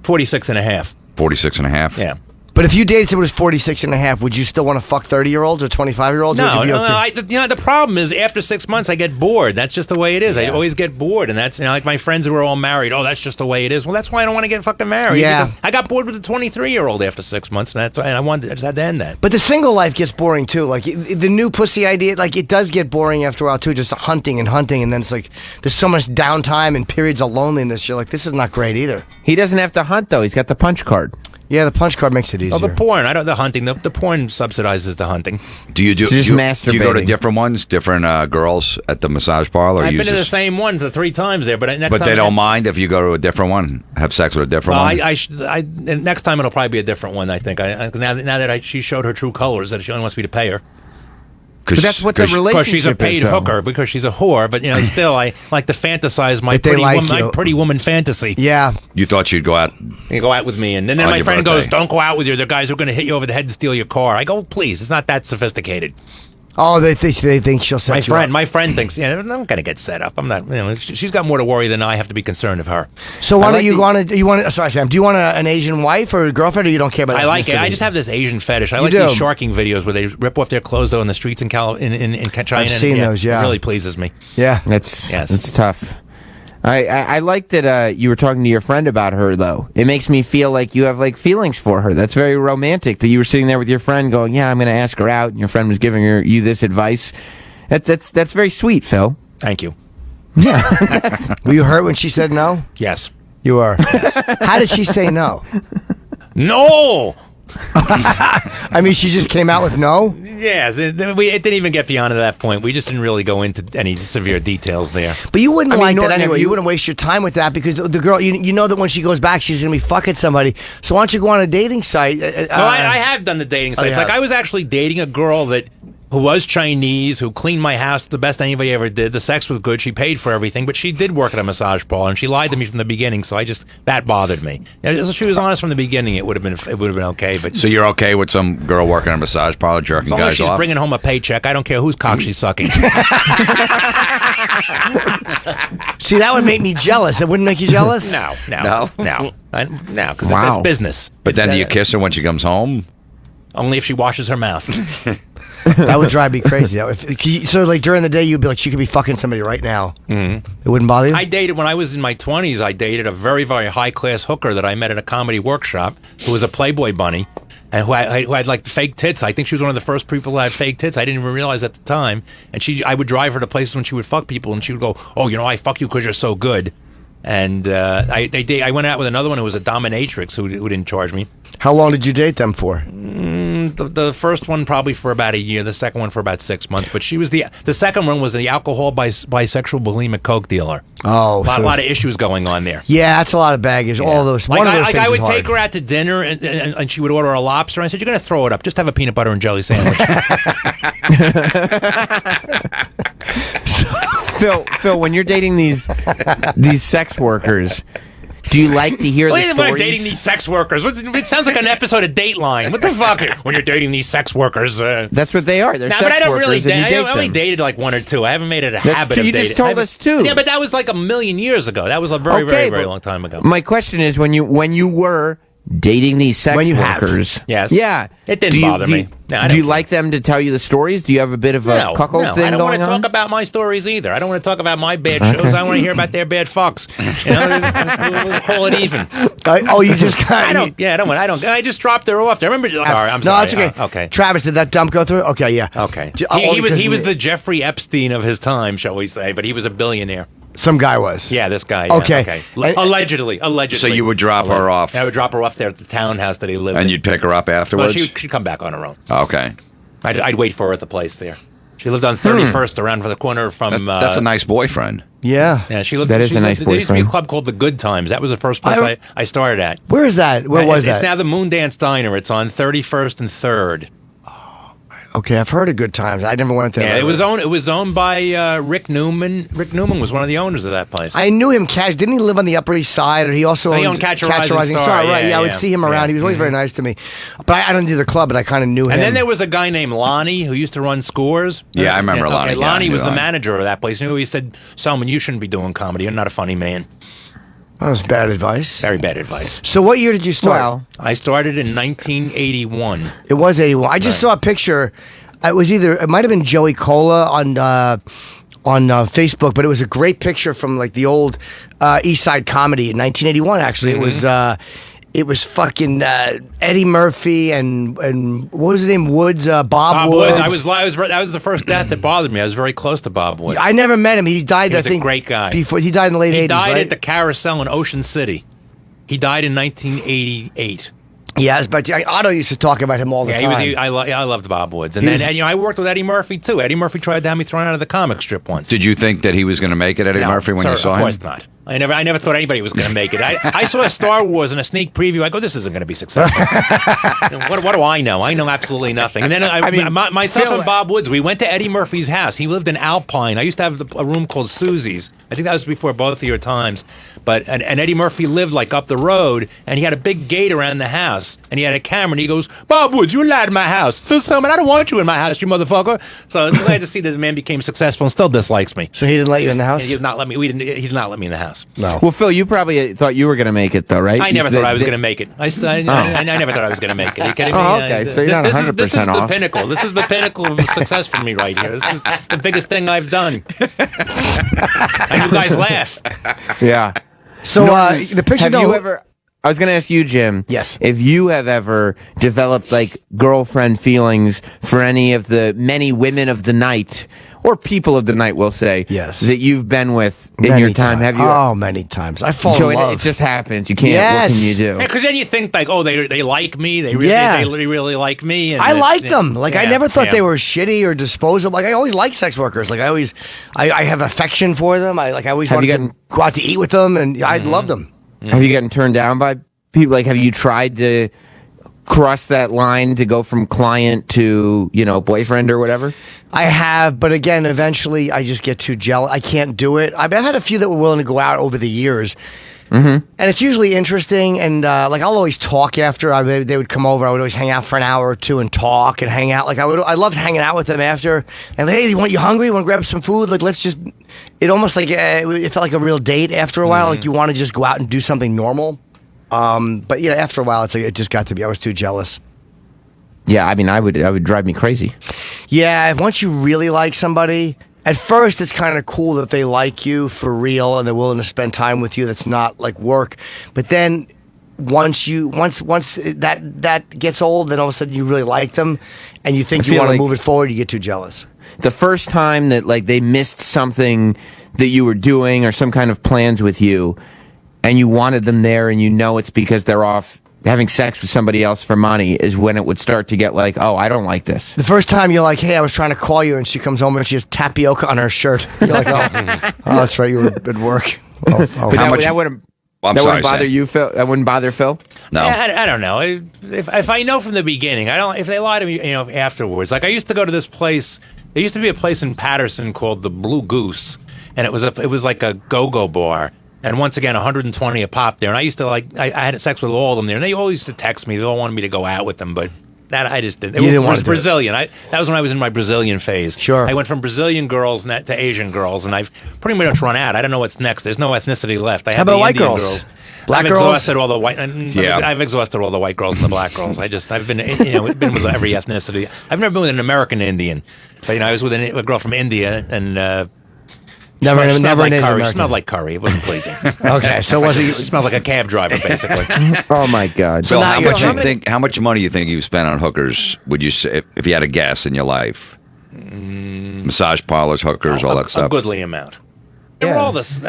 46 and a half. 46 and a half? Yeah. But if you dated someone who's 46 and a half, would you still want to fuck 30-year-olds or 25-year-olds? No, or would you be okay? the problem is after 6 months I get bored. That's just the way it is. I always get bored, and that's like my friends who are all married. Oh, that's just the way it is. Well, that's why I don't want to get fucking married. Yeah. because I got bored with a 23-year-old after 6 months, and I just had to end that. But the single life gets boring too. Like the new pussy idea, like it does get boring after a while too. Just hunting, and then it's like there's so much downtime and periods of loneliness. You're like, this is not great either. He doesn't have to hunt though. He's got the punch card. Yeah, the punch card makes it easier. Oh, the porn. The hunting. The porn subsidizes the hunting. Do you So just do you go to masturbating. different ones, different girls at the massage parlor? or I've you been to the just- same one for 3 times there, but next But time they don't mind if you go to a different one, have sex with a different Well, one? and next time it'll probably be a different one. I think. 'Cause now that she showed her true colors, that she only wants me to pay her. But that's what the relationship Because she's a paid is, though. hooker, because she's a whore. But still, I like to fantasize my But they like you. my pretty woman fantasy. Yeah. You thought she'd go out? You go out with me, and then On my your friend birthday. goes, "Don't go out with you. There are guys who are going to hit you over the head and steal your car." I go, "Please, it's not that sophisticated." Oh, they think she'll set you up. My friend thinks, I'm going to get set up. I'm not. She's got more to worry than I have to be concerned of her. So why don't you want to? You want? Sorry, Sam. Do you want an Asian wife or a girlfriend, or you don't care about? I like it. I ethnicity? just have this Asian fetish. I You like do. these sharking videos where they rip off their clothes though in the streets in China. I've seen those. Yeah, it really pleases me. Yeah, That's tough. I like that you were talking to your friend about her, though. It makes me feel like you have like feelings for her. That's very romantic. That you were sitting there with your friend, going, "Yeah, I'm going to ask her out," and your friend was giving you this advice. That's very sweet, Phil. Thank you. Were you hurt when she said no? Yes. You are. How did she say no? No. I mean, she just came out with no. Yes, it didn't even get beyond that point. We just didn't really go into any severe details there. But you wouldn't I mean, like Norton, that anyway. have You you- wouldn't waste your time with that because the girl, you know that when she goes back, she's going to be fucking somebody. So why don't you go on a dating site? Well, I have done the dating sites. you Like have. I was actually dating a girl who was Chinese, who cleaned my house the best anybody ever did. The sex was good. She paid for everything, but she did work at a massage parlor, and she lied to me from the beginning. So that bothered me. If she was honest from the beginning, it would have been okay. But So you're okay with some girl working at a massage parlor jerking as long as guys she's off? bringing home a paycheck, I don't care whose cock she's sucking. See, that would make me jealous. It wouldn't make you jealous? No, No? because Wow. that's business. But then do you kiss her when she comes home? Only if she washes her mouth. That would drive me crazy. So, like during the day, you'd be like, she could be fucking somebody right now. Mm-hmm. It wouldn't bother you. I dated when I was in my 20s. I dated a very, very high class hooker that I met at a comedy workshop, who was a Playboy bunny, and who had like fake tits. I think she was one of the first people that had fake tits. I didn't even realize at the time. And I would drive her to places when she would fuck people, and she would go, "Oh, I fuck you because you're so good." And I went out with another one who was a dominatrix who didn't charge me. How long did you date them for? The first one probably for about a year. The second one for about 6 months. But she was the second one was the alcohol bisexual bulimic coke dealer. Oh, a lot of issues going on there. Yeah, that's a lot of baggage. All those. Like One of those things I would is hard. take her out to dinner, and she would order a lobster. I said, "You're going to throw it up. Just have a peanut butter and jelly sandwich." Phil, when you're dating these sex workers, do you like to hear the When I'm stories? dating these sex workers, it sounds like an episode of Dateline. What the fuck? When you're dating these sex workers, That's what they are. They're no, sex but I don't really workers, and you date. date I only them. dated like one or two. I haven't made it a That's habit true. of You dating. just told us two. Yeah, but that was like a million years ago. That was a very, very, very long time ago. My question is, when you were dating these sex When you have. workers, Yes. yeah, It didn't bother me. No, I do you don't- like them to tell you the stories? Do you have a bit of a cuckold no, thing I don't going want to on? talk about my stories either. I don't want to talk about my bad Okay. shows. I want to hear about their bad fucks. We'll call it even. You just kind I don't. Yeah, I don't. I just dropped her off. I remember. Sorry, I'm no, sorry. it's okay. Okay. Travis, did that dump go through? Okay, yeah. Okay. Only He was because the Jeffrey Epstein of his time, shall we say? But he was a billionaire. Some guy was. Yeah, this guy. Yeah, Okay. Allegedly. So you would drop her off, I would drop her off there at the townhouse that he lived and in. you'd pick her up Well, afterwards? she'd come back on her own. Okay. I'd wait for her at the place there. She lived on 31st around the corner from... That's a nice boyfriend. Yeah. Yeah, she lived. That is she a lived- nice There used to be a boyfriend. club called the Good Times. That was the first place I started at. Where is that? Where was It's that? now the Moondance Diner. It's on 31st and 3rd. Okay, I've heard of Good Times. I never went there. Yeah, it was owned by Rick Newman. Rick Newman was one of the owners of that place. I knew him. Didn't he live on the Upper East Side? Or he also He owned owned Catch a Rising Star. Right? Yeah, I would yeah, see him around. yeah. He was always very nice to me. But I don't do the club, but I kind of knew him. And then there was a guy named Lonnie who used to run Scores. Yeah, I remember Lonnie. Okay, Yeah, I Lonnie knew was the Lonnie. manager of that place. And he said, "Selman, you shouldn't be doing comedy. You're not a funny man." That was bad advice. Very bad advice. So what year did you start? Well, I started in 1981. It was 81. I just saw a picture. It might have been Joey Cola on Facebook, but it was a great picture from like the old East Side comedy in 1981. Actually, it was fucking Eddie Murphy and what was his name? Woods, Bob Woods. That was the first death that bothered me. I was very close to Bob Woods. I never met him. He died. He was I think a great guy. Before he died in the late 80s. He died right? at the Carousel in Ocean City. He died in 1988. Yes, but Otto used to talk about him all the time. I loved Bob Woods, and I worked with Eddie Murphy too. Eddie Murphy tried to have me thrown out of the comic strip once. Did you think that he was going to make it, Eddie Murphy, when you saw him? Of course not. I never thought anybody was going to make it. I saw Star Wars in a sneak preview. I go, this isn't going to be successful. What do I know? I know absolutely nothing. And then myself and Bob Woods, we went to Eddie Murphy's house. He lived in Alpine. I used to have a room called Susie's. I think that was before both of your times. But and Eddie Murphy lived like up the road, and he had a big gate around the house, and he had a camera, and he goes, Bob Woods, you're allowed in my house. Phil Selman, I don't want you in my house, you motherfucker. So I was glad to see that the man became successful and still dislikes me. So he didn't let you in the house? He did not let me. He did not let me in the house. No. Well, Phil, you probably thought you were going to make it, though, right? I never thought I was going to make it. I never thought I was going to make it. Are you kidding me? Oh, okay. So you're not 100% off. This is the pinnacle. This is the pinnacle of success for me right here. This is the biggest thing I've done. And you guys laugh. Yeah. So the picture. Have you ever? I was going to ask you, Jim. Yes. If you have ever developed like girlfriend feelings for any of the many women of the night, or people of the night, we'll say, yes, that you've been with in your time. Have you? Oh, many times. I fall in love. It just happens. You can't. What can you do? Because then you think like, oh, they like me. They really like me. And I like them. Like I never thought they were shitty or disposable. Like I always liked sex workers. Like I have affection for them. I always wanted to go out to eat with them, and I loved them. Have you gotten turned down by people? Like, have you tried to cross that line to go from client to, boyfriend or whatever? I have, but again, eventually I just get too jealous. I can't do it. I've had a few that were willing to go out over the years. Mm-hmm. And it's usually interesting, and I'll always talk after. They would come over. I would always hang out for an hour or two and talk and hang out. Like I loved hanging out with them after. And hey, you hungry? You want to grab some food? Like let's just. It almost like it felt like a real date after a while. Like you want to just go out and do something normal. But yeah, after a while, it just got to be. I was too jealous. Yeah, I mean, I would drive me crazy. Yeah, once you really like somebody. At first, it's kind of cool that they like you for real and they're willing to spend time with you. That's not like work. But then once that gets old, then all of a sudden you really like them and you think you want to move it forward, you get too jealous. The first time that like they missed something that you were doing or some kind of plans with you and you wanted them there and it's because they're off having sex with somebody else for money is when it would start to get like, oh, I don't like this. The first time you're like, hey, I was trying to call you, and she comes home and she has tapioca on her shirt. You're like, oh that's right, you were at work. But that wouldn't bother you, Phil? That wouldn't bother Phil? No. I don't know. If I know from the beginning, I don't. If they lie to me, afterwards. Like I used to go to this place. There used to be a place in Patterson called the Blue Goose, and it was like a go-go bar. And once again, 120 a pop there. And I used to I had sex with all of them there. And they all used to text me. They all wanted me to go out with them. But that I just didn't. It was Brazilian. That was when I was in my Brazilian phase. Sure. I went from Brazilian girls to Asian girls. And I've pretty much run out. I don't know what's next. There's no ethnicity left. How about white girls? Black girls? Exhausted all the white. I've exhausted all the white girls and the black girls. I've been been with every ethnicity. I've never been with an American Indian. But I was with a girl from India and. Never like curry. Smelled like curry. It wasn't pleasing. Okay, so was it? Smelled like a cab driver, basically. Oh my God! So how much money you think you've spent on hookers? Would you say if you had a guess in your life? Massage parlors, hookers, all that stuff. A goodly amount. They were all the same.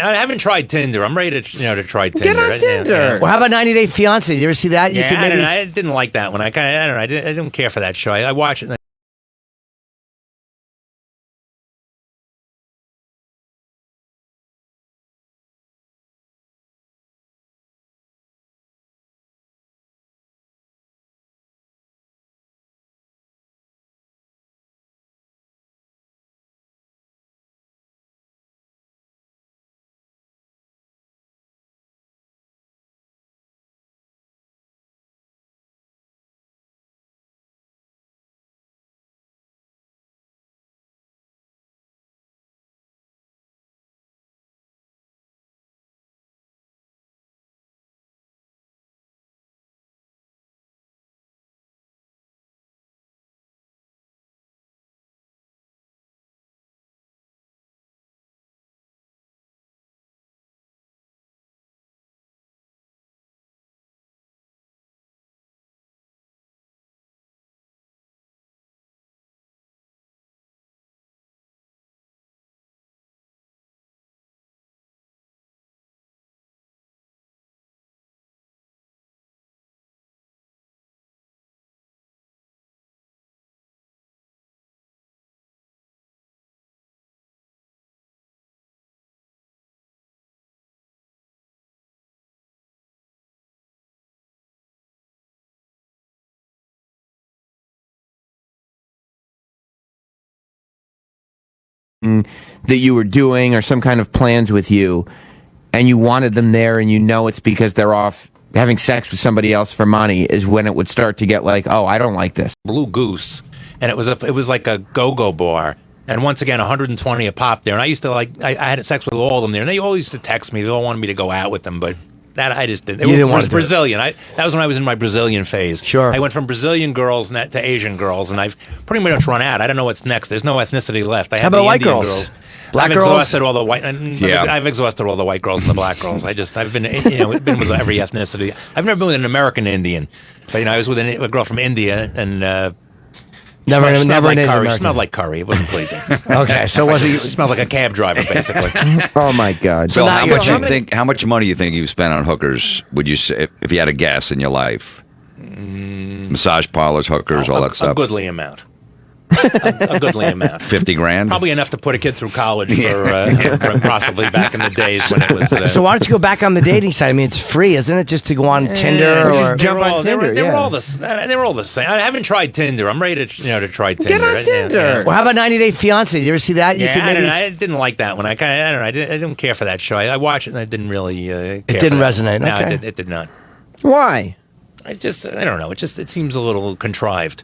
I haven't tried Tinder. I'm ready to try Tinder. Get on Tinder. Yeah. Well, how about 90 Day Fiance? Did you ever see that? I didn't like that one. I didn't care for that show. I watched it. that you were doing or some kind of plans with you, and you wanted them there, and you know it's because they're off having sex with somebody else for money, is when it would start to get like, oh, I don't like this. Blue Goose, and it was like a go-go bar. And once again, 120 a pop there. And I used to I had sex with all of them there. And they all used to text me. They all wanted me to go out with them, but that I just didn't. You didn't want to do it. Brazilian. That was when I was in my Brazilian phase. Sure. I went from Brazilian girls to Asian girls, and I've pretty much run out. I don't know what's next. There's no ethnicity left. I How have about the white Indian girls? Black I've girls? exhausted all the white. I've exhausted all the white girls and the black girls. I've been been with every ethnicity. I've never been with an American Indian, but I was with a girl from India, and Never like an curry. American. Smelled like curry. It wasn't pleasing. Okay, so was it? Smelled like a cab driver, basically. Oh my God! Bill, how much money you think you've spent on hookers? Would you say if you had a guess in your life? Massage parlors, hookers, all that stuff. A goodly amount. A goodly amount. 50 grand. Probably enough to put a kid through college for possibly back in the days when it was. So why don't you go back on the dating site? I mean, it's free, isn't it? Just to go on Tinder or jump on Tinder. They were all the same. I haven't tried Tinder. I'm ready to try Tinder. Get on Tinder. Yeah. Well, how about 90 Day Fiance? You ever see that? You Yeah, could maybe... I didn't like that one. I don't know. I didn't care for that show. I watched it and I didn't really. Care It didn't for that. resonate. No, Okay. it did not. Why? I don't know. It seems a little contrived.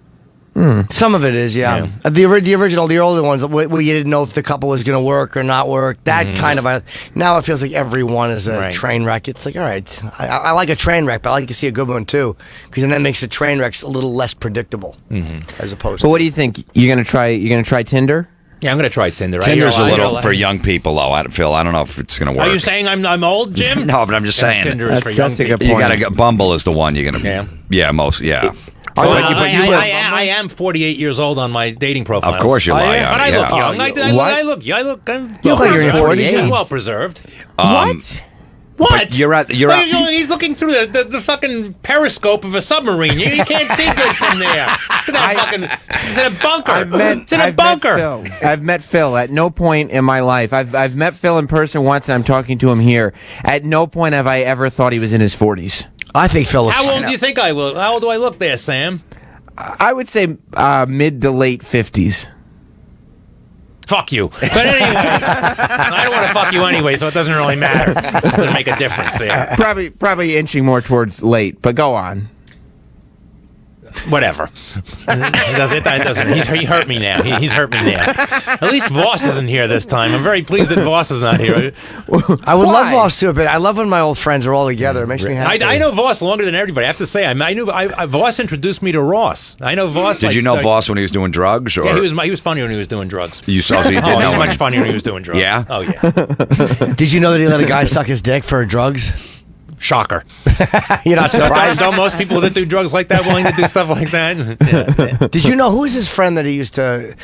Some of it is, yeah. The original, the older ones, where you didn't know if the couple was going to work or not work. That kind of now it feels like every one is a train wreck. It's like, all right, I like a train wreck, but I like to see a good one too, because then that makes the train wrecks a little less predictable, as opposed. But what do you think? You're gonna try Tinder? Yeah, I'm going to try Tinder. Tinder's a little for young people, though. Phil, I don't know if it's going to work. Are you saying I'm old, Jim? No, but I'm just saying. Tinder is for young That's a people. good You point. got to get Bumble is the one you're going to. Yeah. I am 48 years old on my dating profile. Of course you lie. But I look young. I look. You look like you're in your 40s. Well preserved. What? What? You're at. He's looking through the fucking periscope of a submarine. You can't see good from there. Look at that he's in a bunker. It's in a bunker. I've met Phil. At no point in my life, I've met Phil in person once, and I'm talking to him here. At no point have I ever thought he was in his 40s. I think Phil looks. How old do you think I look? How old do I look there, Sam? I would say mid to late 50s. Fuck you. But anyway, I don't want to fuck you anyway, so it doesn't really matter. It doesn't make a difference there. Probably inching more towards late, but go on. Whatever. It doesn't. He hurt me now. He's hurt me now. At least Voss isn't here this time. I'm very pleased that Voss is not here. I would love Voss too, but I love when my old friends are all together. It makes me happy. I know Voss longer than everybody. I have to say, I knew Voss introduced me to Ross. I know Voss. Did you know Voss when he was doing drugs? Or? Yeah, he was funny when he was doing drugs. You saw? So you did know he was him. much funnier when he was doing drugs. Yeah. Oh yeah. Did you know that he let a guy suck his dick for drugs? Shocker. You're not surprised? Don't most people that do drugs like that willing to do stuff like that? Did you know who was his friend that he used to...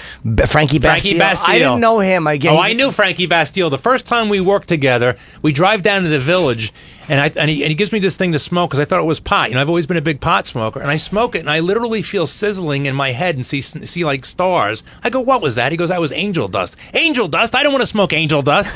Frankie Bastille? I didn't know him. I knew Frankie Bastille. The first time we worked together, we drive down to the village, and he gives me this thing to smoke because I thought it was pot. I've always been a big pot smoker, and I smoke it, and I literally feel sizzling in my head and see like stars. I go, what was that? He goes, that was angel dust. Angel dust? I don't want to smoke angel dust.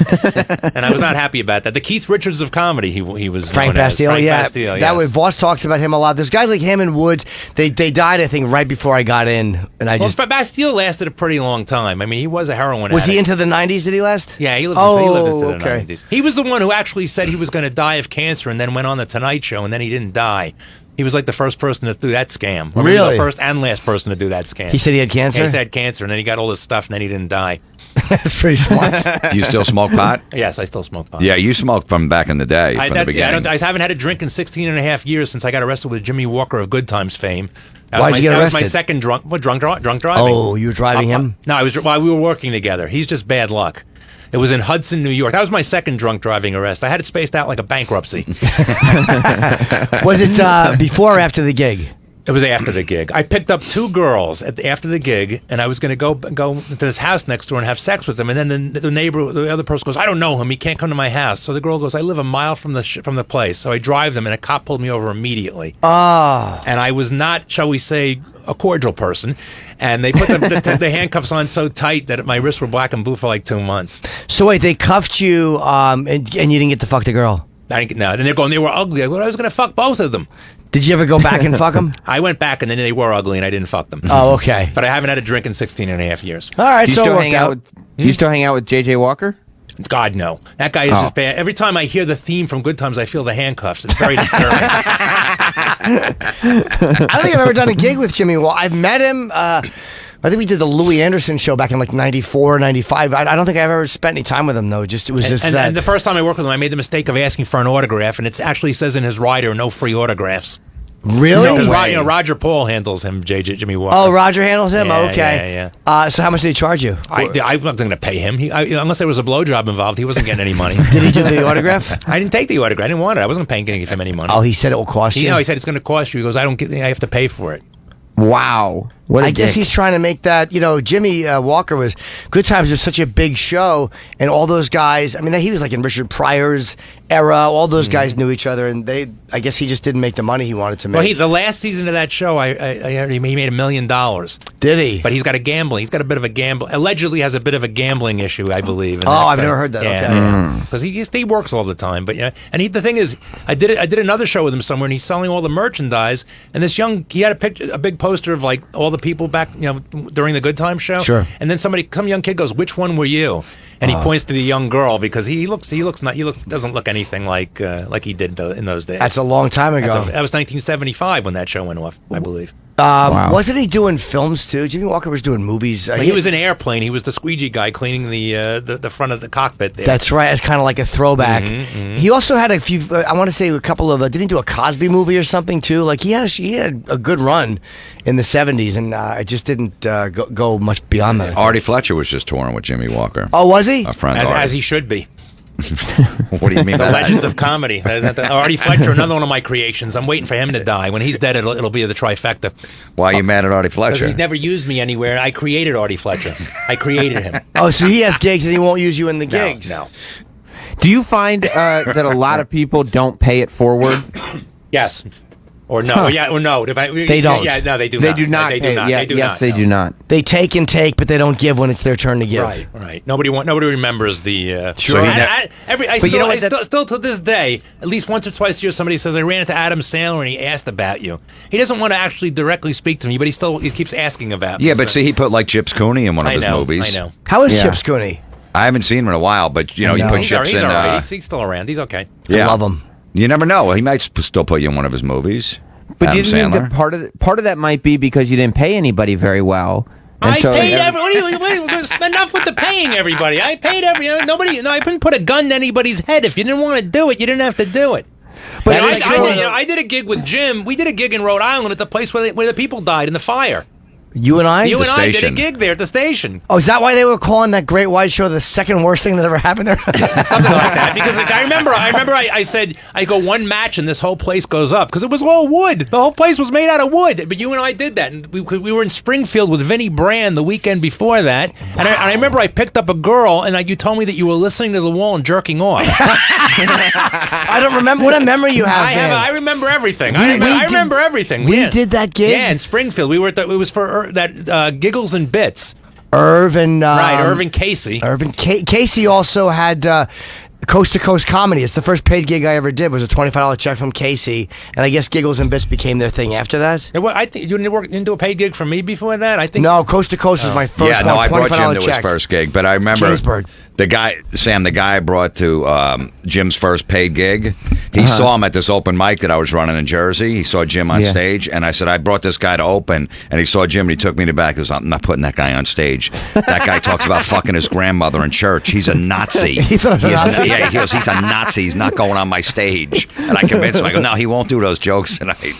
And I was not happy about that. The Keith Richards of comedy, he was Frank Bastille, Bastille, that way, Voss talks about him a lot. There's guys like him and Woods. They died, I think, right before I got in, and But Bastille lasted a pretty long time. I mean, he was a heroin addict. Was he into the 90s? Did he last? Yeah, he lived into the 90s. He was the one who actually said he was going to die of cancer, and then went on the Tonight Show, and then he didn't die. He was like the first person to do that scam. Or really? The first and last person to do that scam. He said he had cancer? Yeah, he had cancer, and then he got all this stuff, and then he didn't die. That's pretty smart. Do you still smoke pot? Yes, I still smoke pot. Yeah, you smoked from back in the day, from the beginning. I haven't had a drink in 16 and a half years since I got arrested with Jimmy Walker of Good Times fame. Why'd you get arrested? That was my second drunk driving. Oh, you were driving him? No, we were working together. He's just bad luck. It was in Hudson, New York. That was my second drunk driving arrest. I had it spaced out like a bankruptcy. Was it before or after the gig? It was after the gig. I picked up two girls after the gig, and I was going to go to this house next door and have sex with them. And then the neighbor, the other person goes, "I don't know him. He can't come to my house." So the girl goes, "I live a mile from the place." So I drive them, and a cop pulled me over immediately. Ah. And I was not, shall we say, a cordial person. And they put the handcuffs on so tight that my wrists were black and blue for like 2 months. So wait, they cuffed you, and you didn't get to fuck the girl? No, and they're going, they were ugly. I was going to fuck both of them. Did you ever go back and fuck them? I went back, and then they were ugly, and I didn't fuck them. Oh, okay. But I haven't had a drink in 16 and a half years. All right, Do you so still it worked hang out. out? You still hang out with J.J. Walker? God, no. That guy is just bad. Every time I hear the theme from Good Times, I feel the handcuffs. It's very disturbing. I don't think I've ever done a gig with Jimmy. Well, I've met him. I think we did the Louis Anderson show back in like 94, 95. I don't think I've ever spent any time with him, though. It was just that. And the first time I worked with him, I made the mistake of asking for an autograph, and it actually says in his rider, no free autographs. Really? No, Roger Paul handles him, Jimmy Walker. Oh, Roger handles him? Yeah, okay. Yeah. So how much did he charge you? I wasn't going to pay him. Unless there was a blowjob involved, he wasn't getting any money. Did he do the autograph? I didn't take the autograph. I didn't want it. I wasn't paying him any money. Oh, he said it will cost you? No, he said it's going to cost you. He goes, I have to pay for it. Wow. I guess he's trying to make that, Jimmy Walker was, Good Times was such a big show, and all those guys, he was like in Richard Pryor's era, all those guys knew each other, and I guess he just didn't make the money he wanted to make. Well, the last season of that show, I heard he made $1 million. Did he? But he's got a bit of a gamble, allegedly has a bit of a gambling issue, I believe. I've never heard that. Yeah, because he works all the time. But and the thing is, I did another show with him somewhere, and he's selling all the merchandise, and he had a big poster of like all the people back, during the Good Time show. Sure. And then some young kid goes, "Which one were you?" And he points to the young girl because he doesn't look anything like he did in those days. That's a long time ago. That was 1975 when that show went off, I believe. Wasn't he doing films too? Jimmy Walker was doing movies. He was in Airplane. He was the squeegee guy cleaning the front of the cockpit there. That's right. It's kind of like a throwback. He also had a few. I want to say a couple of. Didn't he do a Cosby movie or something too? Like he had a good run in the 70s, and I just didn't go much beyond that. Artie Fletcher was just touring with Jimmy Walker. Oh, was he? A friend, as he should be. What do you mean by The that? Legends of Comedy. Artie Fletcher, another one of my creations. I'm waiting for him to die. When he's dead, it'll be the trifecta. Why are you mad at Artie Because Fletcher? he's never used me anywhere. I created Artie Fletcher. I created him. Oh, so he has gigs and he won't use you in the gigs? No. Do you find that a lot of people don't pay it forward? Yes. Or no. Huh. Yeah, or no. They don't. Yeah, no, they do They not. do not. They do pay. not. Yeah, They do yes, not. they No. do not. They take and take, but they don't give when it's their turn to give. Right. Nobody remembers the. Sure. Still to this day, at least once or twice a year, somebody says I ran into Adam Sandler and he asked about you. He doesn't want to actually directly speak to me, but he keeps asking about me. Yeah, but see, he put like Chips Cooney in one of his movies. I know. How is Chips Cooney? I haven't seen him in a while, but you put Chips He's in. all right. He's still around. He's okay. Yeah. I love him. You never know. He might still put you in one of his movies. But Adam do you think Sandler. that part of that might be because you didn't pay anybody very well? And I so, paid enough with the paying everybody. I paid nobody. No, I couldn't put a gun to anybody's head. If you didn't want to do it, you didn't have to do it. But I did a gig with Jim. We did a gig in Rhode Island at the place where the people died in the fire. You and I? You and I did a station. gig there at the station. Oh, is that why they were calling that Great White Show the second worst thing that ever happened there? Something like that. Because I remember I said, I go one match and this whole place goes up. Because it was all wood. The whole place was made out of wood. But you and I did that. And we were in Springfield with Vinnie Brand the weekend before that. And I remember I picked up a girl and you told me that you were listening to the wall and jerking off. I don't remember. What a memory you have. I remember everything. I remember everything. We did that gig? Yeah, in Springfield. We were it was for that Giggles and Bits. Irvin Casey. Casey also had Coast to Coast Comedy. It's the first paid gig I ever did. Was a $25 check from Casey, and I guess Giggles and Bits became their thing after that. I think you didn't do a paid gig for me before that. I think no. Coast to Coast was my first. Yeah, no, I brought Jim to check. his first gig, but I remember Jamesburg. the guy I brought to Jim's first paid gig. He saw him at this open mic that I was running in Jersey. He saw Jim on stage, and I said, I brought this guy to open, and he saw Jim, and he took me to the back. He goes, I'm not putting that guy on stage. That guy talks about fucking his grandmother in church. He's a Nazi. He thought he was a Nazi? Yeah, he goes, he's a Nazi. He's not going on my stage. And I convinced him. I go, no, he won't do those jokes tonight.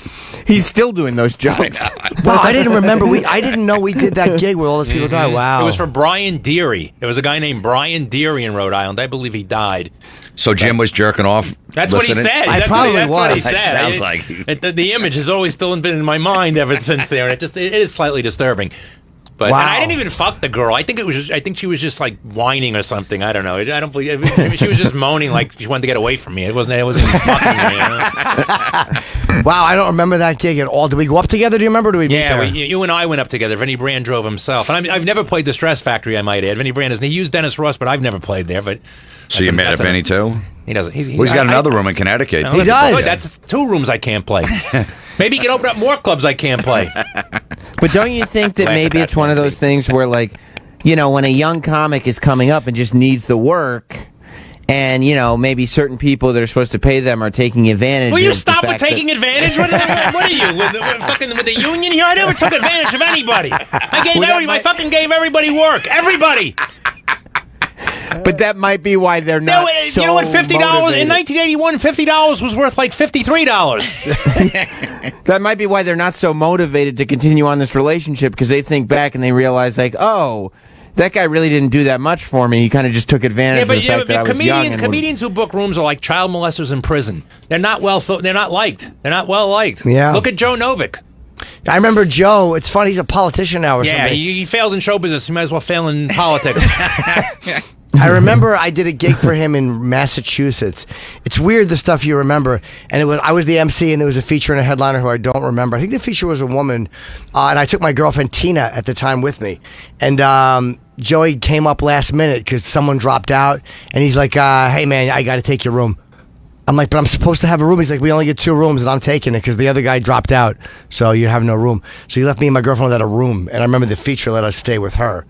He's still doing those jokes. Wow, I didn't remember. I didn't know we did that gig where all those people died. Wow. It was for Brian Deary. There was a guy named Brian Deary in Rhode Island. I believe he died. So Jim was jerking off. That's what he said. That's what he said. It sounds like the image has always still been in my mind ever since there, and it is slightly disturbing. But wow. And I didn't even fuck the girl. I think she was just like whining or something. I don't know. I don't believe she was just moaning like she wanted to get away from me. It wasn't even fucking me. You know? Wow, I don't remember that gig at all. Did we go up together? Do you remember? Or did we meet there? You and I went up together. Vinnie Brand drove himself, and I've never played the Stress Factory. I might add. Vinnie Brand he used Dennis Ross, but I've never played there. But so you met Vinnie too? He doesn't. He's got another room in Connecticut. He does. Good. That's 2 rooms I can't play. Maybe he can open up more clubs I can't play. But don't you think that maybe it's one of those things where, like, when a young comic is coming up and just needs the work, and maybe certain people that are supposed to pay them are taking advantage. Will you of stop the with fact taking advantage? What are you with the union here? I never took advantage of anybody. I fucking gave everybody work. Everybody. But that might be why they're not. So you know what? $50 in 1981. $50 was worth like $53. That might be why they're not so motivated to continue on this relationship, because they think back and they realize, like, oh, that guy really didn't do that much for me. He kind of just took advantage of the fact that I was young. Comedians who book rooms are like child molesters in prison. They're not they're not liked. They're not well liked. Yeah. Look at Joe Novick. I remember Joe. It's funny. He's a politician now or something. Yeah, he failed in show business. He might as well fail in politics. I remember I did a gig for him in Massachusetts. It's weird the stuff you remember. And I was the MC, and there was a feature and a headliner who I don't remember. I think the feature was a woman, and I took my girlfriend Tina at the time with me. And Joey came up last minute because someone dropped out, and he's like, "Hey man, I got to take your room." I'm like, "But I'm supposed to have a room." He's like, "We only get 2 rooms, and I'm taking it because the other guy dropped out, so you have no room." So he left me and my girlfriend without a room, and I remember the feature let us stay with her.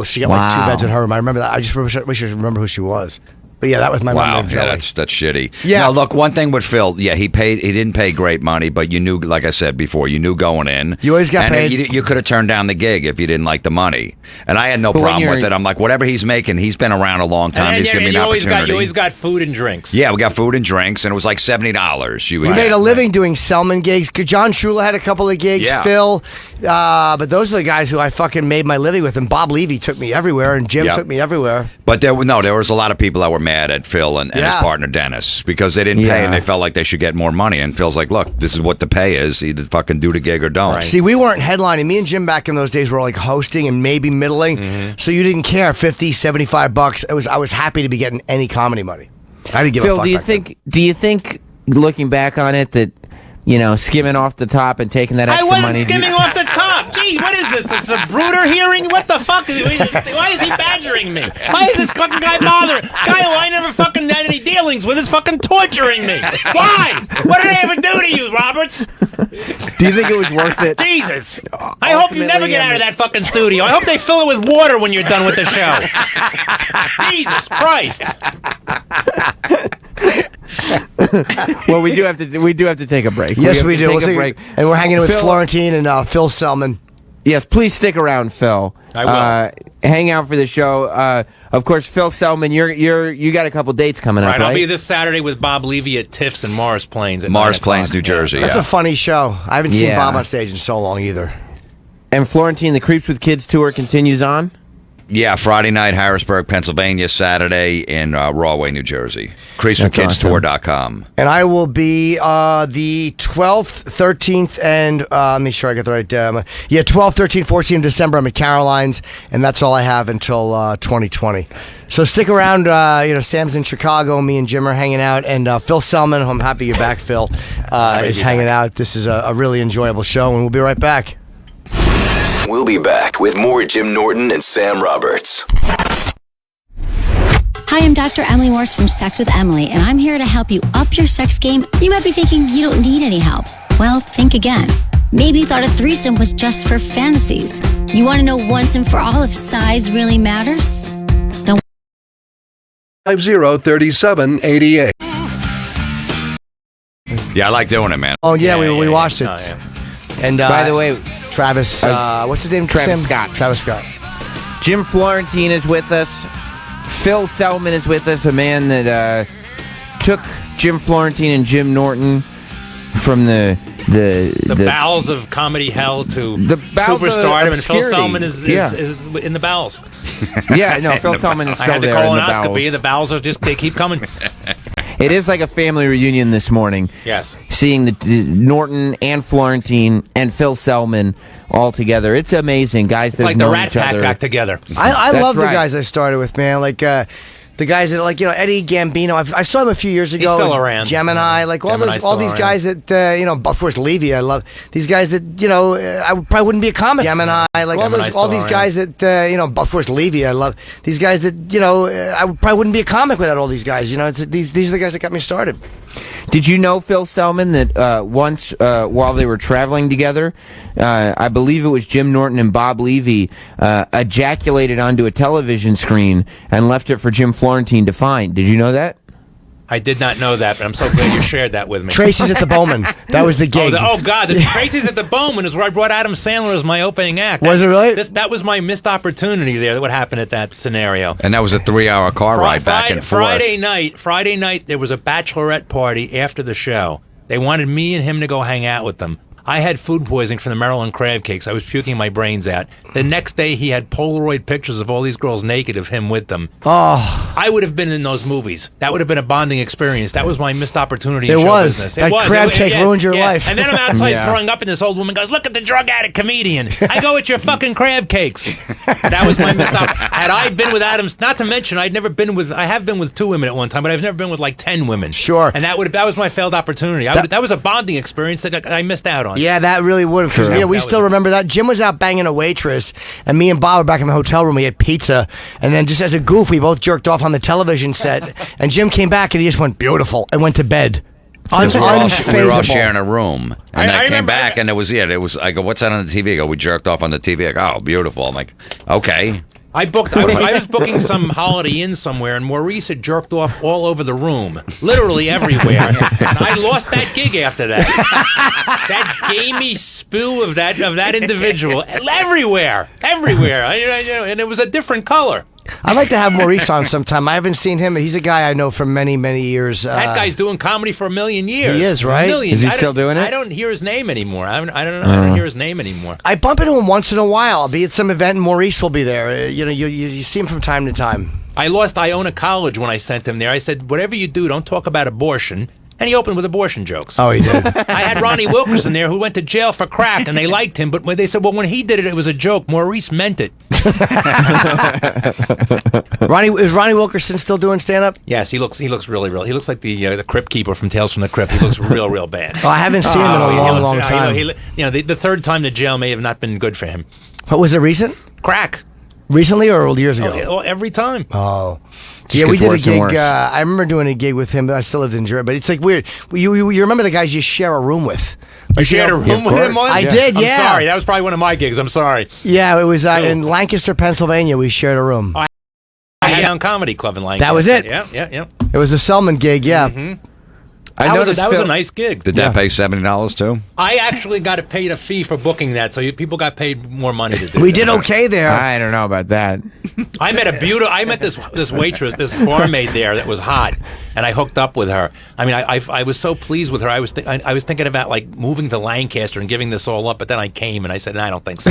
She got like 2 beds in her room. I remember that. I just wish I remember who she was. But yeah, that was my memory of Joey. Yeah, that's shitty. Yeah. Now, look, one thing with Phil, he didn't pay great money, but you knew, like I said before, you knew going in. You always got paid. You could have turned down the gig if you didn't like the money. And I had no problem with it. I'm like, whatever he's making, he's been around a long time. He's giving me an opportunity. You always got food and drinks. Yeah, we got food and drinks, and it was like $70. You made a living doing Selman gigs. John Shula had a couple of gigs. Yeah. Phil. But those are the guys who I fucking made my living with. And Bob Levy took me everywhere, and Jim took me everywhere. But there was a lot of people that were mad at Phil and his partner Dennis because they didn't pay and they felt like they should get more money. And Phil's like, look, this is what the pay is. Either fucking do the gig or don't. Right. See, we weren't headlining. Me and Jim back in those days were like hosting and maybe middling. Mm-hmm. So you didn't care. $50, $75. I was happy to be getting any comedy money. I didn't give a fuck. Phil, do you think looking back on it that skimming off the top and taking that extra money? I wasn't skimming off the top. Gee, what is this? This is a Bruder hearing? What the fuck? Why is he badgering me? Why is this fucking guy bothering? Guy who I never fucking had any dealings with is fucking torturing me. Why? What did I ever do to you, Roberts? Do you think it was worth it? Jesus. I hope you never get out of that fucking studio. I hope they fill it with water when you're done with the show. Jesus Christ. Well, we do have to take a break. Yes, we do. We'll take a break. And we're hanging with Florentine and Phil Selman. Yes, please stick around, Phil. I will. Hang out for the show. Of course, Phil Selman, you got a couple dates coming up, right? I'll be this Saturday with Bob Levy at Tiff's in Morris Plains. Morris Plains, New Jersey. That's a funny show. I haven't seen Bob on stage in so long either. And Florentine, the Creeps with Kids tour continues on? Yeah, Friday night, Harrisburg, Pennsylvania. Saturday in Rahway, New Jersey. CreepsWithKidsTour.com. And I will be the 12th, 13th, and let me make sure I get the right. 12th, 13th, 14th of December. I'm at Caroline's, and that's all I have until 2020. So stick around. Sam's in Chicago. Me and Jim are hanging out, and Phil Selman, who I'm happy you're back, Phil, is hanging out. This is a really enjoyable show, and we'll be right back. We'll be back with more Jim Norton and Sam Roberts. Hi, I'm Dr. Emily Morse from Sex with Emily, and I'm here to help you up your sex game. You might be thinking you don't need any help. Well, think again. Maybe you thought a threesome was just for fantasies. You want to know once and for all if size really matters? Don't 503788. Yeah, I like doing it, man. Oh, yeah, we watched it. Oh, yeah. And by the way, Travis, what's his name? Travis Scott. Travis Scott. Jim Florentine is with us. Phil Selman is with us, a man that took Jim Florentine and Jim Norton from the bowels of comedy hell to the superstardom, and Phil Selman is yeah. in the bowels. Yeah, no, Phil Selman is still there in the bowels. I had the colonoscopy. The bowels are they keep coming. It is like a family reunion this morning. Yes. Seeing the Norton and Florentine and Phil Selman all together. It's amazing, guys. It's like the Rat Pack back together. I love the guys I started with, man. Like the guys that Eddie Gambino. I saw him a few years ago. He's still around. Gemini, all these guys that of course Levy. I love these guys that I probably wouldn't be a comic. Gemini, all these guys that of course Levy. I love these guys that I probably wouldn't be a comic without all these guys. These are the guys that got me started. Did you know, Phil Selman, that once while they were traveling together, I believe it was Jim Norton and Bob Levy ejaculated onto a television screen and left it for Jim Florentine to find. Did you know that? I did not know that, but I'm so glad you shared that with me. Tracy's at the Bowman. That was the gig. God, the Tracy's at the Bowman is where I brought Adam Sandler as my opening act. Was it really? That was my missed opportunity there. What happened at that scenario? And that was a 3-hour car ride back and forth. Friday night, there was a bachelorette party after the show. They wanted me and him to go hang out with them. I had food poisoning from the Maryland crab cakes. I was puking my brains out. The next day, he had Polaroid pictures of all these girls naked of him with them. Oh. I would have been in those movies. That would have been a bonding experience. That was my missed opportunity It in show was. business. That crab cake ruined your life. And then I'm outside throwing up, and this old woman goes, "Look at the drug addict comedian." I go, "It's your fucking crab cakes." That was my missed opportunity. Had I been with Adams, not to mention, I have been with 2 women at one time, but I've never been with like 10 women. Sure. And that was my failed opportunity. That was a bonding experience that I missed out on. Yeah, that really would have. Sure. We still remember that. Jim was out banging a waitress, and me and Bob were back in the hotel room. We had pizza, and then just as a goof, we both jerked off on the television set. And Jim came back, and he just went beautiful and went to bed. We were all sharing a room, and I came back, and it was. I go, "What's that on the TV?" I go, "We jerked off on the TV." I go, "Oh, beautiful." I'm like, "Okay." I was booking some Holiday Inn somewhere, and Maurice had jerked off all over the room, literally everywhere. And I lost that gig after that. That gamey spew of that individual everywhere, and it was a different color. I'd like to have Maurice on sometime. I haven't seen him. He's a guy I know for many, many years. That guy's doing comedy for a million years. He is, right? Is he still doing it? I don't hear his name anymore. I don't know. I don't hear his name anymore. I bump into him once in a while. I'll be at some event, and Maurice will be there. You see him from time to time. I lost Iona College when I sent him there. I said, "Whatever you do, don't talk about abortion." And he opened with abortion jokes. Oh, he did. I had Ronnie Wilkerson there who went to jail for crack, and they liked him. But when they said, well, when he did it, it was a joke. Maurice meant it. Is Ronnie Wilkerson still doing stand-up? Yes, he looks really. He looks like the Crypt Keeper from Tales from the Crypt. He looks real bad. Oh, I haven't seen him in a long time. The third time to jail may have not been good for him. What was it, recent? Crack. Recently or years ago? Oh, every time. Oh. Just we gets did a worse and gig. worse. I remember doing a gig with him, but I still lived in Jersey. But it's like weird. You remember the guys you share a room with? You shared a room with him once? I did, yeah. I'm sorry. That was probably one of my gigs. I'm sorry. Yeah, it was in Lancaster, Pennsylvania. We shared a room. I had Down Comedy Club in Lancaster. That was it. Yeah. It was a Selman gig, yeah. Mm-hmm. That was a nice gig. Did that pay $70 too? I actually got paid a fee for booking that, so people got paid more money to do We that. did okay there. I don't know about that. I met this waitress, this barmaid there that was hot, and I hooked up with her. I mean, I was so pleased with her. I was thinking about like moving to Lancaster and giving this all up, but then I came and I said, I don't think so.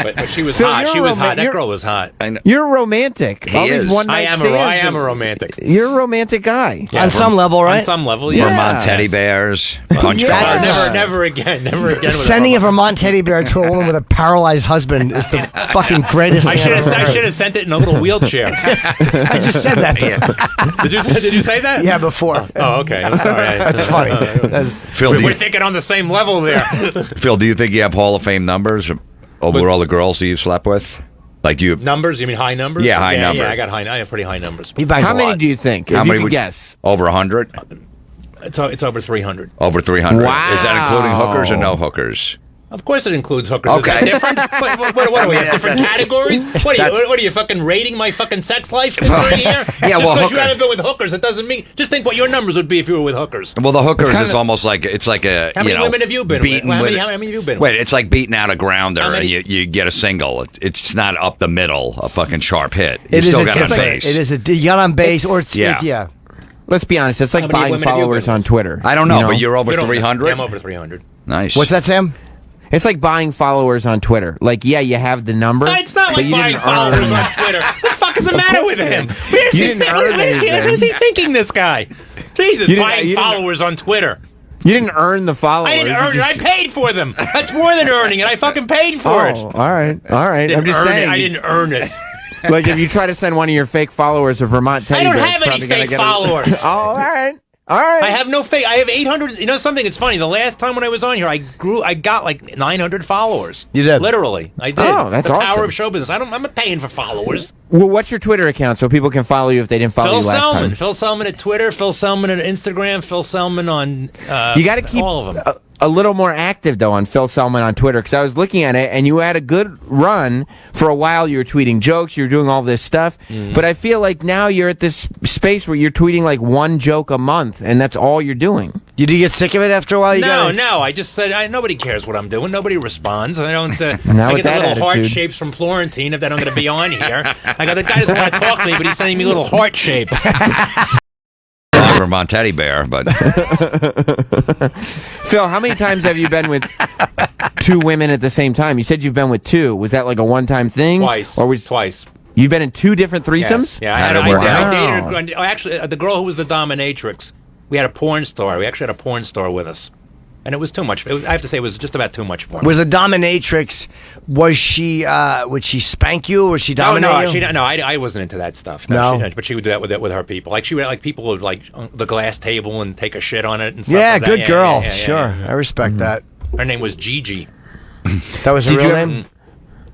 but she was hot. She was hot. That girl was hot. You're romantic. He is. I am a romantic. You're a romantic guy. On some level, right? On some level, yeah. Vermont teddy bears, punch Never, cards. never again. With Sending a Vermont teddy bear to a woman with a paralyzed husband is the fucking greatest thing I've ever I heard. should have sent it in a little wheelchair. I just said that to you. Did you say that? Yeah, before. Oh, okay. I'm sorry. That's funny. Phil, We're thinking on the same level there. Phil, do you think you have Hall of Fame numbers over all the girls that you've slept with? Like you Numbers? You mean high numbers? Yeah, high number. Yeah, I have pretty high numbers. How many do you think? How If many you would could guess? Over 100? It's over 300. Over 300. Wow. Is that including hookers or no hookers? Of course it includes hookers. Okay. Is that different? What do we have? Different categories? What are you fucking rating my fucking sex life here? Yeah, Just well, because you haven't been with hookers, it doesn't mean. Just think what your numbers would be if you were with hookers. Well, the hookers is almost like it's like a. How many women have you been with? beaten How with- many have you been with? Wait, it's like beating out a grounder How many- and you get a single. It's not up the middle, a fucking sharp hit. You It is still a got on different. base. It is you got on base or it's Yeah. yeah. Let's be honest. It's like How many buying women have you followers been on Twitter. I don't know, but you're You over don't- 300? Yeah, I'm over 300. Nice. What's that, Sam? It's like buying followers on Twitter. Like, yeah, you have the number. It's not but like you buying didn't followers earn- on Twitter. What the fuck is the matter with him? You didn't earn What is he thinking, this guy? Jesus, You didn't- buying you didn't- followers on Twitter. You didn't earn the followers. I didn't earn You it. I just- paid for them. That's more than earning it. I fucking paid for it. Oh, all right. I'm just Earn it. saying. I didn't earn it. Like, if you try to send one of your fake followers a Vermont teddy I don't bear, have it's any probably gonna fake get followers. Oh, all right. All right. I have no faith. I have 800. You know something? It's funny. The last time when I was on here, I got like 900 followers. You did? Literally, I did. Oh, that's the awesome. power of show business. I'm not paying for followers. Well, what's your Twitter account so people can follow you if they didn't follow Phil you last Selman. time? Phil Selman at Twitter. Phil Selman at Instagram. Phil Selman on. You got to keep all of them. A little more active though on Phil Selman on Twitter, because I was looking at it and you had a good run for a while. You were tweeting jokes, you were doing all this stuff, but I feel like now you're at this space where you're tweeting like one joke a month, and that's all you're doing. Did you get sick of it after a while? No. I just said nobody cares what I'm doing. Nobody responds. I don't. Now I with get the that little heart attitude. shapes from Florentine if that I'm going to be on here. I got the guy doesn't want to talk to me, but he's sending me little heart shapes. Vermont teddy bear, but Phil, how many times have you been with two women at the same time? You said you've been with two. Was that like a one-time thing? Twice. Or was Twice. You've been in two different threesomes? Yes. Yeah, I dated. Actually, the girl who was the dominatrix. We had a porn star. We actually had a porn star with us, and it was too much. I have to say, it was just about too much for me. Was the dominatrix? Was she? Would she spank you, or was she dominate you? I wasn't into that stuff. But she would do that with her people. Like she would people would like the glass table and take a shit on it and stuff. Yeah, like that. good girl. Yeah, sure, I respect that. Her name was Gigi. That was her real name.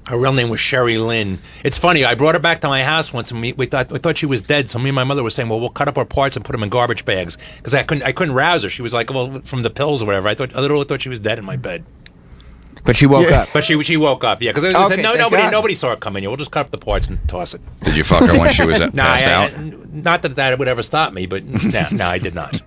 Her real name was Sherry Lynn. It's funny. I brought her back to my house once, and we thought she was dead. So me and my mother were saying, "Well, we'll cut up her parts and put them in garbage bags," because I couldn't rouse her. She was like, "Well, from the pills or whatever." I literally thought she was dead in my bed. But she woke up. But she woke up. Yeah, because I said nobody saw it coming. We'll just cut up the parts and toss it. did you fuck her when she was passed out? Not that would ever stop me, but no, I did not.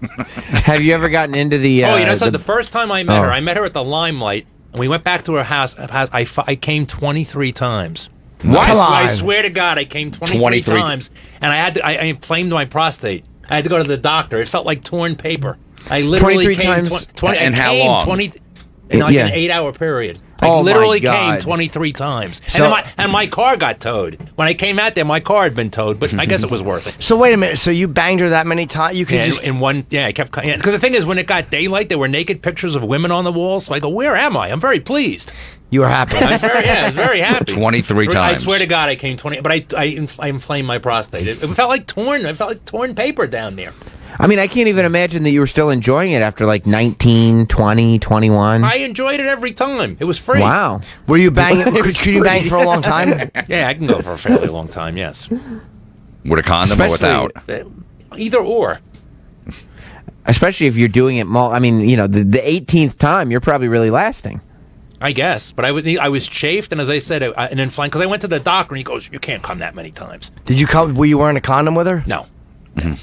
Have you ever gotten into the? So the first time I met her, I met her at the Limelight. And we went back to her house. I came 23 times. What? I swear to God, I came 23 times. And I inflamed my prostate. I had to go to the doctor. It felt like torn paper. I literally 23 came times? 20. And I how came long? 20 in like Yeah. an 8-hour period. I Oh, my literally God. came 23 times. So- and my car got towed. When I came out there, my car had been towed, but I guess it was worth it. So wait a minute. So you banged her that many times? You can Yeah, just in one. Yeah, I kept because the thing is, when it got daylight, there were naked pictures of women on the walls. So I go, "Where am I?" I'm very pleased. You were happy. I was very happy. 23 times. I swear to God, I came 20, but I inflamed my prostate. It felt like torn. It felt like torn paper down there. I mean, I can't even imagine that you were still enjoying it after like 19, 20, 21. I enjoyed it every time. It was free. Wow. Were you banging? Could you bang for a long time? Yeah, I can go for a fairly long time. Yes. With a condom or without? Either or. Especially if you're doing it. I mean, you know, the 18th time, you're probably really lasting. I guess, but I was chafed, and as I said, and inflamed because I went to the doctor, and he goes, "You can't come that many times." Did you come? Were you wearing a condom with her? No. Did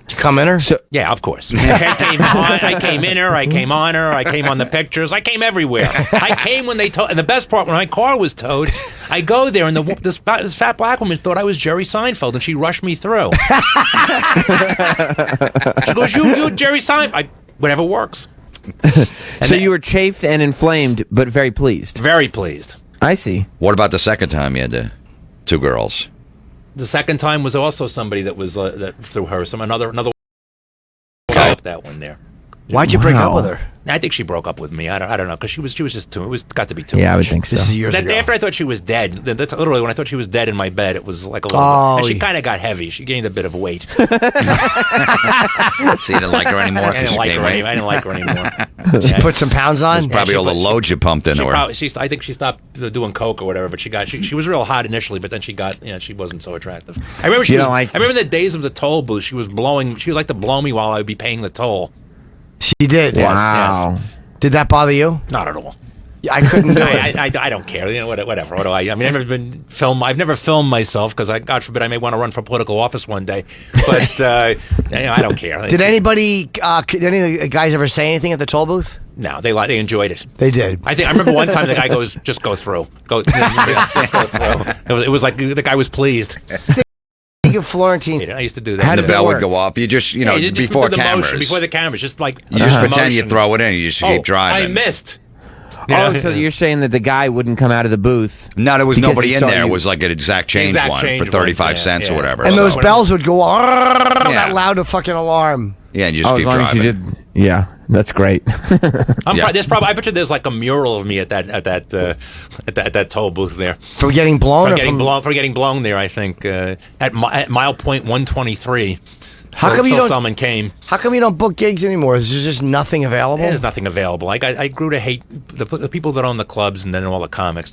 you come in her? Yeah, of course. I came in her. I came on her. I came on the pictures. I came everywhere. I came when they towed. And the best part, when my car was towed, I go there, and this fat black woman thought I was Jerry Seinfeld, and she rushed me through. She goes, "You Jerry Seinfeld." Whatever works. So you were chafed and inflamed, but very pleased. Very pleased. I see. What about the second time you had the two girls? The second time was also somebody that was that through her. Another that one there. Why'd you break up with her? I think she broke up with me. I don't know because she was just too. It was got to be too. Yeah, much. I would think so. This is years ago. After I thought she was dead, that's literally when I thought she was dead in my bed. It was like a little. Oh, and she kind of got heavy. She gained a bit of weight. So you didn't like her anymore? I didn't like her anymore. She put some pounds on. Probably all the loads you pumped into her. I think she stopped doing coke or whatever. But she was real hot initially, but then she wasn't so attractive. I remember I remember the days of the toll booth. She was blowing. She would like to blow me while I would be paying the toll. She did. Wow. Yes. Did that bother you? Not at all. I couldn't do it. I don't care. You know, whatever. What do I mean, I've never filmed myself because God forbid I may want to run for political office one day. But I don't care. Did any of the guys ever say anything at the toll booth? No, they enjoyed it. They did. I remember one time the guy goes, "Just go through. Just go through." It was like the guy was pleased. Think of Florentine. I used to do that. How the bell would go off. You just, before the cameras. motion, before the cameras, just like you just pretend you throw it in. You just keep driving. I missed. So you're saying that the guy wouldn't come out of the booth? No, there was because nobody he in saw there. you. It was like an exact change one for 35 cents or whatever. And those bells would go that loud a fucking alarm. Yeah, and you just keep as long as driving. you did. Yeah, that's great. I bet you there's like a mural of me at that toll booth there for getting blown. For getting blown there. I think at mile point 123. How come you so don't? someone came. How come you don't book gigs anymore? Is there just nothing available? There's nothing available. I grew to hate the people that own the clubs and then all the comics.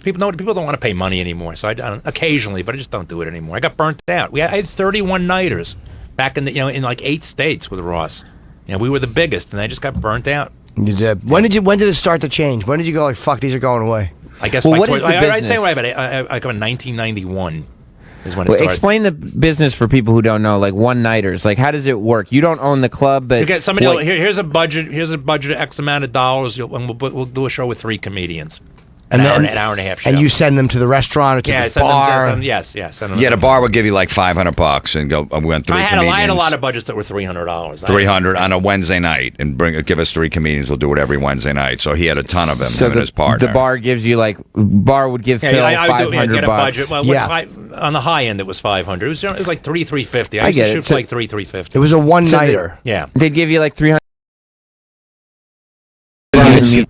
People don't want to pay money anymore. So I don't, occasionally, but I just don't do it anymore. I got burnt out. I had 31 nighters back in in like 8 states with Ross. We were the biggest, and I just got burnt out. You did. When did it start to change? When did you go like, fuck, these are going away? I guess. Well, what is the I'd say business? right about I come in 1991 is when it started. Explain the business for people who don't know, like one-nighters. Like, how does it work? You don't own the club, but You get somebody. Here's a budget. Here's a budget of X amount of dollars, and we'll do a show with 3 comedians. An hour and a half show. And you send them to the restaurant or to the bar. Yes. Send them The bar would give you like $500 and go. We went 3 I comedians. had a lot of budgets that were $300. 300 on a Wednesday night, and give us 3 comedians. We'll do it every Wednesday night. So he had a ton of them. So him and his partner. the bar gives you would give Phil $500. Get a budget. Well, on the high end, it was $500. It was like $350. I used to shoot for like $350. It was a one-nighter. Yeah. They'd give you like $300.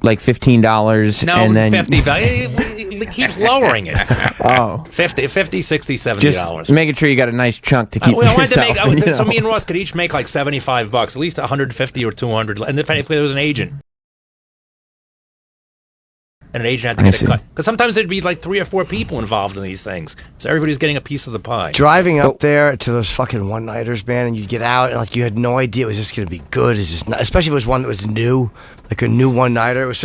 Like $15, No, and then $50. He keeps lowering it. Oh, $50, $60, $70. just making sure you got a nice chunk to keep for I wanted to yourself. so me and Ross could each make like $75, at least $150 or $200, and if there was an agent. And an agent had to get a cut. Because sometimes there'd be like 3 or 4 people involved in these things. So everybody's getting a piece of the pie. Driving up there to those fucking one-nighters, man, and you'd get out, and like you had no idea it was just going to be good. Especially if it was one that was new, like a new one-nighter. It was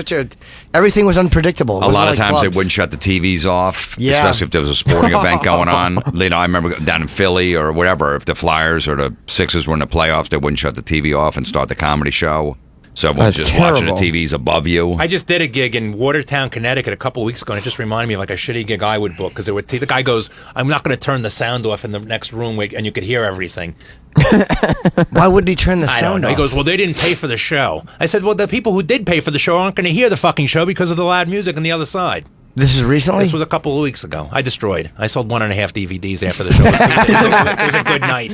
everything was unpredictable. A lot of times they wouldn't shut the TVs off, especially if there was a sporting event going on. I remember down in Philly or whatever, if the Flyers or the Sixers were in the playoffs, they wouldn't shut the TV off and start the comedy show. So everyone's just watching the TVs above you. I just did a gig in Watertown, Connecticut a couple of weeks ago, and it just reminded me of like a shitty gig I would book, because the guy goes, I'm not going to turn the sound off in the next room, and you could hear everything. Why would he turn the I sound don't know. off? He goes, well, they didn't pay for the show. I said, well, the people who did pay for the show aren't going to hear the fucking show because of the loud music on the other side. This is recently? This was a couple of weeks ago. I destroyed. I sold 1.5 DVDs after the show. It was a good night.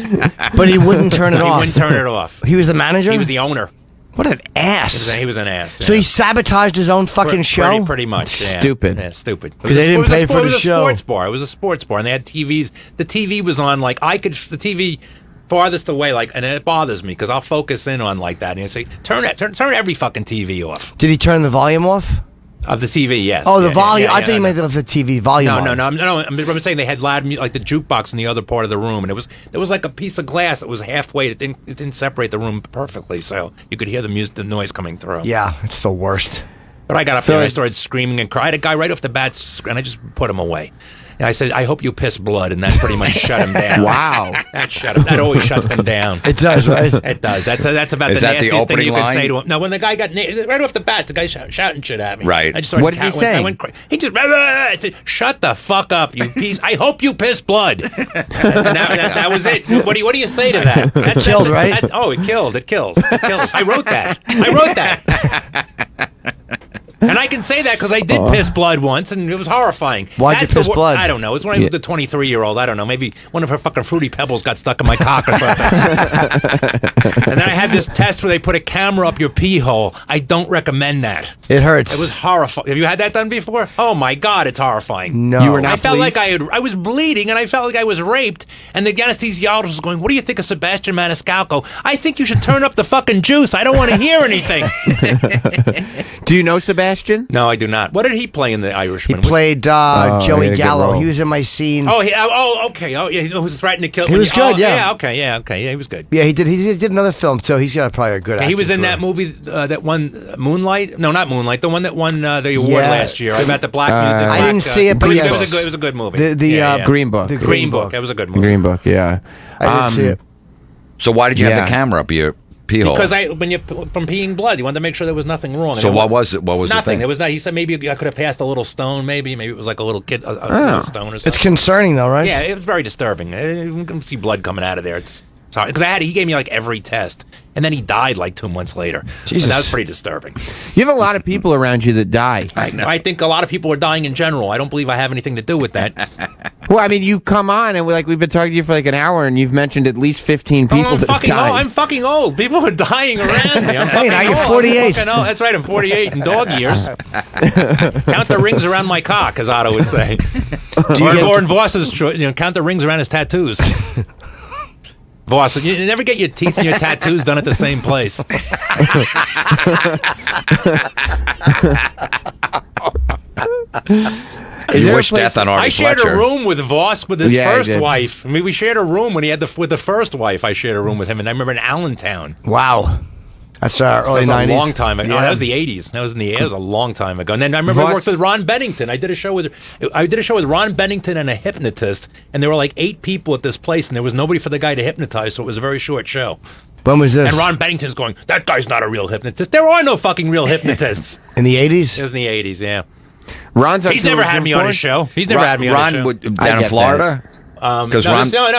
But he wouldn't turn it off. He wouldn't turn it off. He was the manager? He was the owner. What an ass. He was an ass. So he sabotaged his own fucking show? Pretty much. Yeah. Stupid. Yeah, stupid. Because they didn't pay for the show. It was a sports bar. It was a sports bar, and they had TVs. The TV was on, like, the TV farthest away, like, and it bothers me because I'll focus in on like that, and you say, turn every fucking TV off. Did he turn the volume off? Of the TV, yes. Oh, the volume. I think you meant the TV volume. No. I'm saying they had loud music, like the jukebox in the other part of the room, and there was like a piece of glass that was halfway. It didn't separate the room perfectly, so you could hear the noise coming through. Yeah, it's the worst. But I got up there and I started screaming and crying. I had a guy right off the bat, and I just put him away. And I said, I hope you piss blood, and that pretty much shut him down. Wow. That always shuts them down. It does, right? It does. That's about Is the that the nastiest thing opening you can line? say to him. No, when the guy got right off the bat, the guy shouting shit at me. Right. I just started What did he say? He just, I said, shut the fuck up, you piece. I hope you piss blood. And that was it. What do you say to that? That killed, right? It killed. It kills. I wrote that. And I can say that because I did piss blood once, and it was horrifying. Why'd you piss blood? I don't know. It was when I was the 23-year-old. I don't know. Maybe one of her fucking Fruity Pebbles got stuck in my cock or something. And then I had this test where they put a camera up your pee hole. I don't recommend that. It hurts. It was horrifying. Have you had that done before? Oh my God, it's horrifying. No. You were not I felt pleased? like I was bleeding, and I felt like I was raped. And the anesthesiologist was going, "What do you think of Sebastian Maniscalco? I think you should turn up the fucking juice. I don't want to hear anything." Do you know Sebastian? No, I do not. What did he play in The He Irishman? played he had Joey a good Gallo. role. He was in my scene. Okay. Oh, yeah. He was threatening to kill. He was good, yeah. Yeah, he was good. Yeah, he did. He did another film, so he's got probably a good. He was acting in that career. movie that won Moonlight. No, not Moonlight. The one that won the award last year. About the black. I didn't see it, but it yes. was a good movie. The Green Book. The Green Book. That was a good movie. Green Book, yeah. I didn't see it. So why did you have the camera up your pee hole? Because from peeing blood, you wanted to make sure there was nothing wrong. So what was it? What was nothing? the thing? There was not. He said maybe I could have passed a little stone. Maybe it was like a little kid, a little stone or something. It's concerning, though, right? Yeah, it was very disturbing. You can see blood coming out of there. It's sorry because he gave me like every test, and then he died like 2 months later. Jesus. And that was pretty disturbing. You have a lot of people around you that die. I think a lot of people are dying in general. I don't believe I have anything to do with that. Well, I mean, you come on and we've been talking to you for like an hour, and you've mentioned at least 15 people that have died. I'm fucking old. People are dying around me. I'm Hey, now you're old. 48. I'm fucking old. That's right. I'm 48 in dog years. Count the rings around my cock, as Otto would say. Or in Voss's, count the rings around his tattoos. Voss, you never get your teeth and your tattoos done at the same place. You wish death on Artie I shared Fletcher. a room with Voss with his first wife. I mean, we shared a room when he had with the first wife. I shared a room with him, and I remember in Allentown. Wow. That's early 90s. That was a long time ago. Yeah. That was the 80s. That was a long time ago. And then I remember I worked with Ron Bennington. I did a show with Ron Bennington and a hypnotist, and there were like 8 people at this place, and there was nobody for the guy to hypnotize, so it was a very short show. When was this? And Ron Bennington's going, that guy's not a real hypnotist. There are no fucking real hypnotists. In the 80s? It was in the 80s, yeah. He's never had me on his show. He's never had me on his show. Down in Florida? No,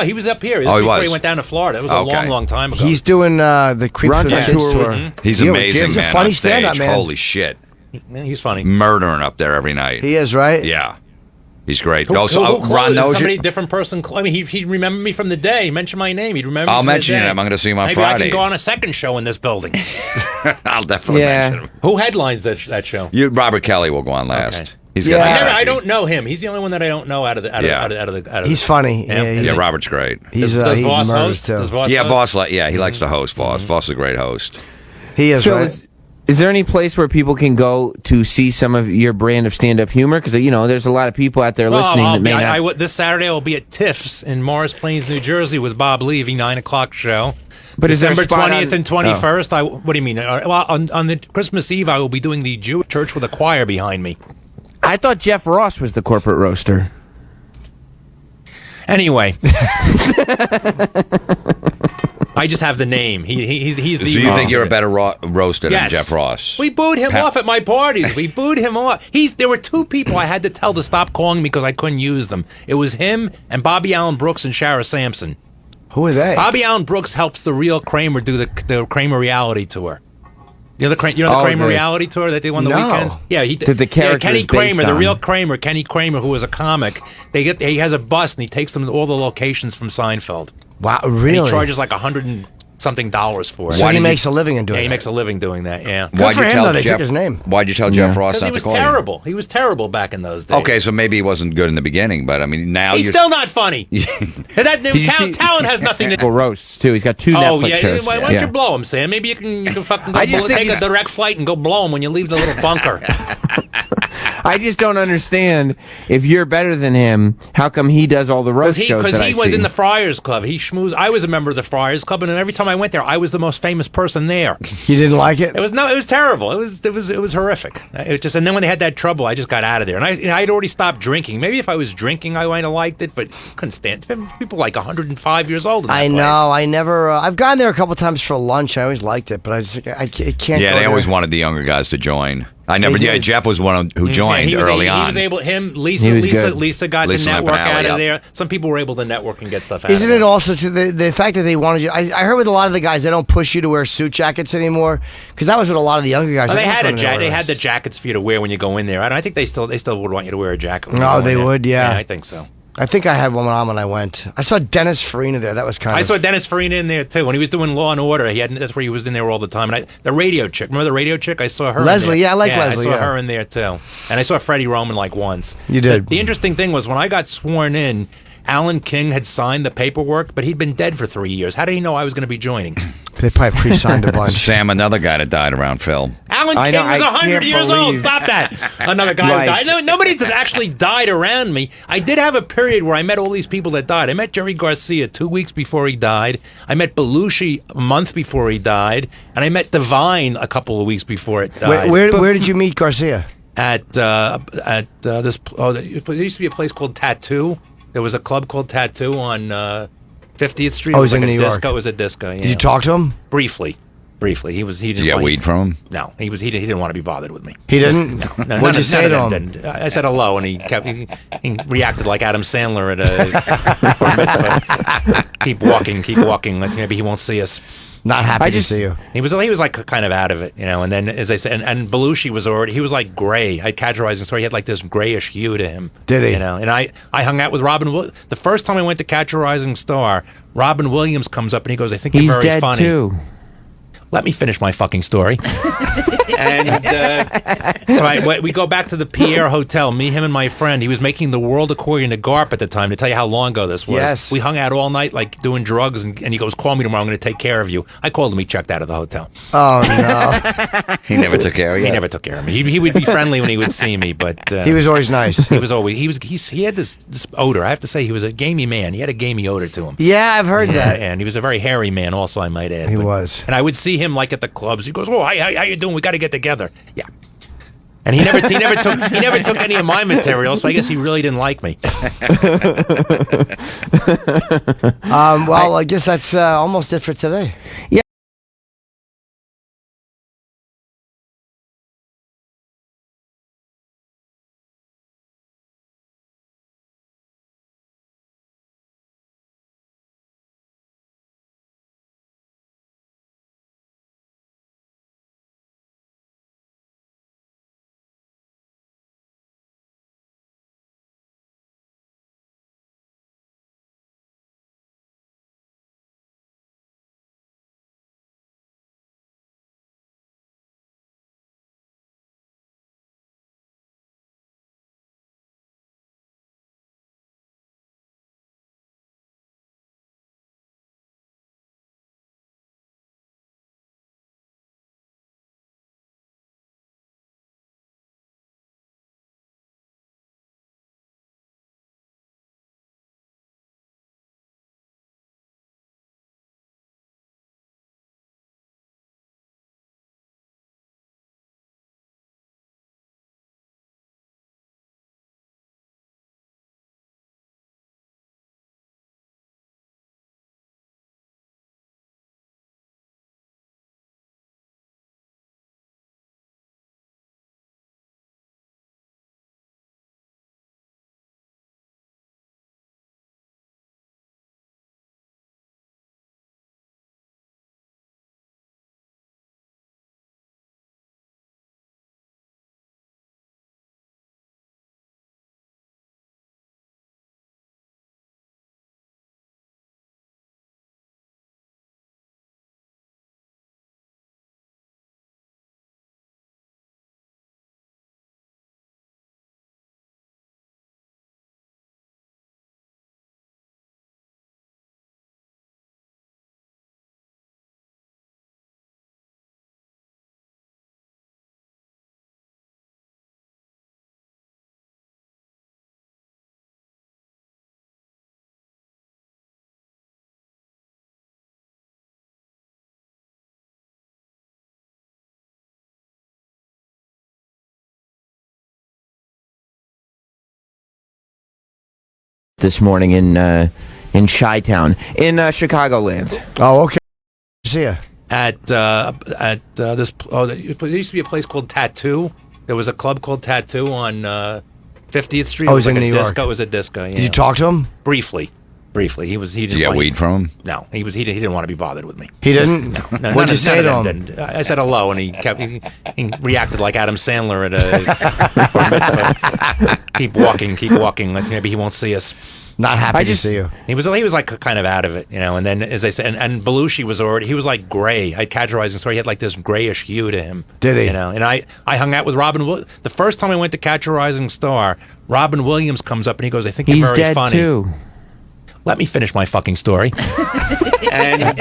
he was up here. This was before he went down to Florida. It was a long time ago. He's doing the Creep Ron's for the on Kids tour tour. with- He's Yeah, amazing, Jim's man. a funny on stage. stand-up, man. Holy shit. He's funny. Murdering up there every night. He is, right? Yeah. He's great. Who Also, closed? Ron knows Somebody you. different person. I mean, he'd remember me from the day. He mentioned my name. He'd remember me I'll from the mention day. him. I'm going to see him on Maybe I Friday. can go on a second show in this building. I'll definitely mention him. Who headlines that show? Robert Kelly will go on last. Okay. He's got I don't know him. He's the only one that I don't know out of the. He's funny. Yeah, Robert's great. Does he Voss murders host? too. Does Voss Yeah, host? Voss. He likes to host. Voss. Voss is a great host. He is. So right? is there any place where people can go to see some of your brand of stand-up humor? Because there's a lot of people out there listening that may not. This Saturday I'll be at Tiff's in Morris Plains, New Jersey, with Bob Levy, 9:00 show. But is there a December spot 20th on- and 21st. What do you mean? Well, on the Christmas Eve, I will be doing the Jewish church with a choir behind me. I thought Jeff Ross was the corporate roaster. Anyway. I just have the name. He's the. So you think you're a better roaster Yes. than Jeff Ross? We booed him off at my parties. We booed him off. There were 2 people I had to tell to stop calling me because I couldn't use them. It was him and Bobby Allen Brooks and Shara Sampson. Who are they? Bobby Allen Brooks helps the real Kramer do the Kramer reality tour. You know the Kramer reality tour that they won the weekends? Yeah, he Did the characters Kenny based Kramer, the on- real Kramer, Kenny Kramer, who was a comic. He has a bus and he takes them to all the locations from Seinfeld. Wow, And really? he charges like $100 and something for it. So he makes a living in doing Yeah, he that. makes a living doing that. Yeah. Good for him, though. They took his name. Why'd you tell Jeff Ross Because not he to was call you? terrible. He was terrible back in those days. Okay, so maybe he wasn't good in the beginning, but I mean now He's you're still not funny. Talent has nothing to do. roasts too. He's got 2 Oh Netflix yeah, shows. why don't you blow him, Sam? Maybe you can fucking go I just think take a he's- direct flight and go blow him when you leave the little bunker. I just don't understand. If you're better than him, how come he does all the roast shows Because that he I was see? in the Friars Club. He schmoozed. I was a member of the Friars Club, and every time I went there, I was the most famous person there. You didn't like it? It was terrible. It was horrific. And then when they had that trouble, I just got out of there. And I'd already stopped drinking. Maybe if I was drinking, I might have liked it, but couldn't stand it. People like 105 years old. In that I place. know. I never. I've gone there a couple times for lunch. I always liked it, but I can't. Yeah, go they always there. wanted the younger guys to join. I never. They Yeah, did. Jeff was one who Yeah, joined he was early able, on. He was able. He was good. Lisa got Lisa the network Lampanelli, out of yep. there. Some people were able to network and get stuff out. Isn't of it there. also to the fact that they wanted you? I heard with a lot of the guys, they don't push you to wear suit jackets anymore because that was what a lot of the younger guys. Well, they were had coming to they wear. had the jackets for you to wear when you go in there. I think they still would want you to wear a jacket. when you No, go in they there. would. Yeah, I think so. I think I had one on when I went. I saw Dennis Farina there. That was kind I of. saw Dennis Farina in there too when he was doing Law and Order. That's where he was in there all the time. And the radio chick, remember the radio chick? I saw her. Leslie, in there. yeah, I like Leslie, I saw yeah. her in there too. And I saw Freddie Roman like once. You did. The interesting thing was when I got sworn in, Alan King had signed the paperwork, but he'd been dead for 3 years. How did he know I was going to be joining? They probably pre-signed a bunch. Sam, another guy that died around Phil. Alan King was 100 years old. Stop that. Another guy who died. No, nobody's actually died around me. I did have a period where I met all these people that died. I met Jerry Garcia 2 weeks before he died. I met Belushi a month before he died. And I met Divine a couple of weeks before it died. Where did you meet Garcia? At this. Oh, there used to be a place called Tattoo. There was a club called Tattoo on 50th Street. Oh, It was he's in like a New York. disco. It was a disco. Did you talk to him? Briefly. He Did didn't. you get want- weed from him? No, he didn't want to be bothered with me. He didn't. No, What'd none you of- say none to of him? them did. I said hello, and he reacted like Adam Sandler at a bar mitzvah. Keep walking. Like maybe he won't see us. Not happy to see you. He was like kind of out of it, you know. And then, as I said, and Belushi was already. He was like gray. I categorized the story. He had like this grayish hue to him. Did he? You know. And I hung out with Robin. The first time I went to Catch a Rising Star, Robin Williams comes up and he goes, "I think He's you're very dead funny." too. Let me finish my fucking story. And so we go back to the Pierre Hotel, me, him, and my friend. He was making the World According to Garp at the time, to tell you how long ago this was. Yes. We hung out all night, like, doing drugs, and he goes, call me tomorrow, I'm going to take care of you. I called him, he checked out of the hotel. Oh, no. He never took care of you? He never took care of me. He would be friendly when he would see me, but... he was always nice. He had this odor. I have to say, he was a gamey man. He had a gamey odor to him. Yeah, I've heard that. And he was a very hairy man also, I might add. He was. And I would see him, like, at the clubs. He goes, oh, how you doing? We got to get together. Yeah. And he never took any of my material, so I guess he really didn't like me. Well, I guess that's almost it for today. Yeah. This morning in Chi-Town, in Chicagoland. Oh, okay. See ya. At this, there used to be a place called Tattoo. There was a club called Tattoo on 50th Street. Oh, it was in a New York. disco. It was a disco. Yeah. Did you talk to him? Briefly. He didn't. Did you get weed from him? No, he didn't want to be bothered with me. He didn't. No, What'd you say to him? I said hello, and he reacted like Adam Sandler at a bar mitzvah. Keep walking. Like maybe he won't see us. Not happy to see you. He was like kind of out of it, you know. And then, as I said, and Belushi he was like gray. I categorized him, so he had like this grayish hue to him. Did he? You know. And I hung out with Robin. The first time I went to Catch a Rising Star, Robin Williams comes up and he goes, "I think you're very funny." He's dead too. Let me finish my fucking story. And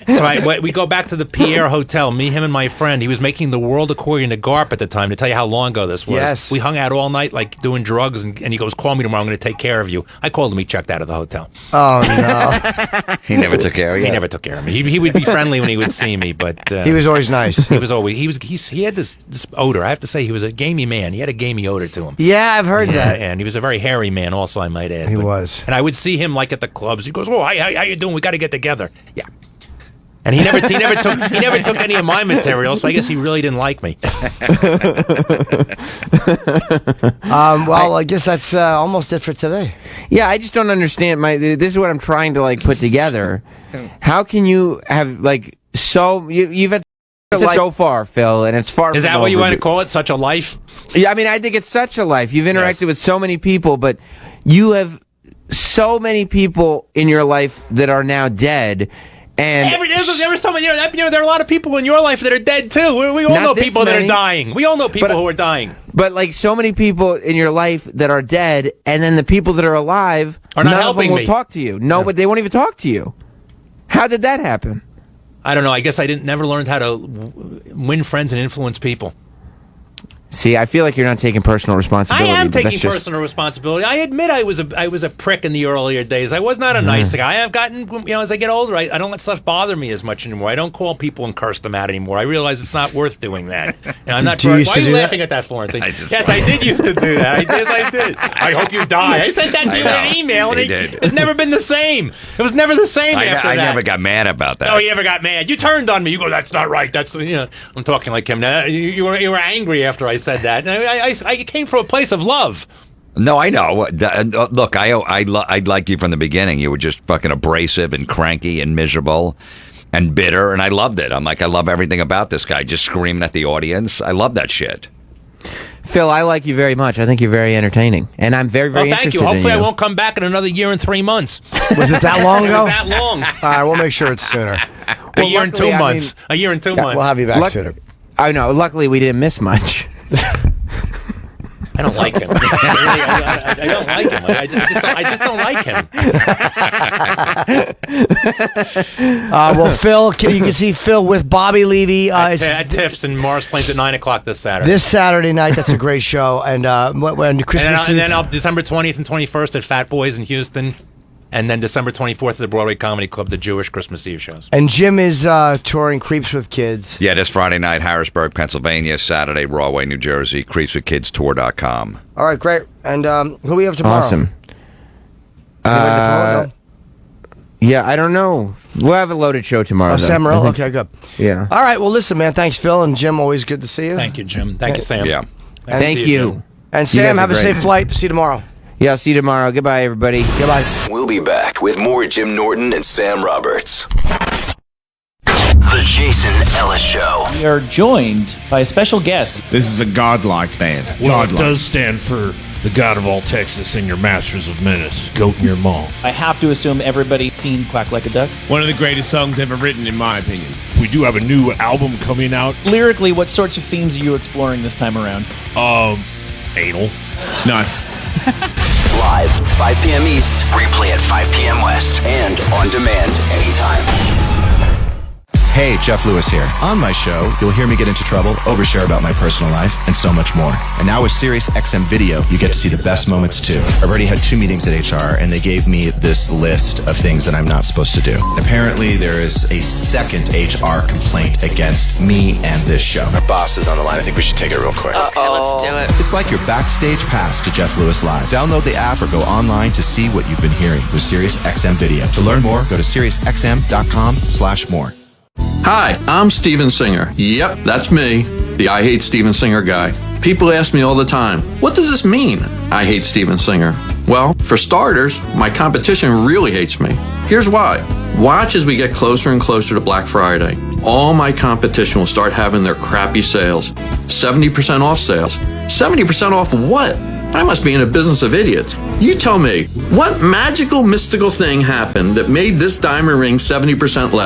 so we go back to the Pierre Hotel, me, him, and my friend. He was making the World According to Garp at the time, to tell you how long ago this was. Yes. We hung out all night, like, doing drugs, and he goes, call me tomorrow, I'm going to take care of you. I called him, he checked out of the hotel. Oh, no. He never took care of you? He never took care of me. He would be friendly when he would see me, but... he was always nice. He had this odor. I have to say, he was a gamey man. He had a gamey odor to him. Yeah, I've heard that. And he was a very hairy man also, I might add. He was. And I would see him, like, at the clubs. He goes, oh, how you doing? We got to get together. Yeah. And he never took any of my material, so I guess he really didn't like me. Well, I guess that's almost it for today. Yeah, I just don't understand. This is what I'm trying to put together. How can you have you've had so far, Phil, and it's far. Is that what you want to call it? Such a life? Yeah, I mean, I think it's such a life. You've interacted with so many people, but you have so many people in your life that are now dead. And there was someone, there are a lot of people in your life that are dead too. We all Not know this people that many. are dying. We all know people who are dying. But like so many people in your life that are dead, and then the people that are alive, Are not none of helping them will me. talk to you. No, but they won't even talk to you. How did that happen? I don't know. I guess I never learned how to win friends and influence people. See, I feel like you're not taking personal responsibility. I am but taking that's just- personal responsibility. I admit I was a prick in the earlier days. I was not a nice guy. I have gotten, as I get older, I don't let stuff bother me as much anymore. I don't call people and curse them out anymore. I realize it's not worth doing that. And I'm not. Do you used Why to are you do that? laughing at that, Florence? Yes, I did used to do that. Yes, I did. I hope you die. I sent that to you in an email, and it's never been the same. It was never the same after I that. never got mad about that. Oh, you ever got mad? You turned on me. You go, that's not right. That's I'm talking like him now. You were angry after I said that. I came from a place of love. No, I know. Look, I liked you from the beginning. You were just fucking abrasive and cranky and miserable and bitter, and I loved it. I'm like, I love everything about this guy, just screaming at the audience. I love that shit. Phil, I like you very much. I think you're very entertaining, and I'm very, very Well, thank interested you. Hopefully, in I you. won't come back in another year and 3 months. Was it that long ago? That long. All right, we'll make sure it's sooner. A year and 2 luckily, I months. mean- A year and 2 Yeah, months. we'll have you back sooner. I know. Luckily, we didn't miss much. I don't like him. I don't like him. I just don't like him. Well, Phil, you can see Phil with Bobby Levy. At Tiff's and Morris Plains at 9 o'clock this Saturday. This Saturday night. That's a great show. And when Christmas and then December 20th and 21st at Fat Boys in Houston. And then December 24th at the Broadway Comedy Club, the Jewish Christmas Eve shows. And Jim is touring Creeps with Kids. Yeah, this Friday night, Harrisburg, Pennsylvania. Saturday, Broadway, New Jersey. CreepsWithKidsTour.com. All right, great. And who do we have tomorrow? Awesome. Yeah, I don't know. We'll have a loaded show tomorrow. Oh, though. Sam Morrell? I think- Okay, good. Yeah. All right, well, listen, man. Thanks, Phil. And Jim, always good to see you. Thank you, Jim. Thank you, Sam. Yeah. Thank you. And You Sam, guys have are a great. safe flight. See you tomorrow. Yeah, I'll see you tomorrow. Goodbye, everybody. Goodbye. We'll be back with more Jim Norton and Sam Roberts. The Jason Ellis Show. We are joined by a special guest. This is a godlike band. Well, Godlike. it does stand for the God of all Texas and your masters of menace, Goat in your mall. I have to assume everybody's seen Quack Like a Duck. One of the greatest songs ever written, in my opinion. We do have a new album coming out. Lyrically, what sorts of themes are you exploring this time around? Anal. Nice. Live, 5 p.m. East, replay at 5 p.m. West, and on demand anytime. Hey, Jeff Lewis here. On my show, you'll hear me get into trouble, overshare about my personal life, and so much more. And now with Sirius XM Video, you get to see the best moments too. I've already had 2 meetings at HR, and they gave me this list of things that I'm not supposed to do. Apparently, there is a second HR complaint against me and this show. Our boss is on the line. I think we should take it real quick. Okay, let's do it. It's like your backstage pass to Jeff Lewis Live. Download the app or go online to see what you've been hearing with Sirius XM Video. To learn more, go to SiriusXM.com/more. Hi, I'm Steven Singer. Yep, that's me, the I Hate Steven Singer guy. People ask me all the time, what does this mean, I hate Steven Singer? Well, for starters, my competition really hates me. Here's why. Watch as we get closer and closer to Black Friday. All my competition will start having their crappy sales. 70% off sales. 70% off what? I must be in a business of idiots. You tell me, what magical, mystical thing happened that made this diamond ring 70% less?